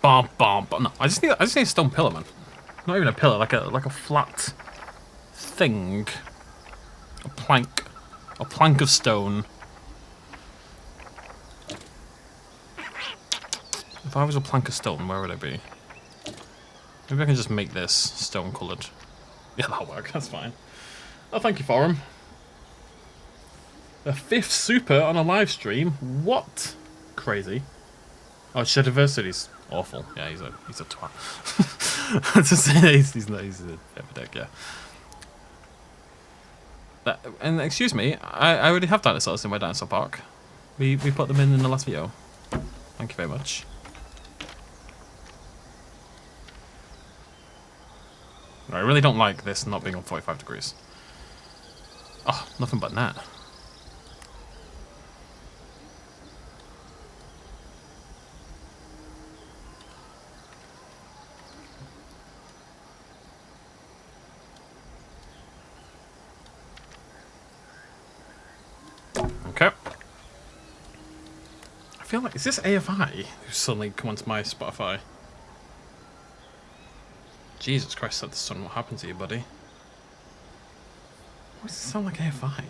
Bom, bom, bom. No, I just need a stone pillar, man. Not even a pillar, like a flat thing. A plank of stone. If I was a plank of stone, where would I be? Maybe I can just make this stone coloured. Yeah, that'll work. That's fine. Oh, thank you for him. The 5th super on a live stream. What? Crazy. Oh, Shediversity's awful. Yeah, he's a twat. To say he's a bit of a dick, yeah. And excuse me, I already have dinosaurs in my dinosaur park. We put them in the last video. Thank you very much. I really don't like this not being on 45 degrees. Oh, nothing but that. Okay. I feel like, is this AFI who suddenly come onto my Spotify? Jesus Christ, said the sun, what happened to you, buddy? Why does it sound like AFI?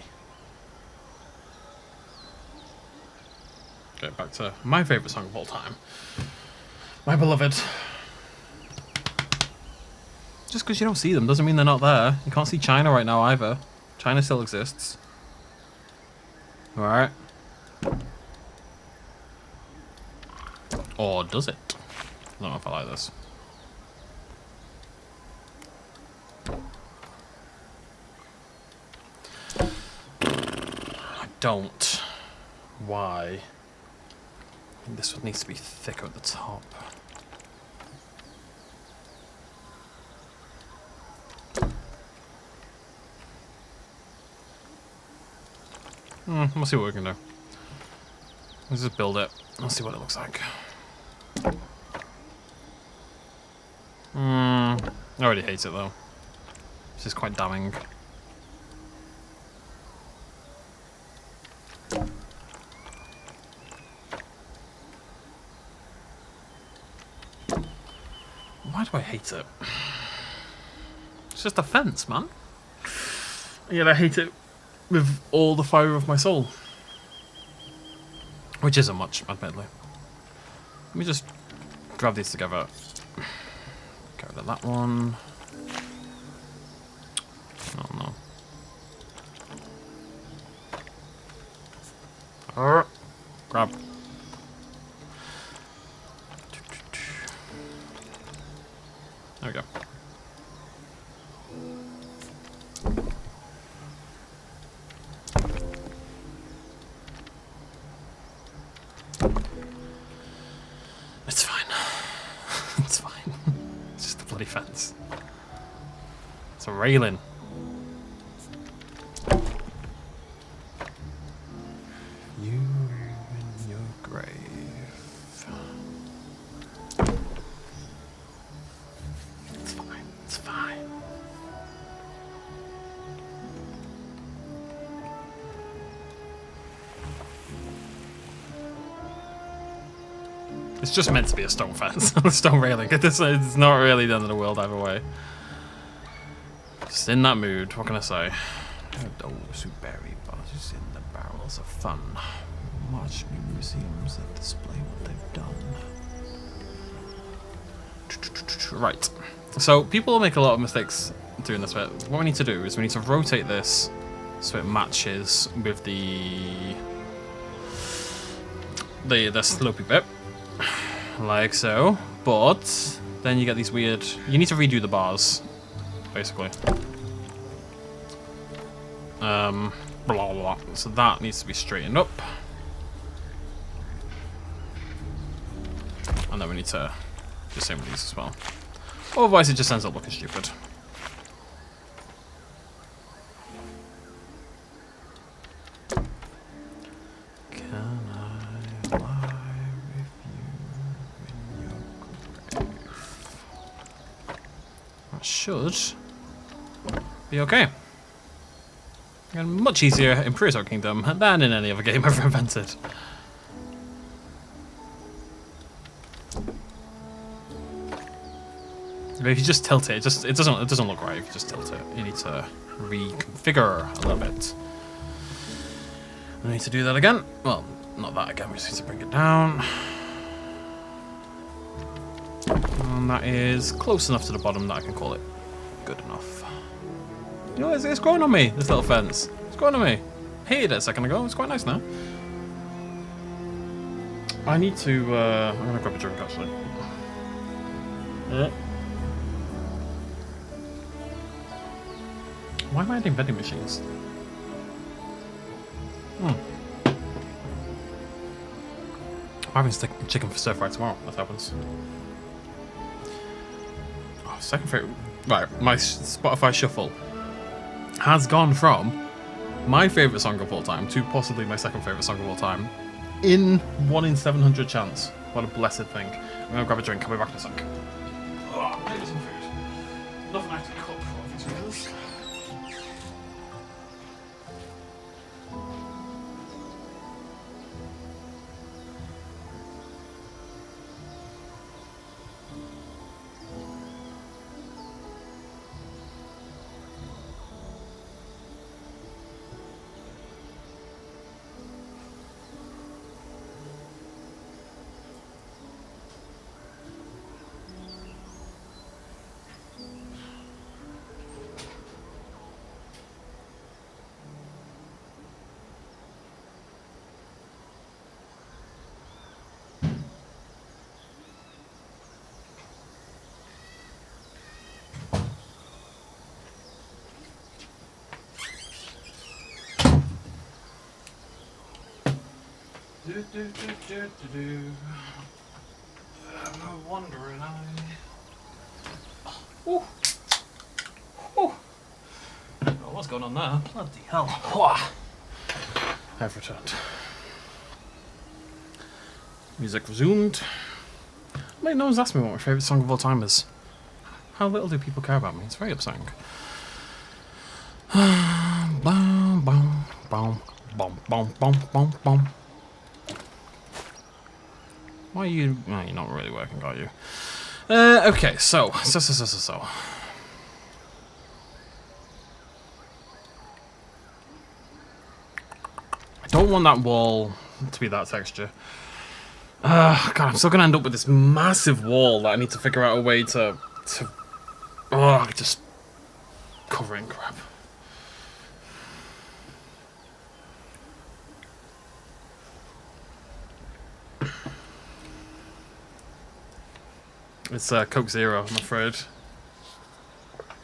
Okay, back to my favourite song of all time. My Beloved. Just because you don't see them doesn't mean they're not there. You can't see China right now either. China still exists. Alright. Or does it? I don't know if I like this. don't. Why? This one needs to be thicker at the top. We'll see what we can do. Let's just build it. Let's see what it looks like. I already hate it though. This is quite damning. Why do I hate it? It's just a fence, man. Yet I hate it with all the fibre of my soul. Which isn't much, admittedly. Let me just grab these together. Get rid of that one. Oh no. Grab. There we go. It's fine. It's fine. It's just a bloody fence. It's a railing. You in your grave. It's fine. It's fine. It's just meant to be a stone fence, a stone railing. It's not really the end of the world either way. Just in that mood, what can I say? Those who bury bodies in the barrels of fun. Much new museums that display what they've done. Right. So people make a lot of mistakes doing this bit. What we need to do is we need to rotate this so it matches with the slopey bit. Like so. But then you get these weird... You need to redo the bars, basically. Blah, blah, blah. So that needs to be straightened up. And then we need to do the same with these as well. Otherwise it just ends up looking stupid. Can I lie with you in your grave? That should be okay. And much easier in Prehistoric Kingdom than in any other game ever invented. But if you just tilt it, it doesn't look right if you just tilt it. You need to reconfigure a little bit. I need to do that again. Well, not that again, we just need to bring it down. And that is close enough to the bottom that I can call it good enough. You know, it's growing on me, this little fence. It's growing on me. Hated it a second ago, it's quite nice now. I need to, I'm gonna grab a drink actually. Why am I adding vending machines? I'm having chicken for stir fry tomorrow, that happens. Oh, second favourite. Right, my Spotify shuffle has gone from my favourite song of all time to possibly my second favourite song of all time in 1 in 700 chance. What a blessed thing. I'm gonna grab a drink, I'll be back in a sec. Oh, maybe some food. Nothing I have to cook for these meals. Do, do, do, do, do, do. I'm a wandering eye. Oh. Oh. Oh, what's going on there? Bloody hell. Whoa. I've returned. Music resumed. Mate, no one's asked me what my favourite song of all time is. How little do people care about me? It's very upsetting. Bum, bum, bum, bum, bum, bum, bum, bum. Why are you... No, you're not really working, are you? Okay, so. I don't want that wall to be that texture. God, I'm still gonna end up with this massive wall that I need to figure out a way to just cover in crap. It's Coke Zero, I'm afraid.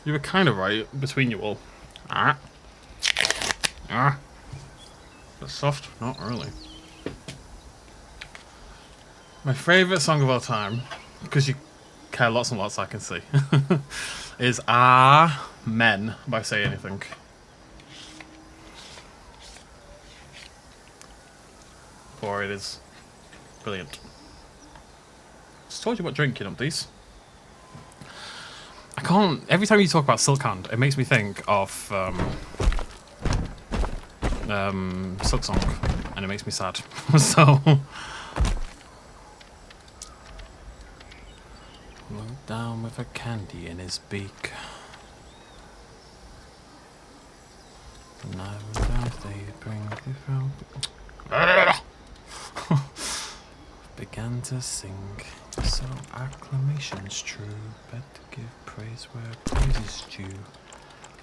You were kind of right between you all. That's soft? Not really. My favourite song of all time, because you care lots and lots, I can see, is Men by Say Anything. For it is brilliant. Just told you about drinking up these. I can't. Every time you talk about Silk Hand, it makes me think of Silk Song, and it makes me sad. So. Looked down with a candy in his beak. And I was out they bring me from. Began to sing. So acclamation's true, better give praise where praise is due.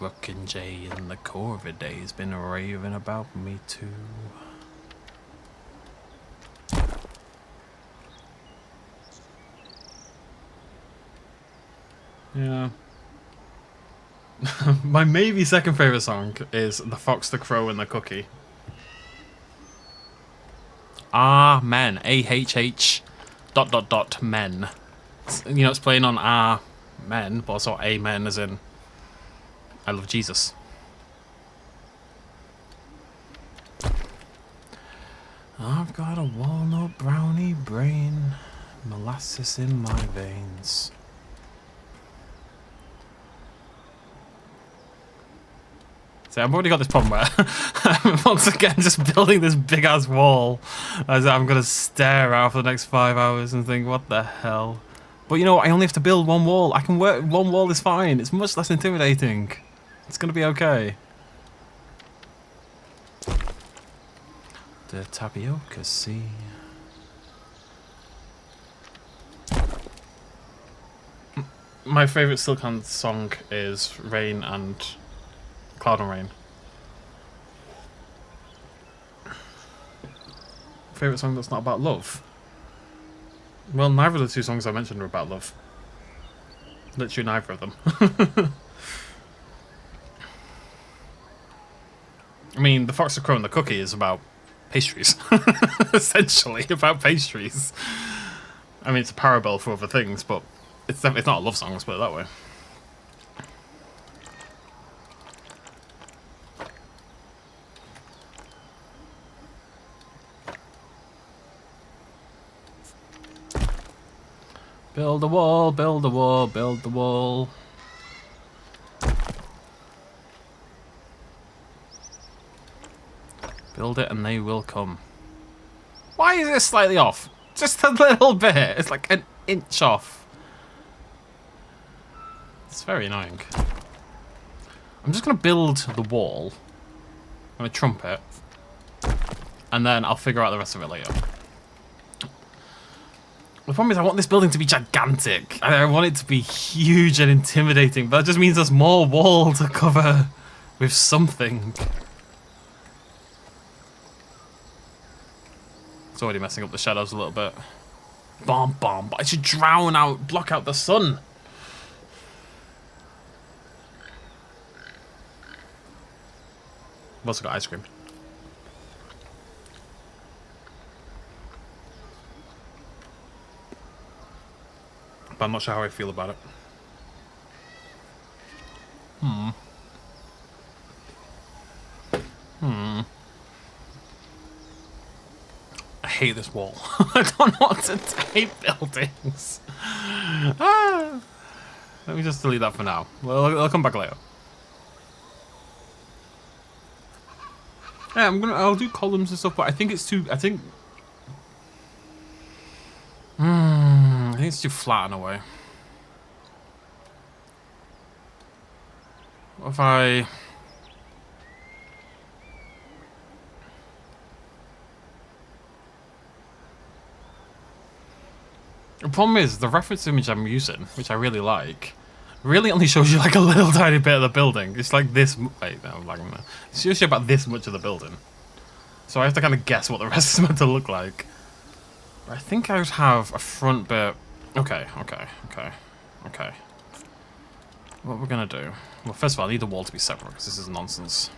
Rockin' J in the core of a day's been raving about me too. Yeah. My maybe second favourite song is The Fox, the Crow and the Cookie. Men. A-H-H... ... men. You know, it's playing on men, but also amen as in I love Jesus. I've got a walnut brownie brain, molasses in my veins. See, I've already got this problem where I'm once again just building this big ass wall as I'm gonna stare out for the next 5 hours and think, what the hell? But you know, I only have to build one wall. I can work, one wall is fine. It's much less intimidating. It's gonna be okay. The tapioca sea. My favourite Silk Hand song is Rain and Cloud and Rain. Favourite song that's not about love? Well, neither of the two songs I mentioned are about love. Literally neither of them. I mean, The Fox, the Crow and the Cookie is about pastries. Essentially, about pastries. I mean, it's a parable for other things, but it's not a love song, let's put it that way. Build a wall, build a wall, build the wall. Build it and they will come. Why is it slightly off? Just a little bit. It's like an inch off. It's very annoying. I'm just going to build the wall. I'm going to trumpet. And then I'll figure out the rest of it later. The problem is I want this building to be gigantic. I want it to be huge and intimidating, but that just means there's more wall to cover with something. It's already messing up the shadows a little bit. Bomb, bomb. But I should block out the sun. I've also got ice cream. I'm not sure how I feel about it. I hate this wall. I don't want to hate buildings. Let me just delete that for now. Well, I'll come back later. Yeah, I'll do columns and stuff, but I think it's too. I think it's too flat in a way. What if I? The problem is the reference image I'm using, which I really like, really only shows you like a little tiny bit of the building. It's like this. Wait, no, I'm lagging there. It shows you about this much of the building. So I have to kind of guess what the rest is meant to look like. But I think I would have a front bit. Okay. What we're gonna do? Well, first of all, I need the wall to be separate because this is nonsense.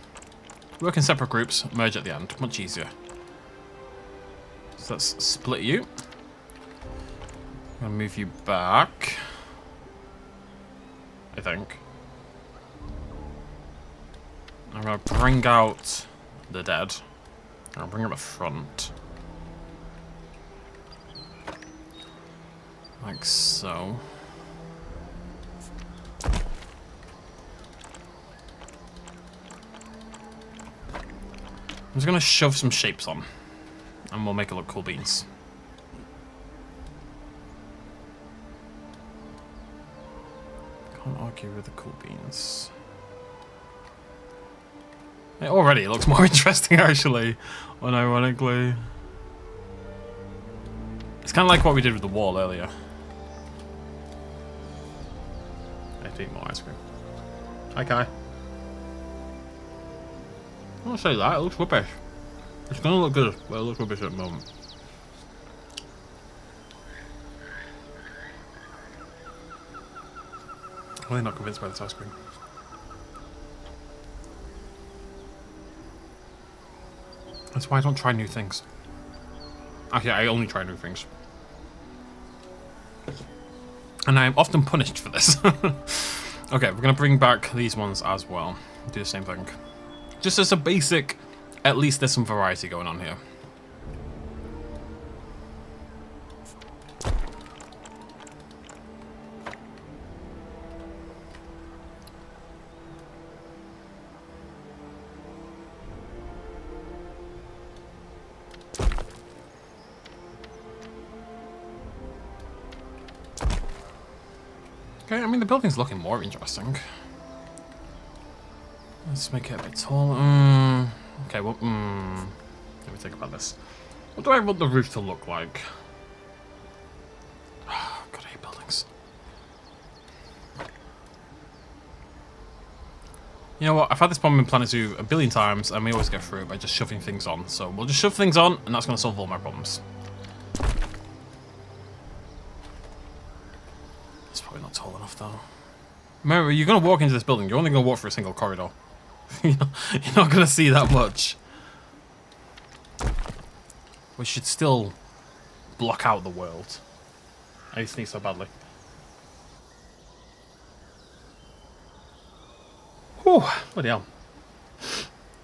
Work in separate groups, merge at the end. Much easier. So let's split you. I'm gonna move you back. I think. I'm gonna bring out the dead. I'll bring up the front. Like so. I'm just gonna shove some shapes on. And we'll make it look cool beans. Can't argue with the cool beans. It already looks more interesting, actually, unironically. It's kind of like what we did with the wall earlier. I have to eat more ice cream. Hi, Kai. I won't say that, it looks rubbish. It's gonna look good, but it looks rubbish at the moment. I'm really not convinced by this ice cream. That's why I don't try new things. Actually, I only try new things. And I'm often punished for this. Okay, we're gonna bring back these ones as well. Do the same thing. Just as a basic, at least there's some variety going on here. Okay, I mean the building's looking more interesting. Let's make it a bit taller. Okay, well, let me think about this. What do I want the roof to look like? God, I hate buildings. You know what? I've had this problem in Planet Zoo a billion times, and we always get through it by just shoving things on. So we'll just shove things on, and that's going to solve all my problems. It's probably not tall enough, though. Remember, you're going to walk into this building. You're only going to walk through a single corridor. You're not going to see that much. We should still block out the world. I sneeze so badly. Whew, bloody hell.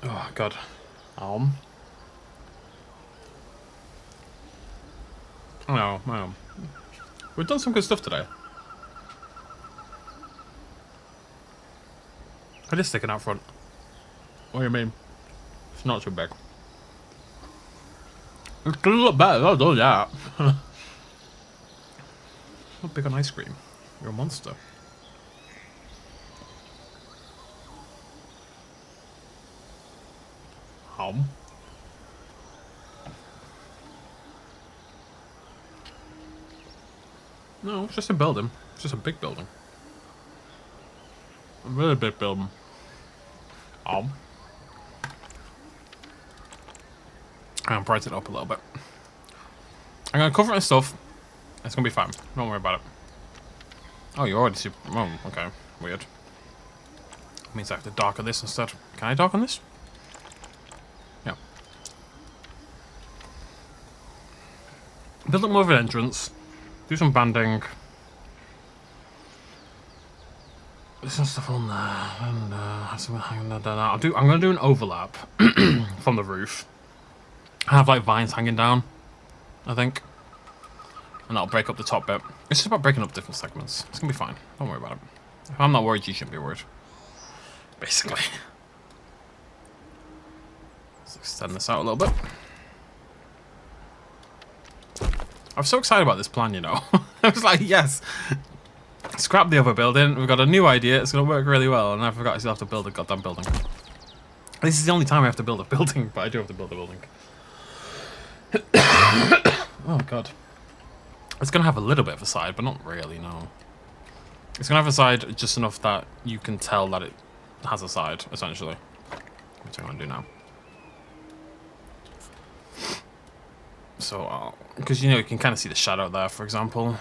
Oh, God. I know. We've done some good stuff today. I just sticking out front. What do you mean? It's not too big. It's gonna look better, I'll do that. Not big on ice cream. You're a monster. No, it's just a building. It's just a big building. A really big building. I'm brighten it up a little bit. I'm gonna cover it in stuff. It's gonna be fine. Don't worry about it. Oh, you're already super. Oh, okay. Weird. Means I have to darken this instead. Can I darken this? Yeah. Build up more of an entrance. Do some banding. There's some stuff on there, and have something hanging there. I'm gonna do an overlap from the roof. I have like vines hanging down, I think, and that'll break up the top bit. It's just about breaking up different segments. It's gonna be fine. Don't worry about it. If I'm not worried, you shouldn't be worried. Basically. Let's extend this out a little bit. I'm so excited about this plan, you know. I was like, yes. Scrap the other building. We've got a new idea. It's going to work really well. And I forgot I still have to build a goddamn building. This is the only time I have to build a building, but I do have to build a building. Oh, God. It's going to have a little bit of a side, but not really, no. It's going to have a side just enough that you can tell that it has a side, essentially. Which I'm going to do now. So, because, you know, you can kind of see the shadow there, for example.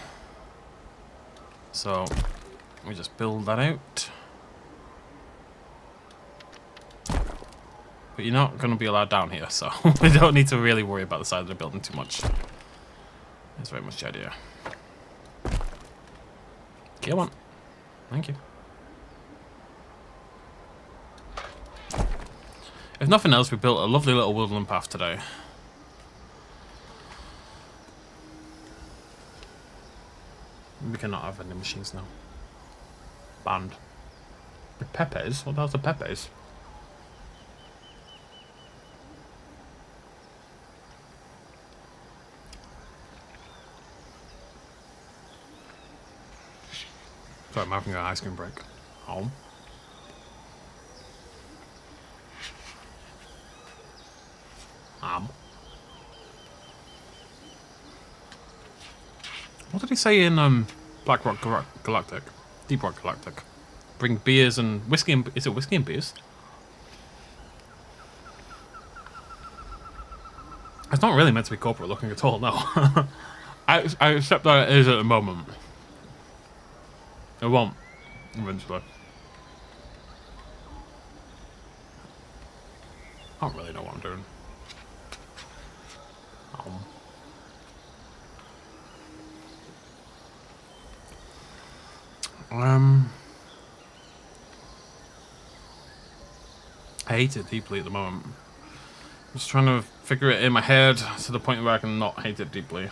So, we just build that out. But you're not going to be allowed down here, so we don't need to really worry about the side of the building too much. That's very much the idea. Come on. Thank you. If nothing else, we built a lovely little woodland path today. We cannot have vending machines now. Banned. The Pepe's? What the hell's the Pepe's? Sorry, I'm having an ice cream break. Home. What did he say in Black Rock Galactic? Deep Rock Galactic. Bring beers and whiskey and... Is it whiskey and beers? It's not really meant to be corporate looking at all, no. I accept that it is at the moment. It won't, eventually. I don't really know what I'm doing. I hate it deeply at the moment. I'm just trying to figure it in my head to the point where I can not hate it deeply.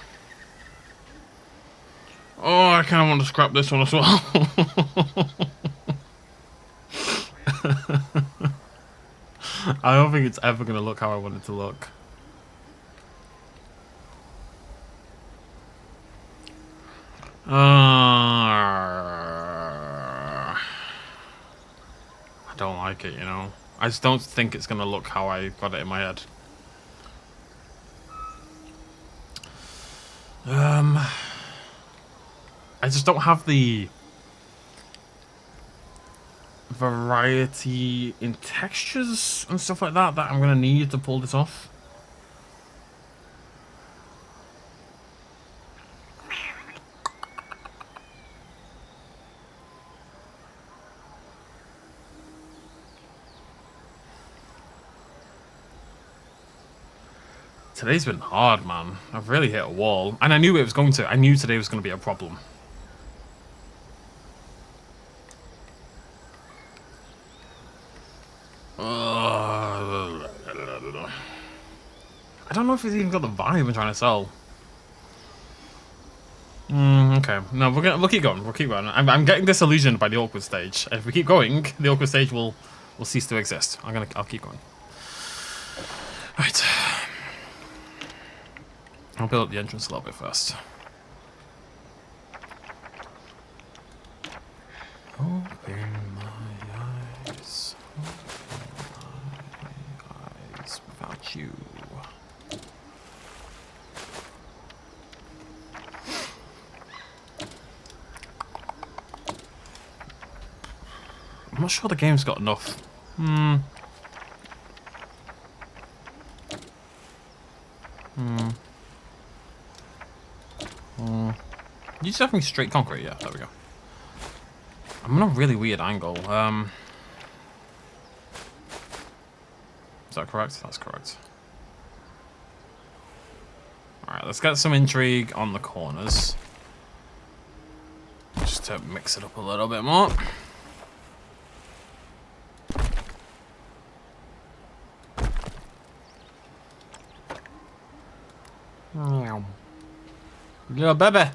Oh, I kind of want to scrap this one as well. I don't think it's ever going to look how I want it to look. I don't like it, you know. I just don't think it's going to look how I got it in my head. I just don't have the variety in textures and stuff like that that I'm going to need to pull this off. Today's been hard, man. I've really hit a wall. And I knew it was going to. I knew today was going to be a problem. I don't know if it's even got the vibe I'm trying to sell. Okay. No, we'll keep going. We'll keep going. I'm getting disillusioned by the awkward stage. If we keep going, the awkward stage will cease to exist. I'll keep going. Right. I'll build up the entrance a little bit first. Open my eyes. Open my eyes without you. I'm not sure the game's got enough. You just have me straight concrete, yeah, there we go. I'm on a really weird angle. Is that correct? That's correct. Alright, let's get some intrigue on the corners. Just to mix it up a little bit more. Meow. Little baby.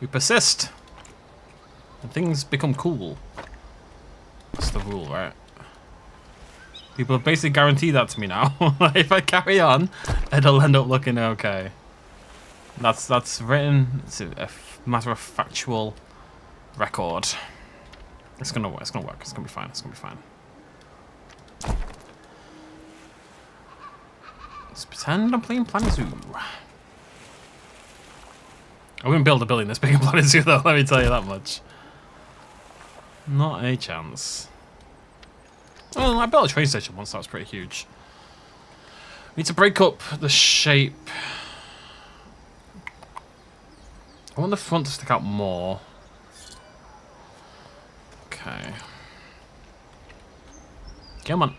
We persist. And things become cool. That's the rule, right? People have basically guaranteed that to me now. If I carry on, it'll end up looking okay. That's written. It's a matter of factual record. It's gonna work. It's gonna work. It's gonna be fine. It's gonna be fine. Let's pretend I'm playing Planet Zoo. I wouldn't build a building this big in Planet Zoo though, let me tell you that much. Not a chance. Well, I built a train station once, that was pretty huge. Need to break up the shape. I want the front to stick out more. Okay. Come on.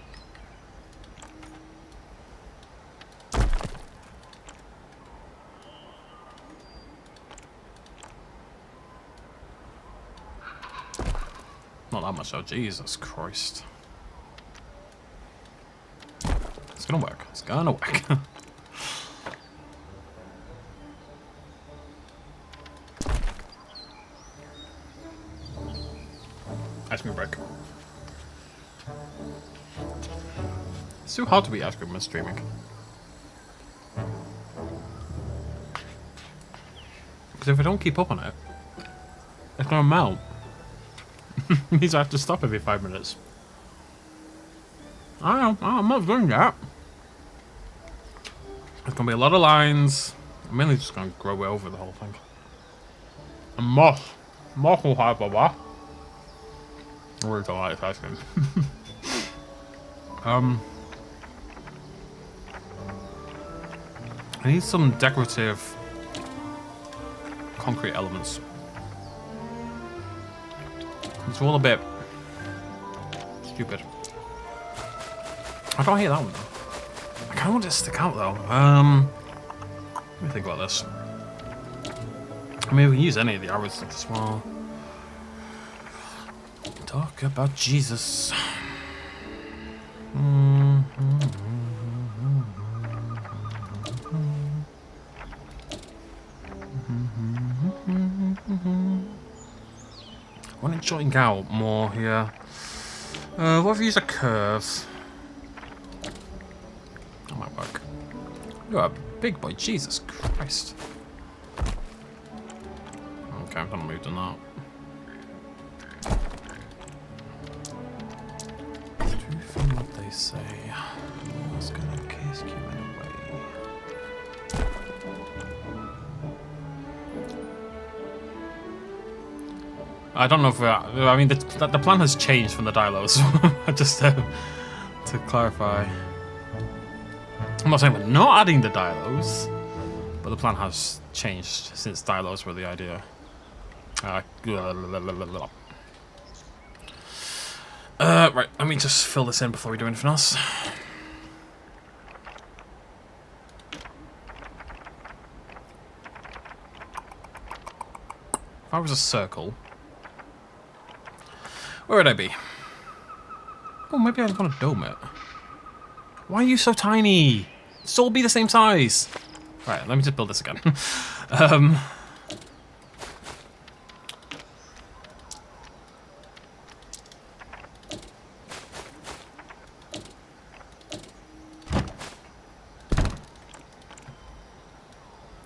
Not that much, oh Jesus Christ. It's gonna work. It's gonna work. Ice cream break. It's too hard to be ice cream when streaming. Because if I don't keep up on it, it's gonna melt. It means I have to stop every 5 minutes. I'm not doing that. There's gonna be a lot of lines. I'm mainly just gonna grow over the whole thing. And moss. Moss will have a lot. I really don't like ice cream. I need some decorative concrete elements. It's all a bit stupid. I don't hate that one though. I kind of want it to stick out though. Let me think about this. I mean, we can use any of the arrow stuff as well. Talk about Jesus. I want it jutting out more here. What if we use a curve? That might work. You're a big boy, Jesus Christ. Okay, I'm gonna move to that. Do from what they say. I was gonna case you in a way. I don't know if I mean the plan has changed from the dilos. Just to clarify, I'm not saying we're not adding the dilos, but the plan has changed since dilos were the idea. Right, let me just fill this in before we do anything else. If I was a circle, where would I be? Oh, maybe I'd want to dome it. Why are you so tiny? It's all be the same size. Right, let me just build this again.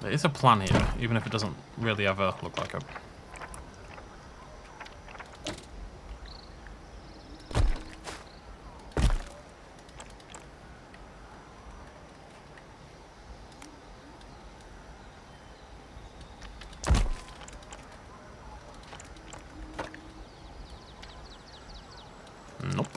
There is a plan here, even if it doesn't really ever look like it. Nope.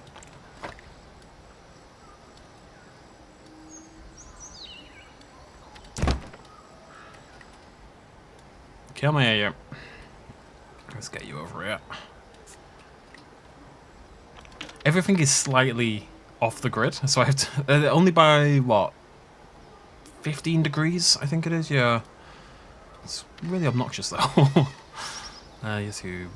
Come here. Let's get you over here. Everything is slightly off the grid, so I have to only by what, 15 degrees, I think it is. Yeah, it's really obnoxious though. YouTube.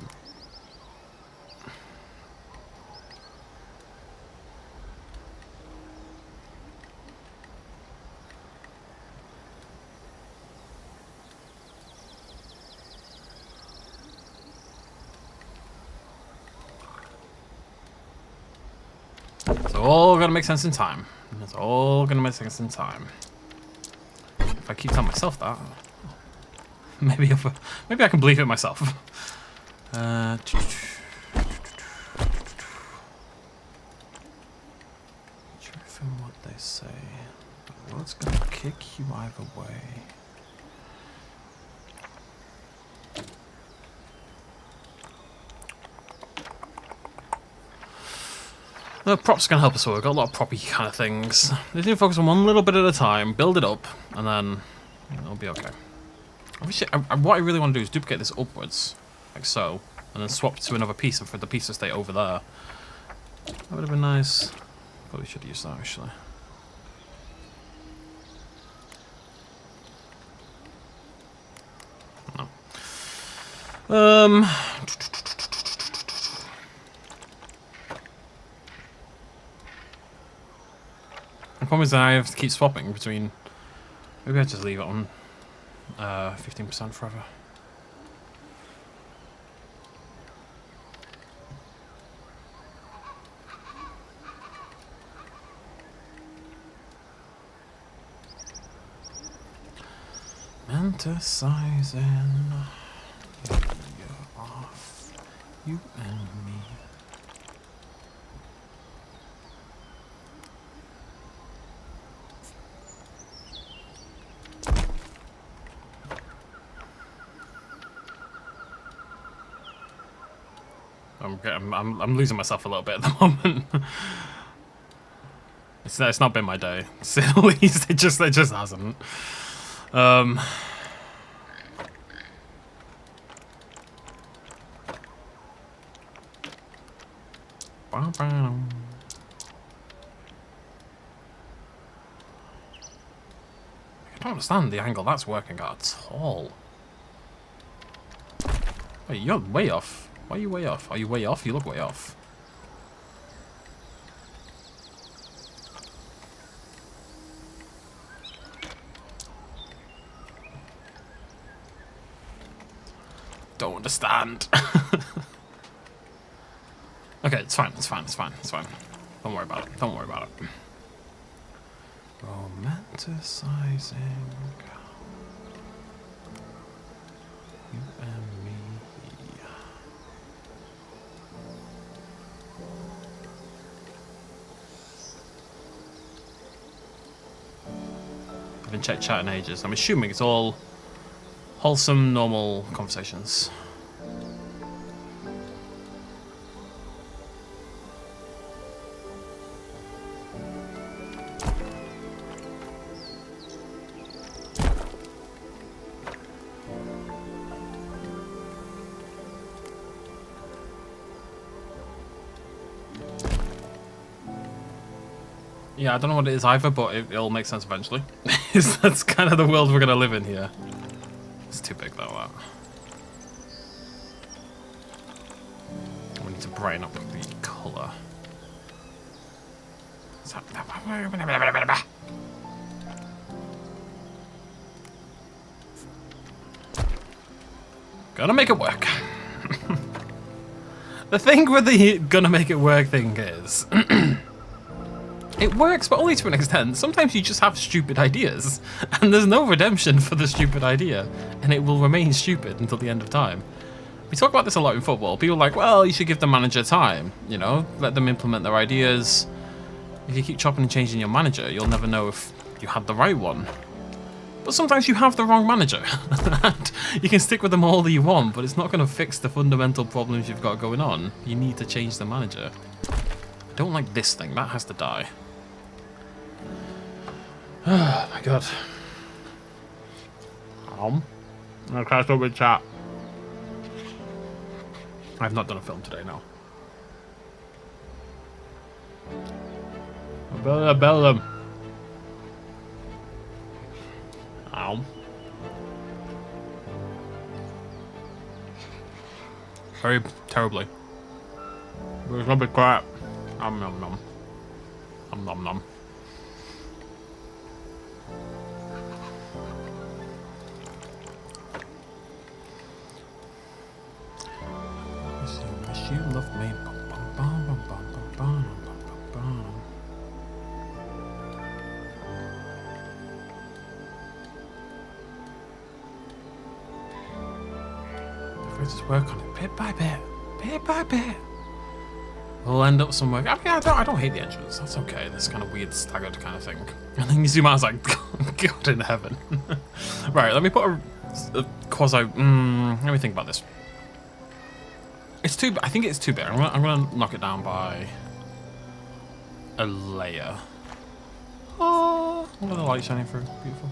all gonna make sense in time. It's all gonna make sense in time. If I keep telling myself that, maybe I can believe it myself. From what they say, the world's gonna kick you either way. The props can help us all. We've got a lot of proppy kind of things. They need to focus on one little bit at a time, build it up, and then it'll be okay. Obviously, what I really want to do is duplicate this upwards, like so, and then swap to another piece and for the piece to stay over there. That would have been nice. Probably should use that actually. No. The problem is that I have to keep swapping between. Maybe I just leave it on 15% forever. Fantasizing. You're off. You and me. I'm losing myself a little bit at the moment. It's not been my day, to say the least. It just hasn't. I don't understand the angle that's working at all. Wait, you're way off. Why are you way off? Are you way off? You look way off. Don't understand. Okay, it's fine. It's fine. It's fine. It's fine. Don't worry about it. Don't worry about it. Romanticizing you and me. I haven't checked chat in ages. I'm assuming it's all wholesome, normal conversations. Yeah, I don't know what it is either, but it'll make sense eventually. That's kind of the world we're gonna live in here. It's too big though, that. We need to brighten up the colour. Gonna make it work. The thing with the gonna make it work thing is... It works, but only to an extent. Sometimes you just have stupid ideas, and there's no redemption for the stupid idea, and it will remain stupid until the end of time. We talk about this a lot in football. People are like, well, you should give the manager time, you know, let them implement their ideas. If you keep chopping and changing your manager, you'll never know if you had the right one. But sometimes you have the wrong manager, and you can stick with them all that you want, but it's not going to fix the fundamental problems you've got going on. You need to change the manager. I don't like this thing. That has to die. Oh my god. I'm gonna crash over chat. I've not done a film today, no. I bell them. Ow. Very terribly. It's not a bit crap. Nom nom nom. Nom nom nom. You love me. just work on it bit by bit. Bit by bit. We'll end up somewhere. I mean, I don't hate the entrance. That's okay. This kind of weird staggered kind of thing. And then you zoom out, it's like, God in heaven. Right, let me put a quasi. Let me think about this. It's too. I think it's too big. I'm gonna knock it down by a layer. Oh, look at the light shining through. Beautiful.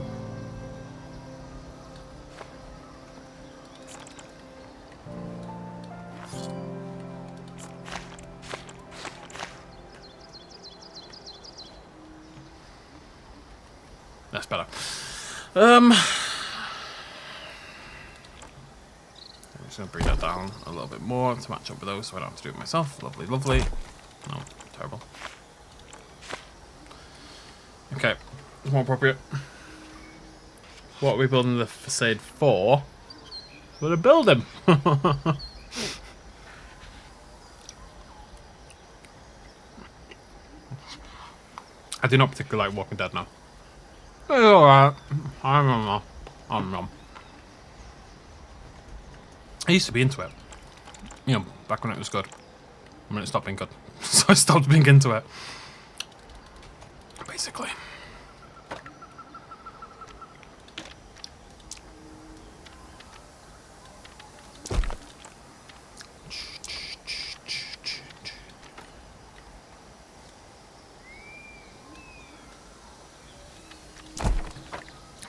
That's better. I'm just going to bring that down a little bit more to match up with those so I don't have to do it myself. Lovely, lovely. No, terrible. Okay, it's more appropriate. What are we building the facade for? We're to build him. I do not particularly like Walking Dead now. It's alright. I don't know. I used to be into it. You know, back when it was good. And when it stopped being good. So I stopped being into it. Basically.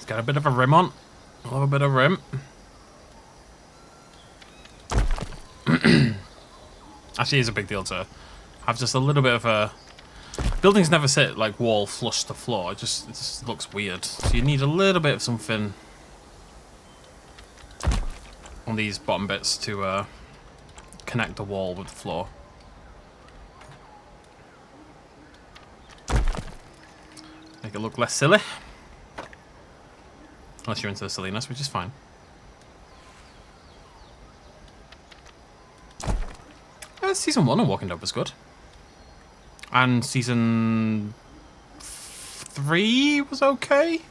Got a bit of a rim on. A little bit of rim. Actually, it's a big deal to have just a little bit of a... Buildings never sit like wall flush to floor. It just looks weird. So you need a little bit of something on these bottom bits to connect the wall with the floor. Make it look less silly. Unless you're into the silliness, which is fine. Season 1 of Walking Dead was good. And season 3 was okay,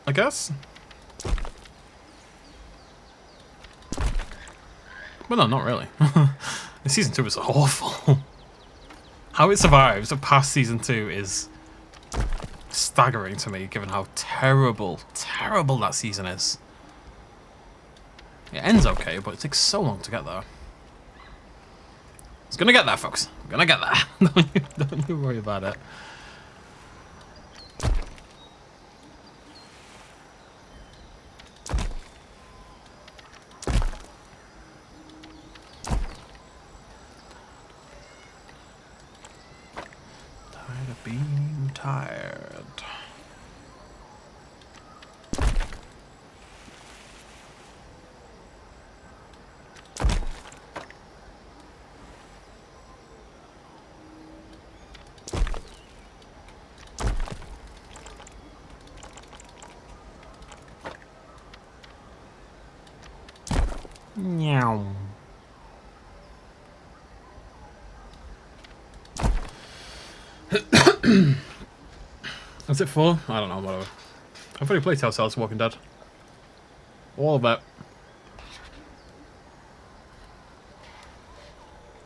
I guess. Well, no, not really. Season 2 was awful. How it survives past season 2 is staggering to me, given how terrible that season is. It ends okay, but it takes so long to get there. It's gonna get there, folks. I'm gonna get there. Don't you worry about it. Tired of being tired. Meow. What's it for? I don't know, whatever. I've already played Telltale's Walking Dead. All of it.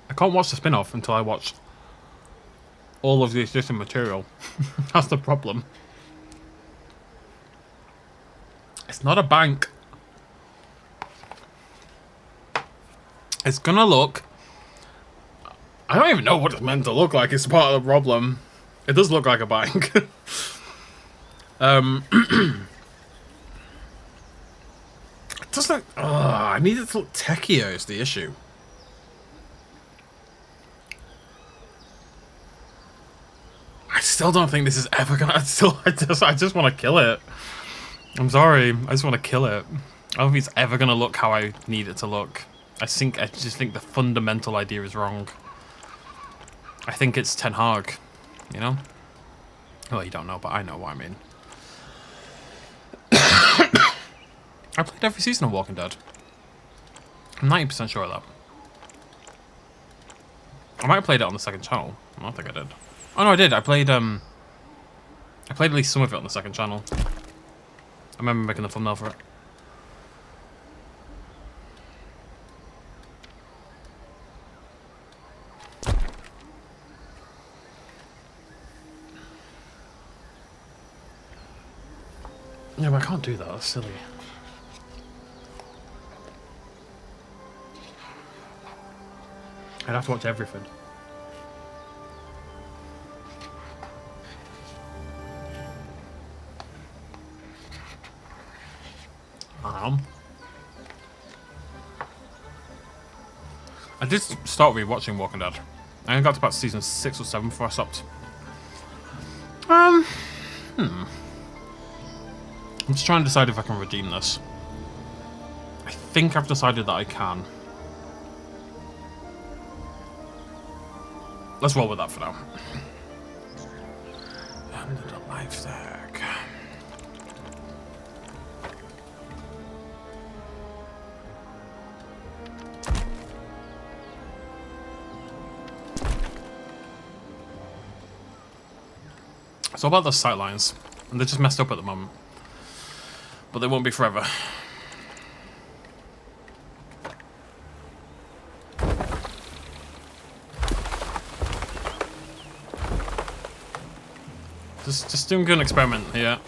I can't watch the spin-off until I watch all of the existing material. That's the problem. It's not a bank. It's gonna look... I don't even know what it's meant to look like. It's part of the problem. It does look like a bank. It doesn't... I need it to look techier is the issue. I still don't think this is ever gonna... I just want to kill it. I'm sorry. I just want to kill it. I don't think it's ever gonna look how I need it to look. I just think the fundamental idea is wrong. I think it's Ten Hag, you know? Well, you don't know, but I know what I mean. I played every season of Walking Dead. I'm 90% sure of that. I might have played it on the second channel. I don't think I did. Oh no, I did. I played at least some of it on the second channel. I remember making the thumbnail for it. Yeah, but I can't do that. That's silly. I'd have to watch everything. I did start rewatching Walking Dead. I only got to about season 6 or 7 before I stopped. I'm just trying to decide if I can redeem this. I think I've decided that I can. Let's roll with that for now. And the life tag. It's all about the sight lines, and they're just messed up at the moment. But they won't be forever. Just doing an experiment here.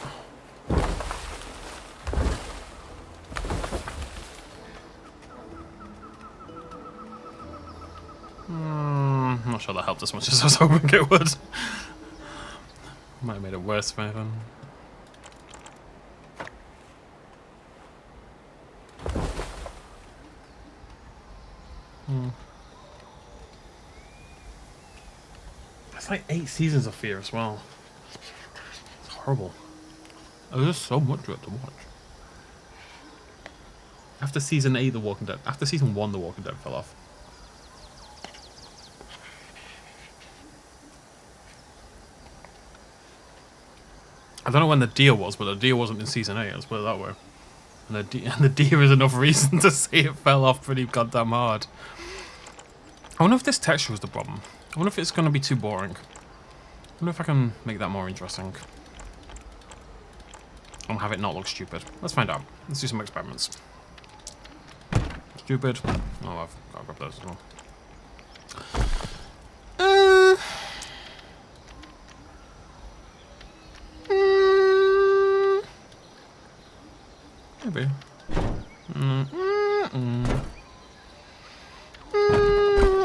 I'm not sure that helped as much as I was hoping it would. Might have made it worse, maybe. It's like 8 seasons of Fear as well. It's horrible. There's just so much of it to watch. After season 8, The Walking Dead. After season 1, The Walking Dead fell off. I don't know when the deer was, but the deer wasn't in season 8, let's put it that way. And the deer is enough reason to say it fell off pretty goddamn hard. I wonder if this texture was the problem. I wonder if it's going to be too boring. I wonder if I can make that more interesting. And have it not look stupid. Let's find out. Let's do some experiments. Stupid. Oh, I've got to grab those as well. Maybe.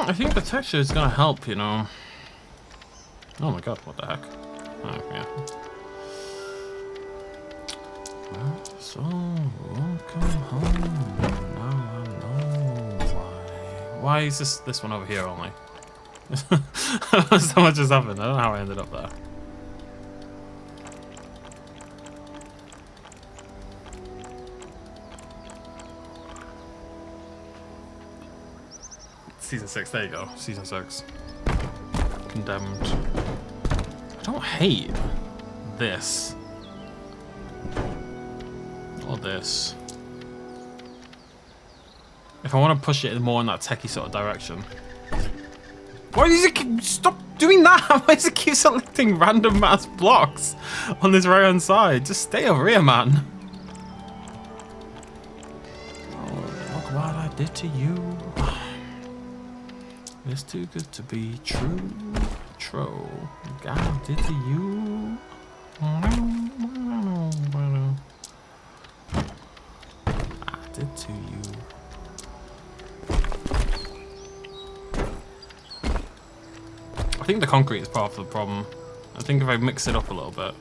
I think the texture is going to help, you know. Oh my god, what the heck? Oh, yeah. So, welcome home. Now I know why. Why is this one over here only? So much has happened. I don't know how I ended up there. Season 6, there you go. Season 6. Condemned. I don't hate this. Or this. If I want to push it more in that techie sort of direction. Why does it keep... Stop doing that! Why does it keep selecting random ass blocks on this right hand side? Just stay over here, man. Oh, look what I did to you. It's too good to be true. True. God did to you. I did to you. I think the concrete is part of the problem. I think if I mix it up a little bit,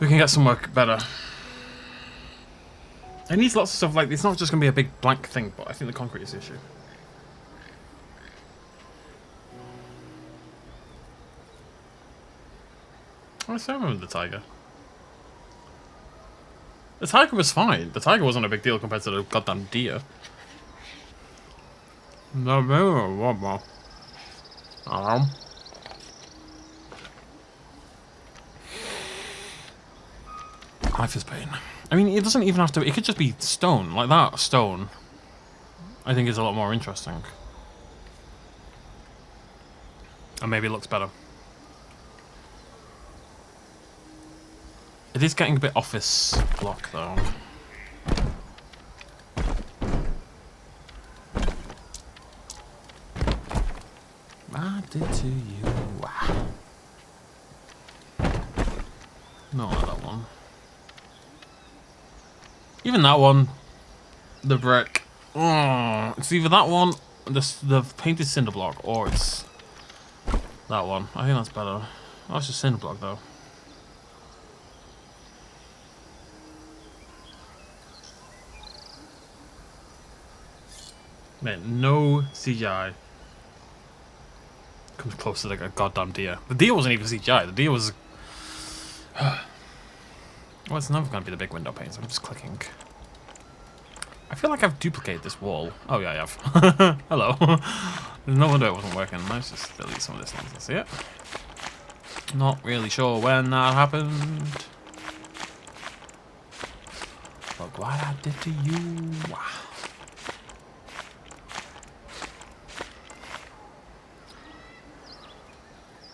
we can get some work better. It needs lots of stuff like, it's not just going to be a big blank thing, but I think the concrete is the issue. I still remember the tiger. The tiger was fine. The tiger wasn't a big deal compared to the goddamn deer. Life is pain. I mean, it doesn't even have to... It could just be stone. Like that, stone. I think is a lot more interesting. And maybe it looks better. It is getting a bit office block though. I did to you. No, not that one. Even that one, the brick. Oh, it's either that one, the painted cinder block, or it's that one. I think that's better. Oh, it's just cinder block though. Man, no CGI comes close to like a goddamn deer. The deer wasn't even CGI. The deer was. Well, it's never going to be the big window panes. I'm just clicking. I feel like I've duplicated this wall. Oh yeah, I have. Hello. There's no wonder it wasn't working. Let's just delete some of this nonsense. See it? Not really sure when that happened. Look what I did to you.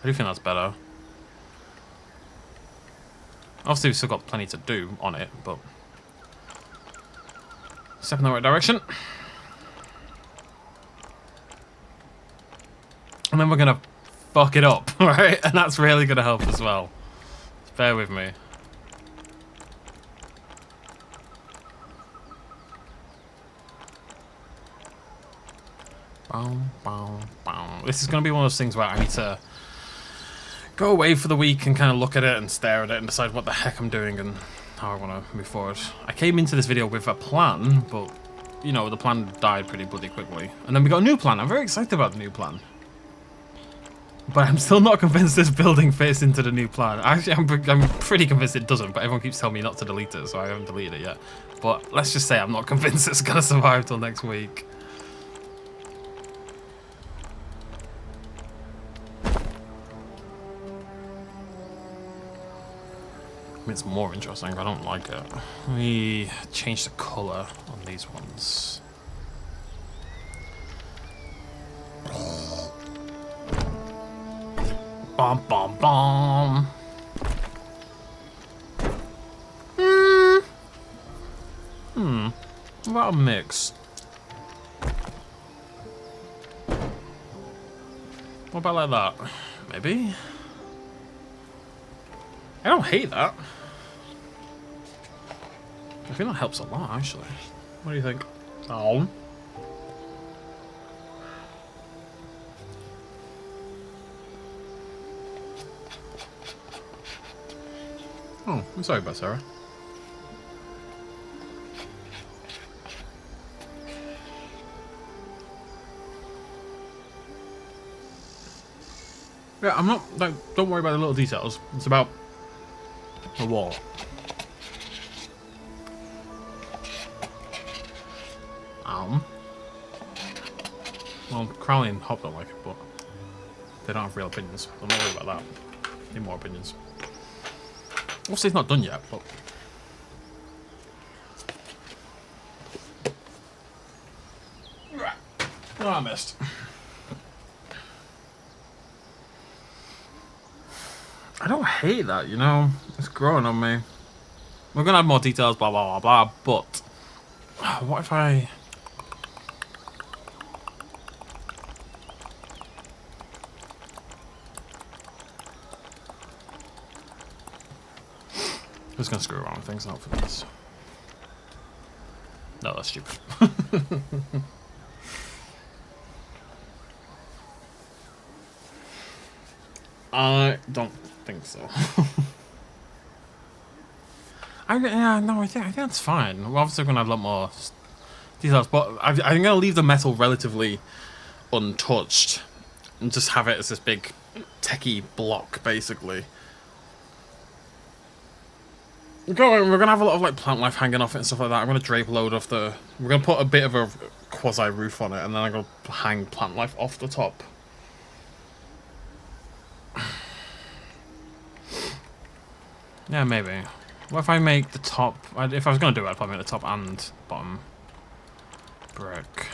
I do think that's better. Obviously, we've still got plenty to do on it, but step in the right direction. And then we're gonna fuck it up, right? And that's really gonna help as well. Just bear with me. Boom, boom, boom. This is gonna be one of those things where I need to go away for the week and kind of look at it and stare at it and decide what the heck I'm doing and how I want to move forward. I came into this video with a plan, but, you know, the plan died pretty bloody quickly. And then we got a new plan. I'm very excited about the new plan. But I'm still not convinced this building fits into the new plan. Actually, I'm pretty convinced it doesn't, but everyone keeps telling me not to delete it, so I haven't deleted it yet. But let's just say I'm not convinced it's going to survive till next week. It's more interesting. I don't like it. Let me change the color on these ones. Bom bom bom. What about a mix? What about like that? Maybe? I don't hate that. I think that helps a lot, actually. What do you think? Oh. Oh, I'm sorry about Sarah. Yeah, I'm not, like, don't worry about the little details. It's about the wall. Well, Crowley and Hop don't like it, but they don't have real opinions. I'm not worried about that. Need more opinions. Also, it's not done yet, but... Oh, I missed. I don't hate that, you know? It's growing on me. We're gonna have more details, blah, blah, blah, blah, but... What if I... I'm just gonna screw around with things, not for this. No, that's stupid. I don't think so. Yeah, no, I think that's fine. We're obviously gonna have a lot more details, but I'm gonna leave the metal relatively untouched and just have it as this big techie block, basically. We're gonna have a lot of like plant life hanging off it and stuff like that. I'm gonna drape a load off the. We're gonna put a bit of a quasi roof on it, and then I'm gonna hang plant life off the top. Yeah, maybe. What if I make the top? If I was gonna do it, I'd probably make the top and bottom brick.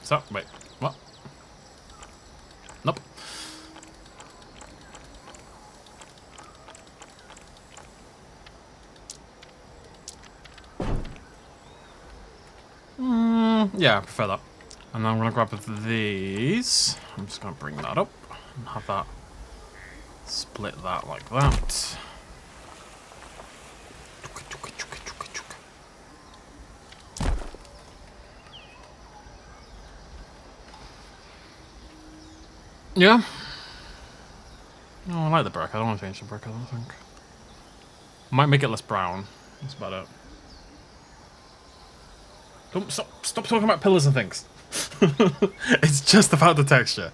So, wait, what? Nope. Yeah, I prefer that. And then I'm going to grab these. I'm just going to bring that up and have that split that like that. Yeah. Oh, I like the brick. I don't want to change the brick, I don't think. Might make it less brown. That's about it. Don't stop talking about pillars and things. It's just about the texture.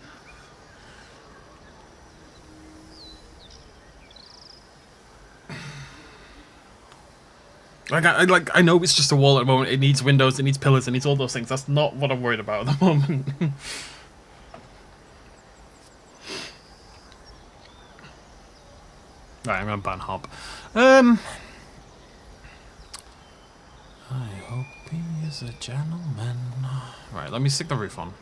I know it's just a wall at the moment. It needs windows, it needs pillars, it needs all those things. That's not what I'm worried about at the moment. Right, I'm gonna ban Hob. I hope he is a gentleman. Right, let me stick the roof on.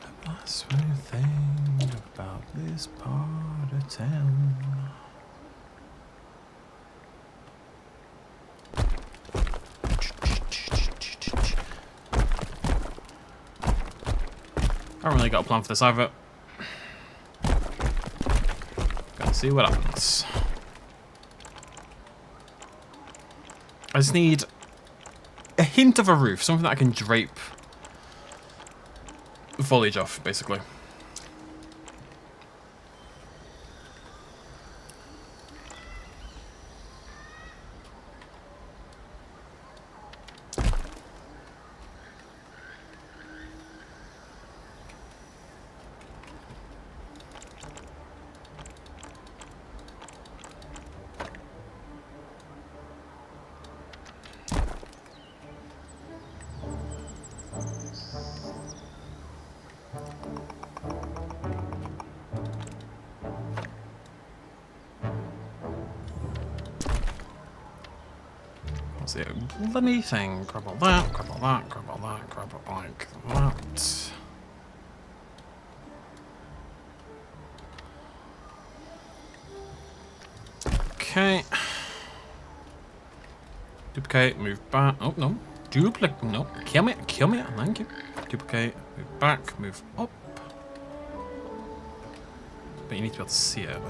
The last thing about this part of town. I haven't really got a plan for this either. Gotta see what happens. I just need a hint of a roof, something that I can drape foliage off, basically. See, let me think. Grab all that, grab all that, grab all that, grab it like that. Okay. Duplicate, move back. Oh, no. Duplicate, no. Kill me, thank you. Duplicate, move back, move up. But you need to be able to see it.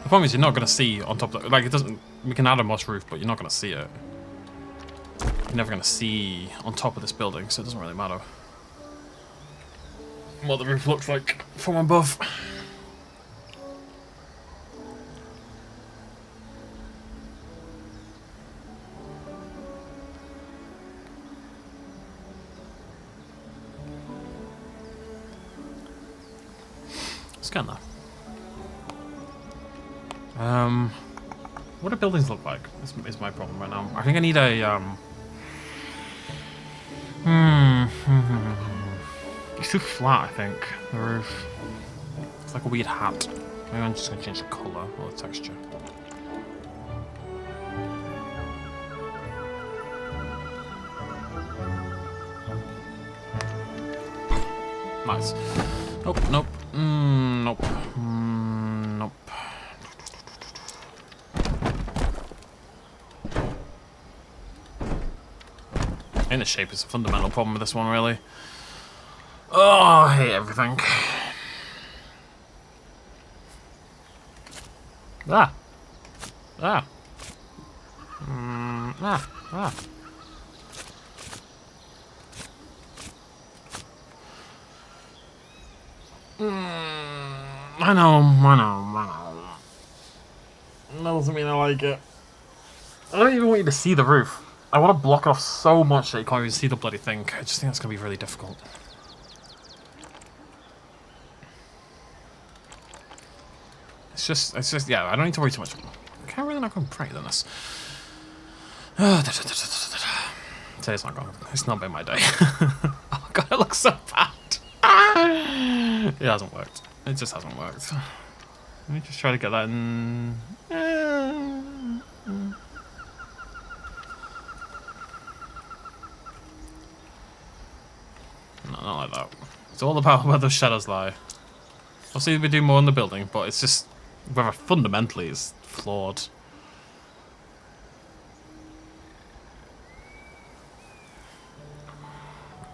The problem is you're not going to see on top of the, like it doesn't, we can add a moss roof, but you're not going to see it. You're never going to see on top of this building, so it doesn't really matter what the roof looks like from above. Scan that. What do buildings look like? Is my problem right now. I think I need a It's too flat, I think. The roof. It's like a weird hat. Maybe I'm just gonna change the colour or the texture. Nice. Nope, nope. Nope. Nope. I think the shape is a fundamental problem with this one, really. Oh, I hate everything. Ah. Ah. Ah. I know. That doesn't mean I like it. I don't even want you to see the roof. I want to block it off so much that you can't even see the bloody thing. I just think that's going to be really difficult. It's just, yeah, I don't need to worry too much. I can't really not going brighter than this. Today's not going. It's not been my day. Oh god, it looks so bad. It hasn't worked. It just hasn't worked. Let me just try to get that in. No, not like that. It's all about where those shadows lie. Obviously, we do more on the building, but it's just whether fundamentally it's flawed.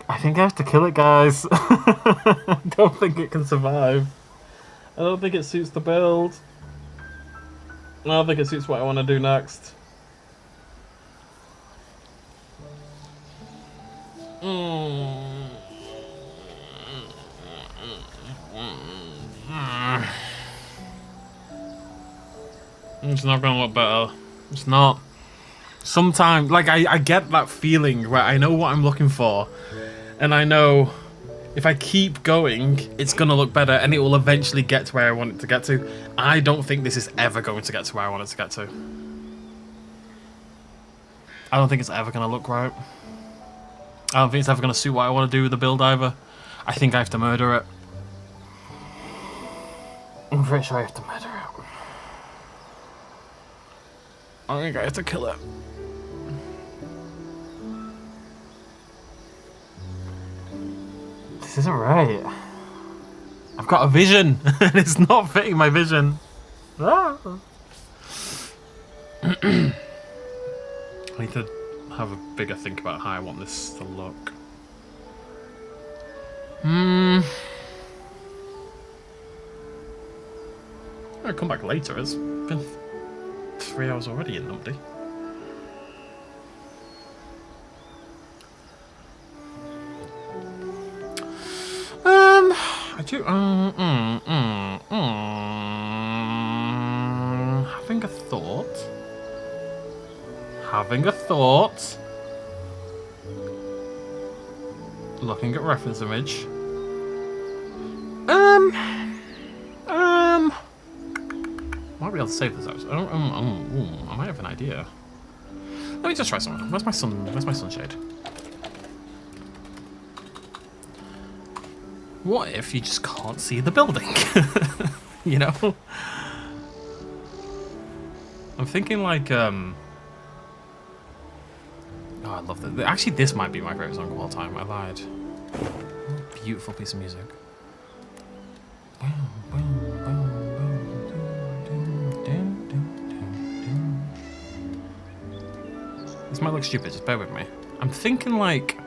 I think I have to kill it, guys. I don't think it can survive. I don't think it suits the build. I don't think it suits what I want to do next. It's not gonna look better. It's not. Sometimes, like, I get that feeling where I know what I'm looking for, and I know if I keep going, it's gonna look better, and it will eventually get to where I want it to get to. I don't think this is ever going to get to where I want it to get to. I don't think it's ever gonna look right. I don't think it's ever gonna suit what I want to do with the build either. I think I have to murder it. I'm pretty sure I have to murder it. I think I have to kill it. This isn't right. I've got a vision, and it's not fitting my vision. Ah. I need to have a bigger think about how I want this to look. I'll come back later. It's been 3 hours already in Numpty. I do. Having a thought. Having a thought. Looking at reference image. Might be able to save this out. I might have an idea. Let me just try something. Where's my sun? Where's my sunshade? What if you just can't see the building? You know? I'm thinking like, oh, I love that. Actually, this might be my favorite song of all time. I lied. Beautiful piece of music. This might look stupid, just bear with me. I'm thinking like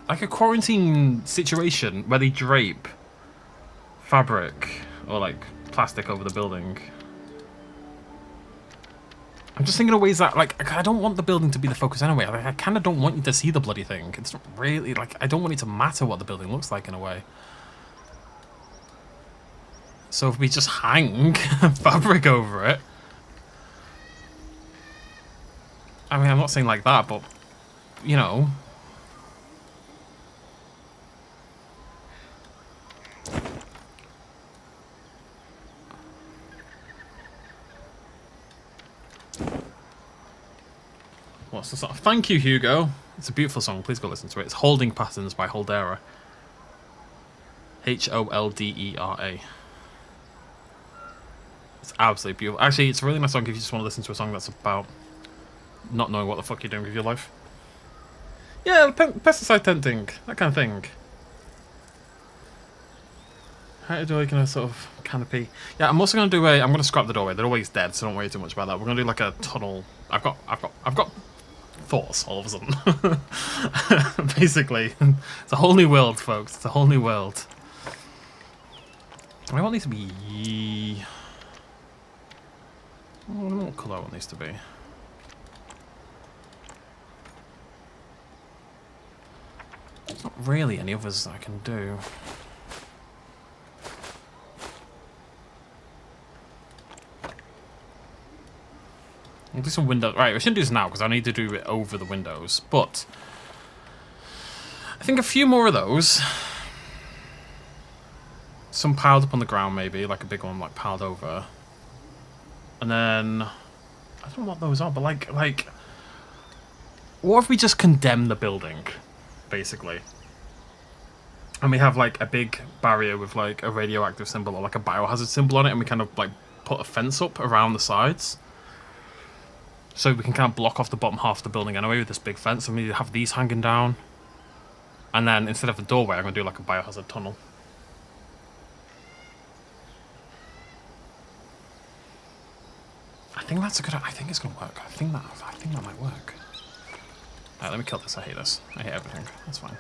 a quarantine situation where they drape fabric or like plastic over the building. I'm just thinking of ways that, like, I don't want the building to be the focus anyway. Like, I kind of don't want you to see the bloody thing. It's not really, like, I don't want it to matter what the building looks like in a way. So if we just hang fabric over it. I mean, I'm not saying like that, but, you know. What's the song? Thank you, Hugo. It's a beautiful song. Please go listen to it. It's Holding Patterns by Holdera. Holdera. It's absolutely beautiful. Actually, it's a really nice song if you just want to listen to a song that's about not knowing what the fuck you're doing with your life. Yeah, pesticide tenting, that kind of thing. How do I kind of sort of canopy? Yeah, I'm also going to do I'm going to scrap the doorway. The doorway's dead, so don't worry too much about that. We're going to do like a tunnel. I've got thoughts all of a sudden. Basically, it's a whole new world, folks. It's a whole new world. I want these to be. I don't know what colour I want these to be. There's not really any others I can do. I'll do some windows. Right, we shouldn't do this now because I need to do it over the windows. But I think a few more of those. Some piled up on the ground, maybe, like a big one, like piled over. And then I don't know what those are, but like, what if we just condemn the building, basically? and we have like a big barrier with like a radioactive symbol or like a biohazard symbol on it, and we kind of like put a fence up around the sides. So we can kind of block off the bottom half of the building anyway with this big fence, and we have these hanging down. And then instead of the doorway, I'm going to do like a biohazard tunnel. I think that's a good... I think it's going to work. I think that might work. Alright, let me kill this. I hate this. I hate everything. That's fine.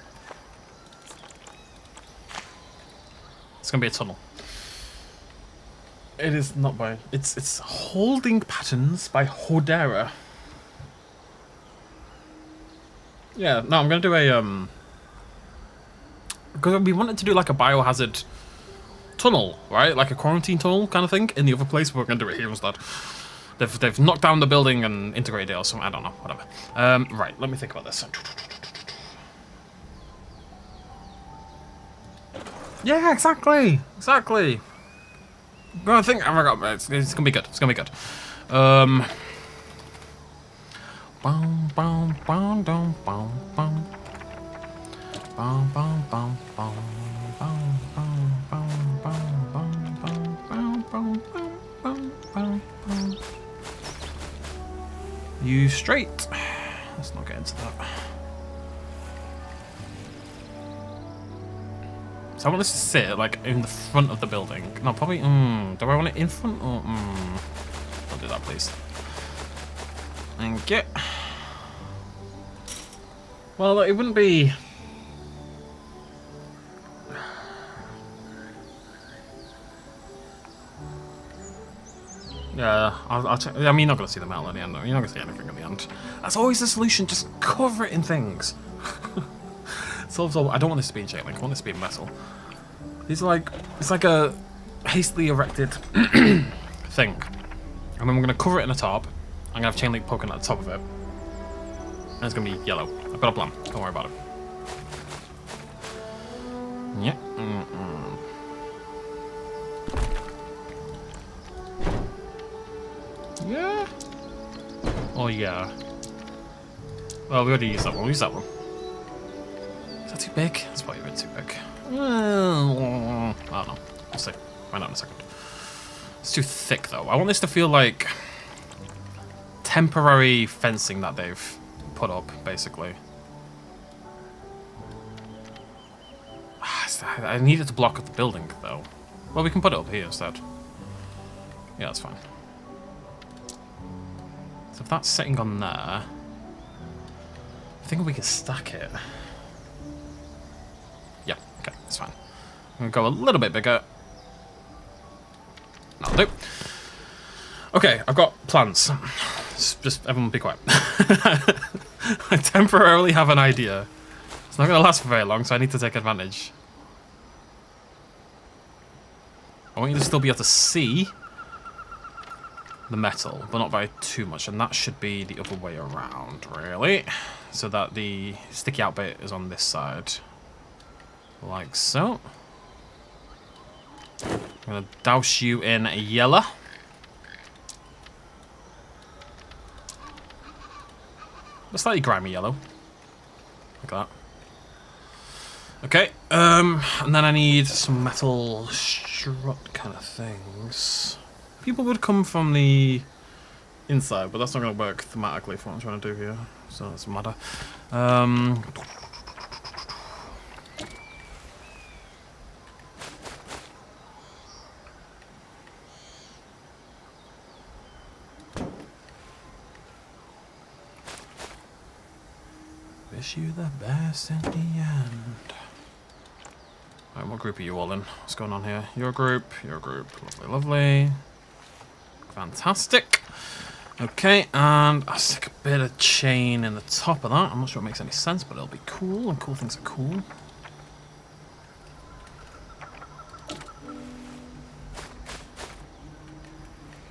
It's going to be a tunnel. It is not by... It's Holding Patterns by Hodera. Yeah, no, I'm going to do a... Because we wanted to do like a biohazard tunnel, right? Like a quarantine tunnel kind of thing in the other place. We're going to do it here instead. They've knocked down the building and integrated it or something. I don't know. Whatever. Right, let me think about this. Yeah, exactly. Exactly. I'm gonna think. Oh my god, it's gonna be good. It's gonna be good. Boom, boom, boom, boom, boom, boom. Boom, boom, boom, boom, boom, boom, boom, boom, boom, boom, boom, boom, boom. You straight. Let's not get into that. So I want this to sit like in the front of the building. No, probably. Do I want it in front or? Don't do that, please. Thank you. Well, it wouldn't be. Yeah, I'll check. I mean, you're not going to see the metal at the end. You're not going to see anything at the end. That's always the solution. Just cover it in things. Solves all. I don't want this to be in chain link. I want this to be in metal. It's like a hastily erected thing. And then we're going to cover it in the top. I'm going to have chain link poking at the top of it. And it's going to be yellow. I've got a plan. Don't worry about it. Yeah. Yeah. Oh yeah. Well, we already used that one. We'll use that one. Is that too big? That's probably a bit too big. I don't know. We'll see. Find out in a second. It's too thick though. I want this to feel like temporary fencing that they've put up, basically. I need it to block up the building though. Well, we can put it up here instead. Yeah, that's fine. So if that's sitting on there, I think we can stack it. Yeah, okay, that's fine. I'm gonna go a little bit bigger. That'll do. Okay, I've got plans. Just everyone be quiet. I temporarily have an idea. It's not gonna last for very long, so I need to take advantage. I want you to still be able to see the metal, but not by too much, and that should be the other way around, really. So that the sticky out bit is on this side. Like so. I'm going to douse you in yellow. A slightly grimy yellow. Like that. Okay, and then I need some metal strut kind of things. People would come from the inside, but that's not going to work thematically for what I'm trying to do here, so it doesn't matter. Wish you the best in the end. Right, what group are you all in? What's going on here? Your group, lovely, lovely. Fantastic. Okay, and I'll stick a bit of chain in the top of that. I'm not sure it makes any sense, but it'll be cool, and cool things are cool.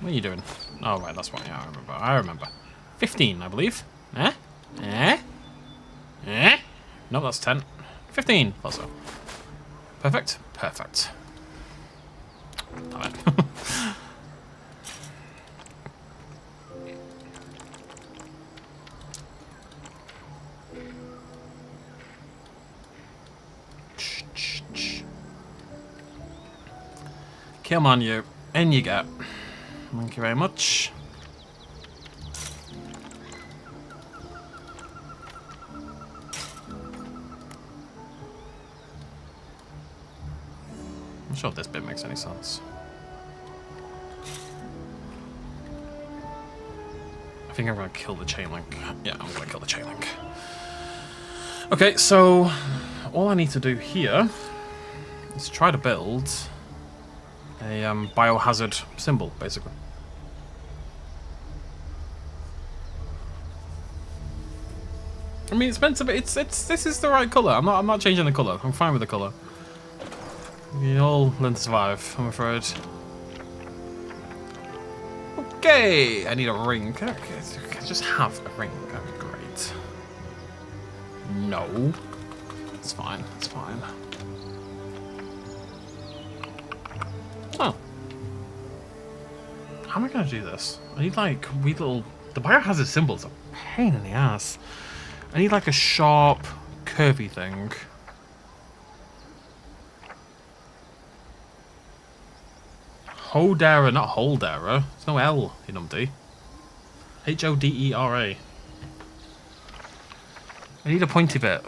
What are you doing? Oh, right, that's what, yeah, I remember. 15, I believe. Eh? Eh? Eh? No, that's 10. 15, also. Perfect. Perfect. Damn it. Come on, you. In you go. Thank you very much. I'm not sure if this bit makes any sense. I think I'm gonna kill the chain link. Yeah, I'm gonna kill the chain link. Okay, so all I need to do here is try to build a biohazard symbol, basically. I mean, it's meant to be. This is the right color. I'm not changing the color. I'm fine with the color. You all learn to survive, I'm afraid. Okay, I need a ring. Can I just have a ring? That'd be great. No, it's fine. It's fine. Oh, how am I gonna do this? I need like weird little. The biohazard symbol's a pain in the ass. I need like a sharp, curvy thing. Hodera, not Holdera. There's no L in Humpty. Hodera. I need a pointy bit.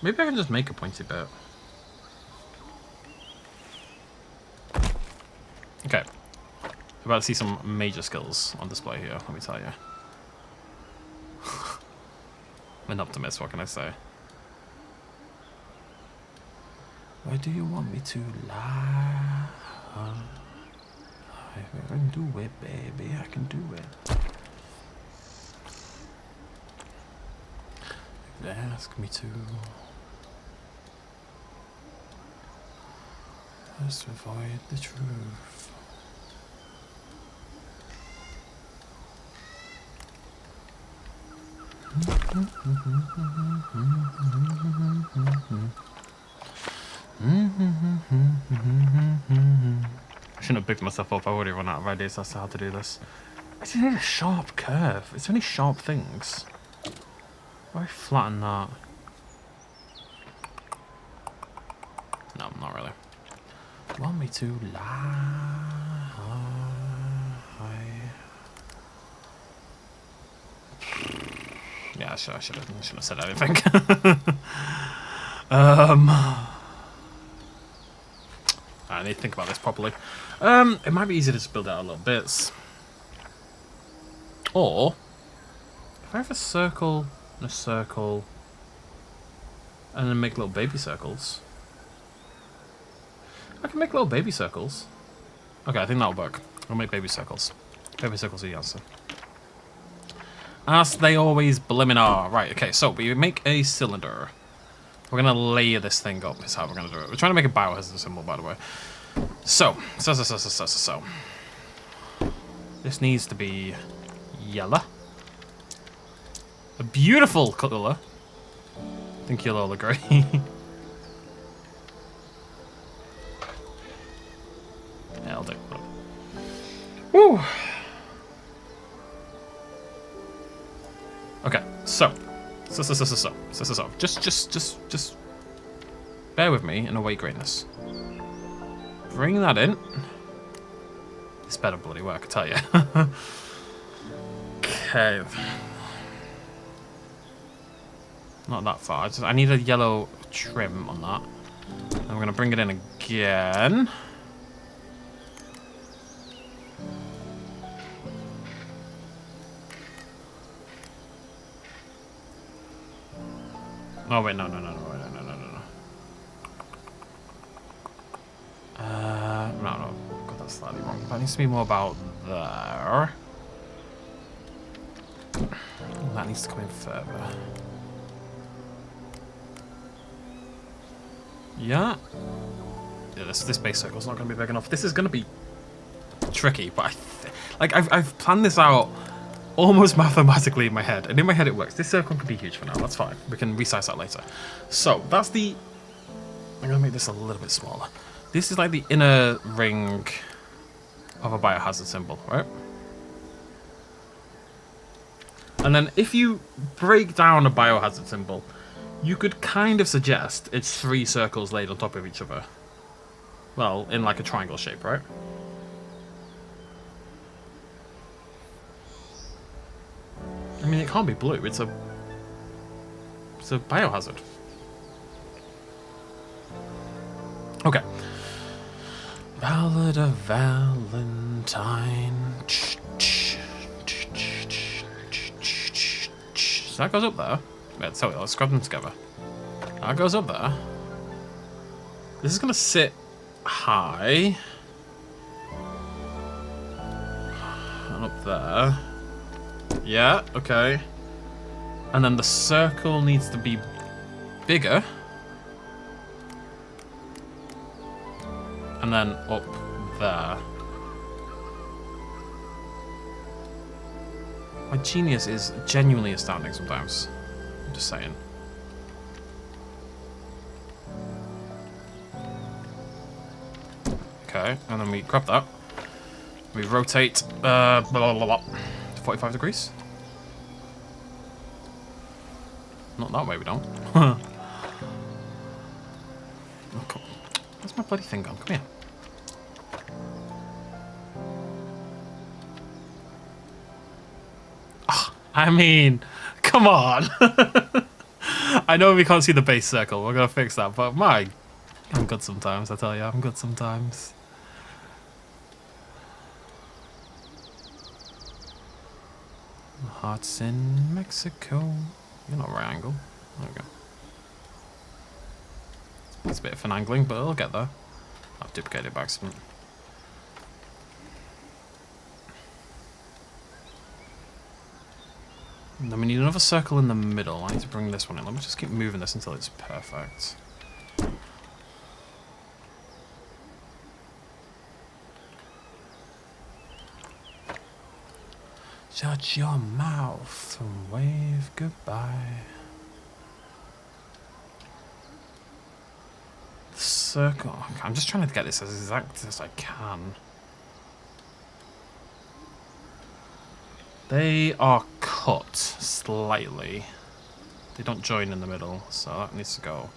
Maybe I can just make a pointy bit. Okay. We're about to see some major skills on display here, let me tell you. I'm an optimist, what can I say? Where do you want me to lie? I can do it, baby. I can do it. If they ask me to, just avoid the truth. I shouldn't have picked myself up. I've already run out of ideas as to how to do this. I just need a sharp curve. Is there any sharp things? Why flatten that? No, not really. Want me to lie? Yeah, I should have said anything. I need to think about this properly. It might be easier to just build out a little bits. Or, if I have a circle and a circle, and then make little baby circles. I can make little baby circles. Okay, I think that'll work. I'll make baby circles. Baby circles are the answer. As they always blimmin' are. Right, okay, so we make a cylinder. We're gonna layer this thing up, is how we're gonna do it. We're trying to make a biohazard symbol, by the way. So. This needs to be yellow. A beautiful colour. I think you'll all agree. Yeah, I'll do. Woo! Okay, so. Just bear with me and await greatness. Bring that in. This better bloody work, I tell you. Okay. Not that far. I need a yellow trim on that. I'm gonna bring it in again. Oh wait, no. No. Got that slightly wrong. That needs to be more about there. That needs to come in further. Yeah. Yeah, this base circle's not going to be big enough. This is going to be tricky, but I've planned this out almost mathematically in my head, and in my head it works. This circle can be huge for now. That's fine. We can resize that later. So that's the. I'm going to make this a little bit smaller. This is like the inner ring of a biohazard symbol, right? And then if you break down a biohazard symbol, you could kind of suggest it's 3 circles laid on top of each other. Well, in like a triangle shape, right? I mean, it can't be blue. It's a biohazard. Okay. Ballad of Valentine. So that goes up there. Wait, sorry, let's scrub them together. That goes up there. This is gonna sit high. And up there. Yeah, okay. And then the circle needs to be bigger. And then up there. My genius is genuinely astounding sometimes. I'm just saying. Okay, and then we grab that. We rotate, blah, blah, blah, blah, 45 degrees. Not that way, we don't. Oh, come on. Where's my bloody thing gone? Come here. Oh, I mean, come on. I know we can't see the base circle. We're going to fix that. But I'm good sometimes, I tell you. I'm good sometimes. Hearts in Mexico. You're not right angle. There we go. It's a bit of finagling, but it'll get there. I've duplicated it by accident. And then we need another circle in the middle. I need to bring this one in. Let me just keep moving this until it's perfect. Shut your mouth and wave goodbye. The circle. I'm just trying to get this as exact as I can. They are cut slightly. They don't join in the middle, so that needs to go.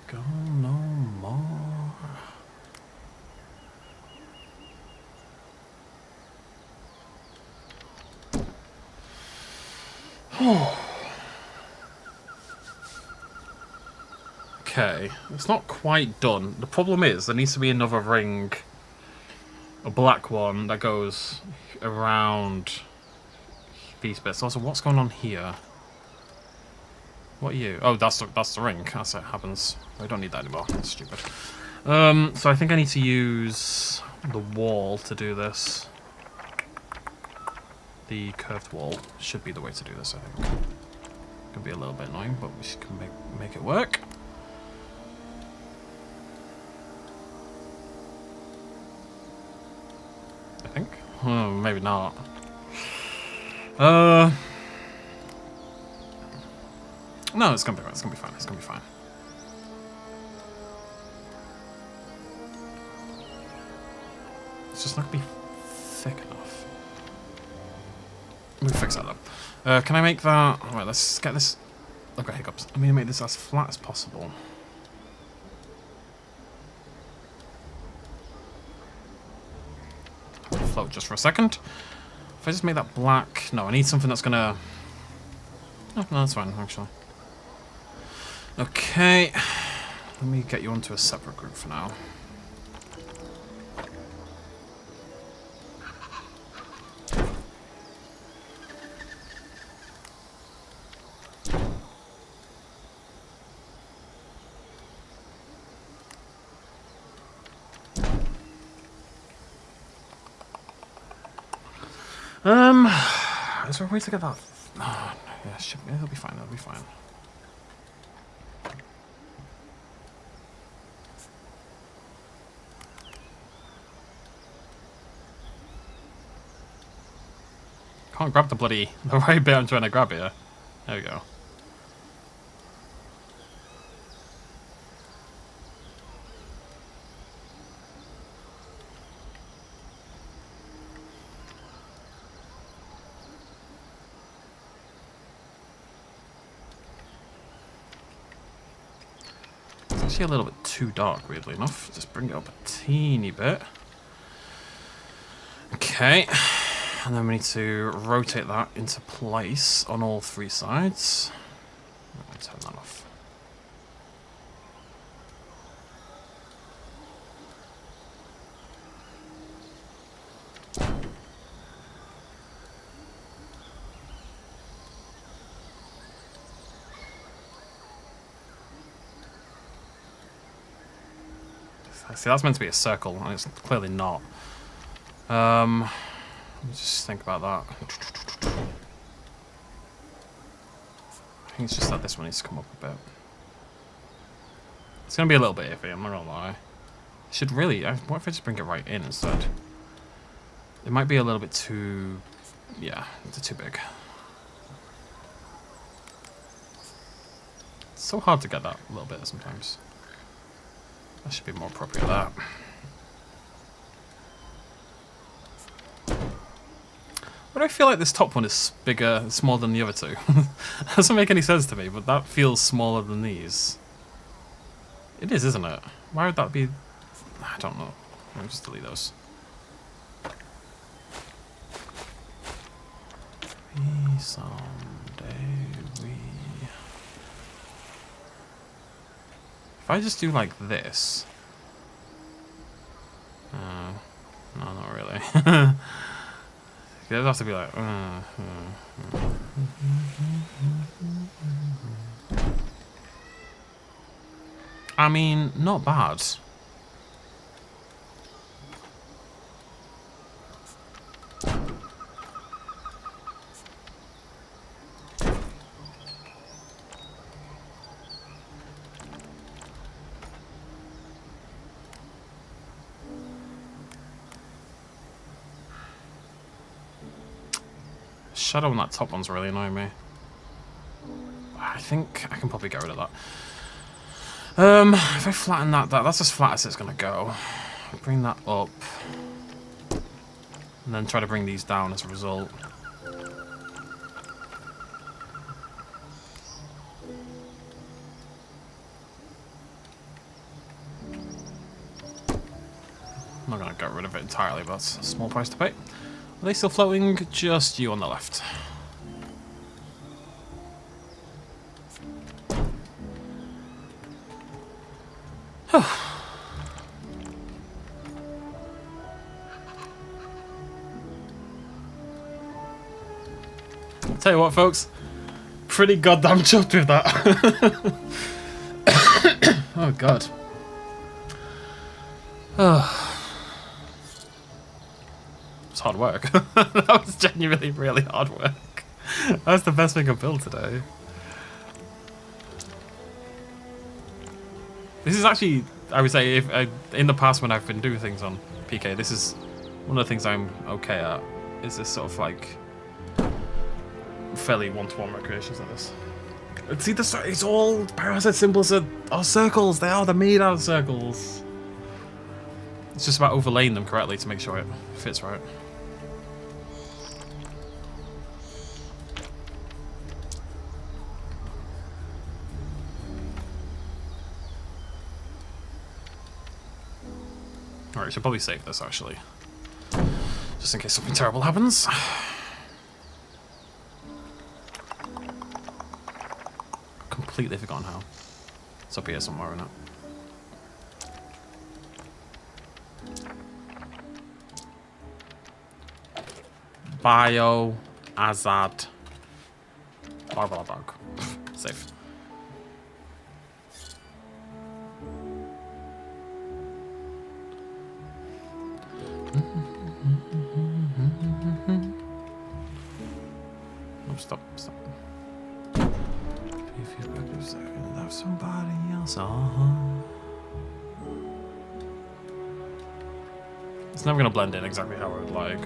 Go no more. Okay, it's not quite done. The problem is there needs to be another ring, a black one that goes around these bits. Also, what's going on here? What are you? Oh, that's the ring. That's it. Happens. I don't need that anymore. That's stupid. So I think I need to use the wall to do this. The curved wall should be the way to do this, I think. Could be a little bit annoying, but we can make it work. I think. Oh, maybe not. No, it's gonna be right. It's gonna be fine. It's gonna be fine. It's just not gonna be thick enough. We'll fix that though. Can I make that? Alright, let's get this. Okay, hiccups. I'm gonna make this as flat as possible. Float just for a second. If I just make that black. No, I need something that's gonna. No, that's fine, actually. Okay. Let me get you onto a separate group for now. Is there a way to get that? Oh, yeah, it'll be fine. It'll be fine. Can't grab the right bit I'm trying to grab here. There we go. actually a little bit too dark, weirdly enough. Just bring it up a teeny bit. Okay. And then we need to rotate that into place on all three sides. I'm going to turn that off. See, that's meant to be a circle, and it's clearly not. Let me just think about that. I think it's just that this one needs to come up a bit. It's going to be a little bit iffy, I'm not going to lie. I should really... what if I just bring it right in instead? It might be a little bit too... yeah, it's too big. It's so hard to get that little bit sometimes. That should be more appropriate, that. Why do I feel like this top one is bigger, smaller than the other two? That doesn't make any sense to me, but that feels smaller than these. It is, isn't it? Why would that be... I don't know. Let me just delete those. We someday we... If I just do like this... no, not really. It'd have to be like... I mean, not bad. Shadow on that top one's really annoying me. I think I can probably get rid of that. If I flatten that's as flat as it's gonna go. Bring that up. And then try to bring these down as a result. I'm not gonna get rid of it entirely, but that's a small price to pay. Are they still floating? Just you on the left. Tell you what, folks, pretty goddamn chuffed with that. Oh god. It's hard work. That was genuinely really hard work. That's the best thing I've built today. This is actually, I would say, in the past when I've been doing things on PK, this is one of the things I'm okay at. Is this sort of like fairly one-to-one recreations like this. See, it's all parasite symbols are circles. They're made out of circles. It's just about overlaying them correctly to make sure it fits right. Alright, should probably save this actually. Just in case something terrible happens. Completely forgotten how. It's up here somewhere, isn't it? Biohazard. Barbara dog. Safe. Oh, stop. If you look a second, have somebody else on. It's never gonna blend in exactly how I would like.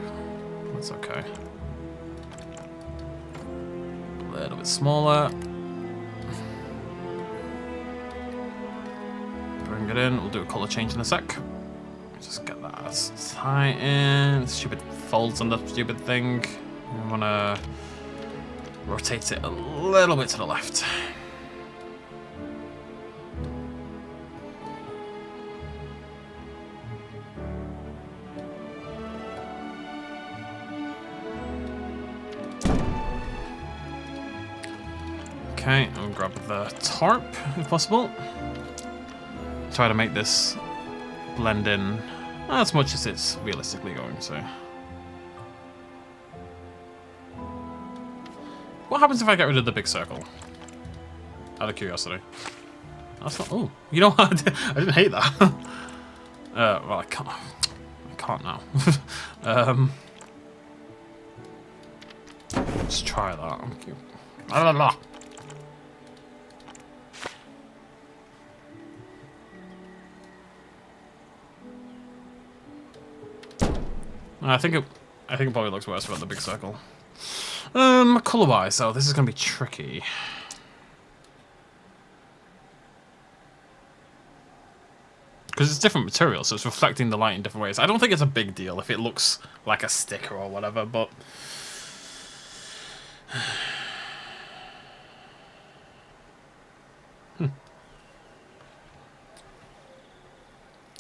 That's okay. A little bit smaller. Bring it in. We'll do a color change in a sec. Just get that tight in. Stupid folds on the stupid thing. We wanna rotate it a little bit to the left. Okay, I'll grab the tarp if possible. Try to make this blend in as much as it's realistically going to. What happens if I get rid of the big circle? Out of curiosity. That's not. Oh, you know what? I didn't hate that. Well, I can't. I can't now. Let's try that. La, la, la. I think it probably looks worse without the big circle. Color-wise, so this is gonna be tricky. Because it's different material, so it's reflecting the light in different ways. I don't think it's a big deal if it looks like a sticker or whatever, but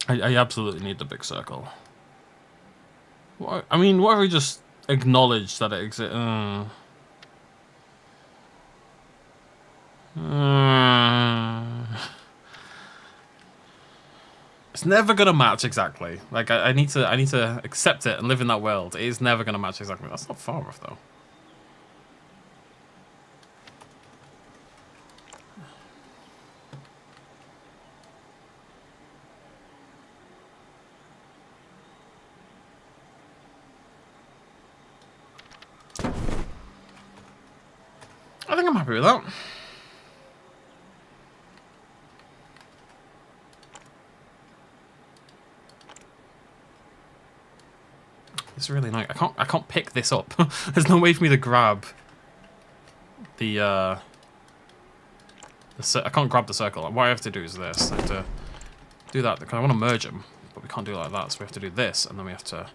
I absolutely need the big circle. I mean, what if we just acknowledge that it exists? It's never gonna match exactly. Like I need to accept it and live in that world. It is never gonna match exactly. That's not far off though. I think I'm happy with that. It's really nice. I can't pick this up. There's no way for me to grab the I can't grab the circle. What I have to do is this. I have to do that because I want to merge them, but we can't do it like that. So we have to do this, and then we have to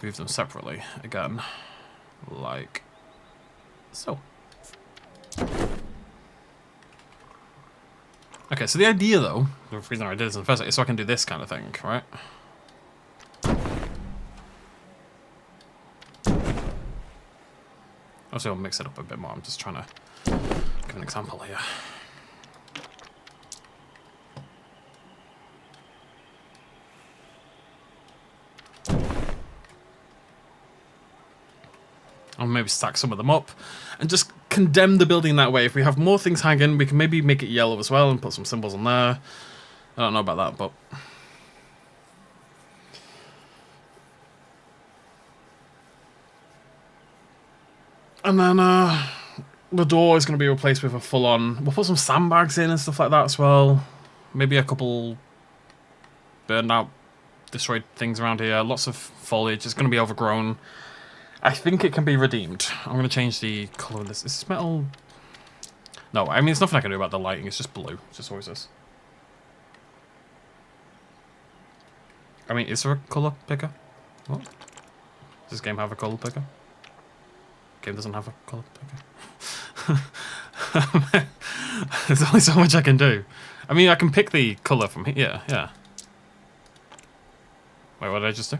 move them separately again, like so. Okay, so the idea though, the reason I did this in the first place is so I can do this kind of thing, right? Also, I'll mix it up a bit more. I'm just trying to give an example here. I'll maybe stack some of them up and just condemn the building that way. If we have more things hanging, we can maybe make it yellow as well and put some symbols on there. I don't know about that, but and then the door is going to be replaced with a full-on. We'll put some sandbags in and stuff like that as well. Maybe a couple burned out, destroyed things around here. Lots of foliage. It's going to be overgrown. I think it can be redeemed. I'm going to change the colour of this. Is this metal? No, I mean, there's nothing I can do about the lighting. It's just blue. It's just always this. I mean, is there a colour picker? What? Does this game have a colour picker? Game doesn't have a colour picker. There's only so much I can do. I mean, I can pick the colour from here. Yeah. Wait, what did I just do?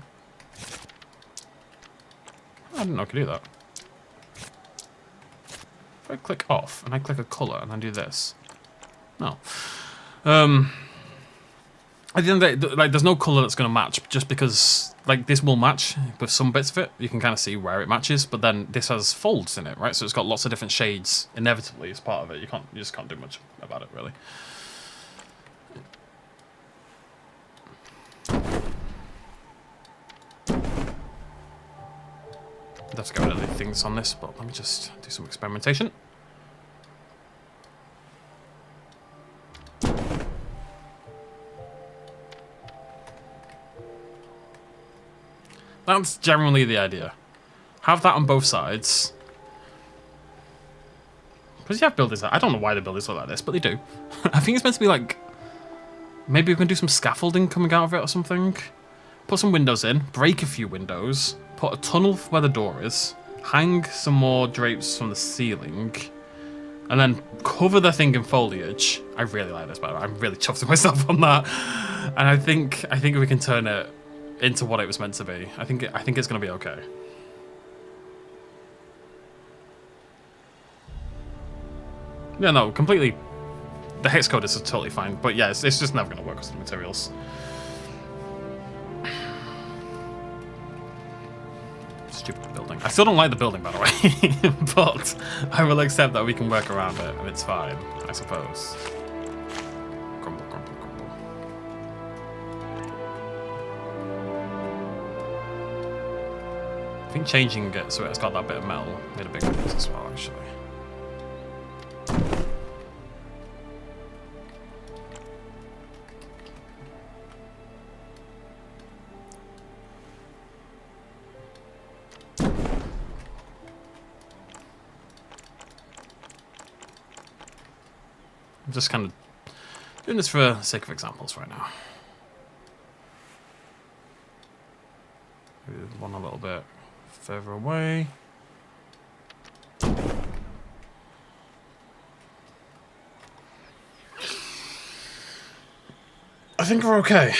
I didn't know I could do that. If I click off and I click a colour and then do this. No. At the end of the day, like, there's no colour that's going to match just because, like, this will match with some bits of it. You can kind of see where it matches, but then this has folds in it, right? So it's got lots of different shades inevitably as part of it. You just can't do much about it, really. I'd have to get rid of the things on this, but let me just do some experimentation. That's generally the idea. Have that on both sides. Because you have buildings I don't know why the buildings look like this, but they do. I think it's meant to be like, maybe we can do some scaffolding coming out of it or something. Put some windows in, break a few windows, put a tunnel where the door is, hang some more drapes from the ceiling, and then cover the thing in foliage. I really like this, by the way. I'm really chuffed with myself on that. And I think we can turn it into what it was meant to be. I think it's going to be okay. Yeah, no, completely. The hex code is totally fine, but yeah, it's just never going to work with the materials. Stupid building. I still don't like the building, by the way, but I will accept that we can work around it, and it's fine, I suppose. Crumble, crumble, crumble. I think changing it so it's got that bit of metal made a big difference as well, actually. I'm just kind of doing this for the sake of examples right now. Maybe one a little bit further away. I think we're okay.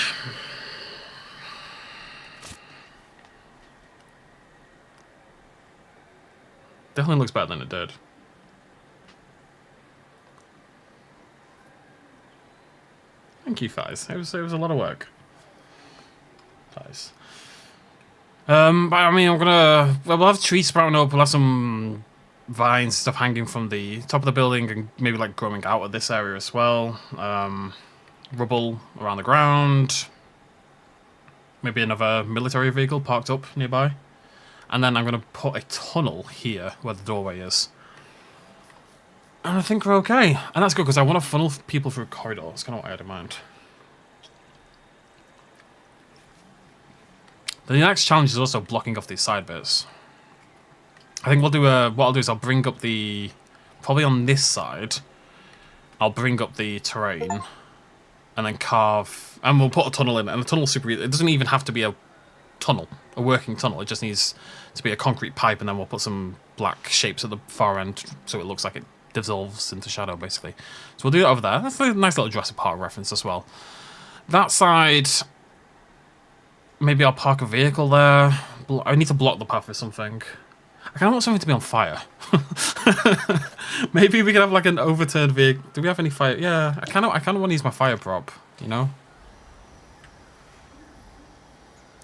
Definitely looks better than it did. Thank you, Thighs. It was a lot of work. Thighs. But I mean, well, we'll have trees sprouting up. We'll have some vines, stuff hanging from the top of the building, and maybe like growing out of this area as well. Rubble around the ground. Maybe another military vehicle parked up nearby. And then I'm going to put a tunnel here where the doorway is. And I think we're okay. And that's good because I want to funnel people through a corridor. That's kind of what I had in mind. The next challenge is also blocking off these side bits. I think we'll do what I'll do is I'll bring up the... Probably on this side, I'll bring up the terrain. And then carve... And we'll put a tunnel in. And the tunnel's super easy. It doesn't even have to be a tunnel. A working tunnel. It just needs to be a concrete pipe. And then we'll put some black shapes at the far end so it looks like it dissolves into shadow, basically. So we'll do it over there. That's a nice little Jurassic Park reference as well. That side, maybe I'll park a vehicle there. I need to block the path with something. I kind of want something to be on fire. Maybe we could have like an overturned vehicle. Do we have any fire? Yeah, I kind of want to use my fire prop, you know?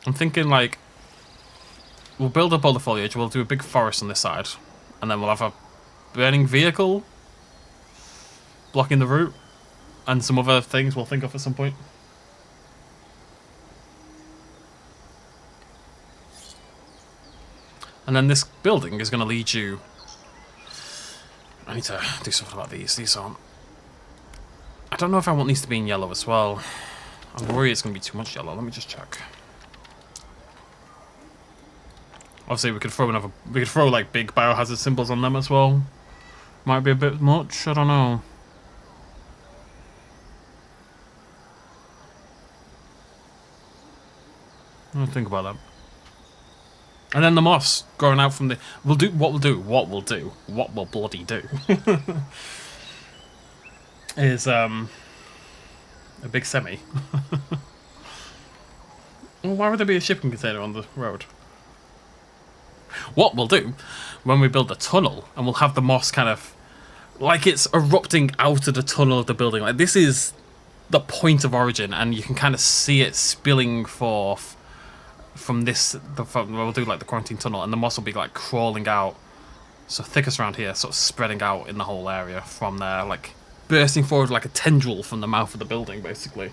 I'm thinking like, we'll build up all the foliage, we'll do a big forest on this side, and then we'll have a burning vehicle blocking the route, and some other things we'll think of at some point. And then this building is going to lead you... I need to do something about these. These aren't... I don't know if I want these to be in yellow as well. I'm worried it's going to be too much yellow. Let me just check. Obviously, we could throw like big biohazard symbols on them as well. Might be a bit much. I don't know. I'll think about that. And then the moss growing out from the... What we'll bloody do is a big semi. Well, why would there be a shipping container on the road? What we'll do when we build the tunnel, and we'll have the moss kind of like it's erupting out of the tunnel of the building. Like this is the point of origin, and you can kind of see it spilling forth from this. We'll do like the quarantine tunnel, and the moss will be like crawling out, so thickest around here, sort of spreading out in the whole area from there, like bursting forward like a tendril from the mouth of the building, basically.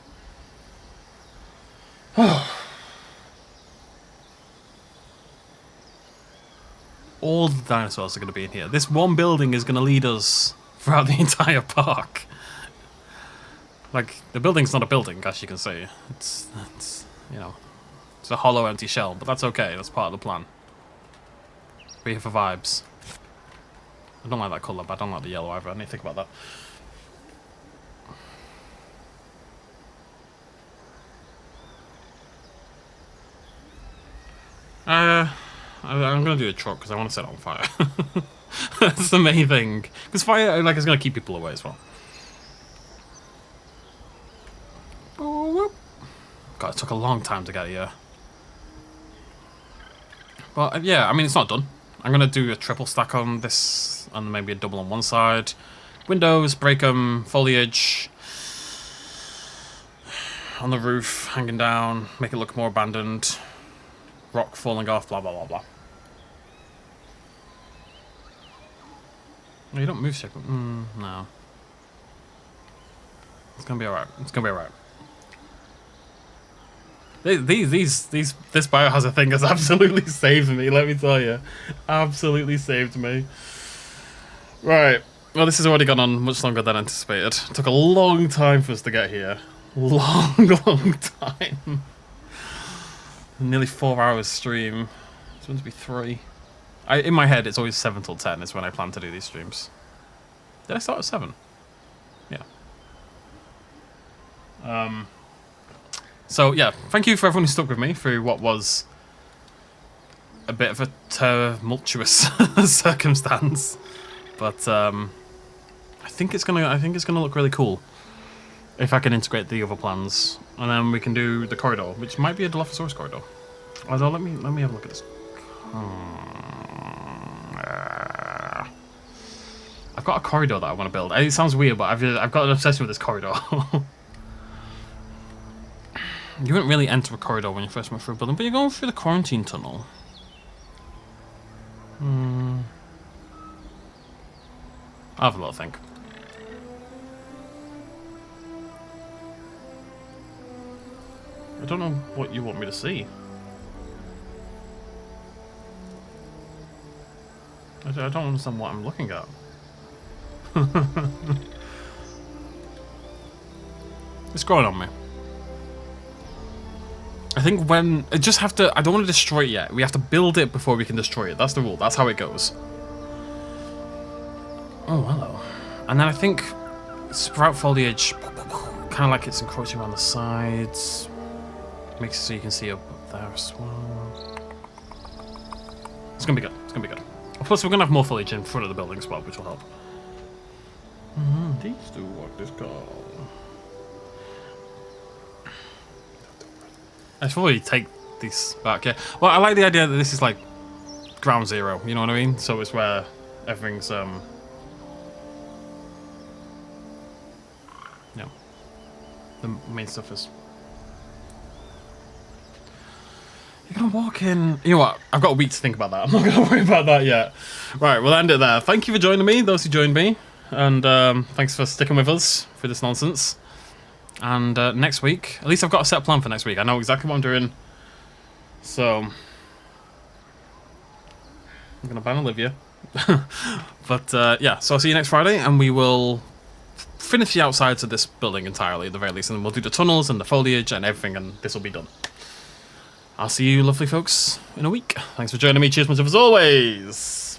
All the dinosaurs are going to be in here. This one building is going to lead us throughout the entire park. Like, the building's not a building, as you can see. It's you know, it's a hollow, empty shell, but that's okay. That's part of the plan. We're here for vibes. I don't like that colour, but I don't like the yellow either. I need to think about that. I'm going to do a truck because I want to set it on fire. That's the main thing. Because fire, like, is going to keep people away as well. God, it took a long time to get here. But, yeah, I mean, it's not done. I'm going to do a triple stack on this, and maybe a double on one side. windows, break them, foliage on the roof, hanging down, make it look more abandoned, rock falling off, blah, blah, blah, blah. No, you don't move second. No. It's gonna be alright. It's gonna be alright. This biohazard thing has absolutely saved me, let me tell you. Absolutely saved me. Right. Well, this has already gone on much longer than anticipated. It took a long time for us to get here. Long, long time. Nearly 4 hours stream. It's going to be 3. In my head, it's always 7 till 10 is when I plan to do these streams. Did I start at 7? Yeah. So, yeah, thank you for everyone who stuck with me through what was a bit of a tumultuous circumstance. But, I think it's gonna look really cool if I can integrate the other plans. And then we can do the corridor, which might be a Dilophosaurus corridor. Although, let me have a look at this. I've got a corridor that I want to build. It sounds weird, but I've got an obsession with this corridor. You wouldn't really enter a corridor when you first went through a building, but you're going through the quarantine tunnel. I'll have a little think. I don't know what you want me to see. I don't understand what I'm looking at. It's growing on me. I think when... I just have to... I don't want to destroy it yet. We have to build it before we can destroy it. That's the rule. That's how it goes. Oh, hello. And then I think sprout foliage, kind of like it's encroaching around the sides. Makes it so you can see up there as well. It's going to be good. It's going to be good. Plus, we're going to have more foliage in front of the building as well, which will help. These do what this called. I should probably take these back, yeah. Well, I like the idea that this is like ground zero, you know what I mean? So it's where everything's, yeah, the main stuff is. You're gonna walk in. You know what? I've got a week to think about that. I'm not gonna worry about that yet. Right, we'll end it there. Thank you for joining me, those who joined me, and thanks for sticking with us for this nonsense. And next week, at least I've got a set plan for next week. I know exactly what I'm doing. So I'm gonna ban Olivia. But yeah, so I'll see you next Friday, and we will finish the outsides of this building entirely at the very least, and then we'll do the tunnels and the foliage and everything, and this will be done. I'll see you lovely folks in a week. Thanks for joining me. Cheers much as always.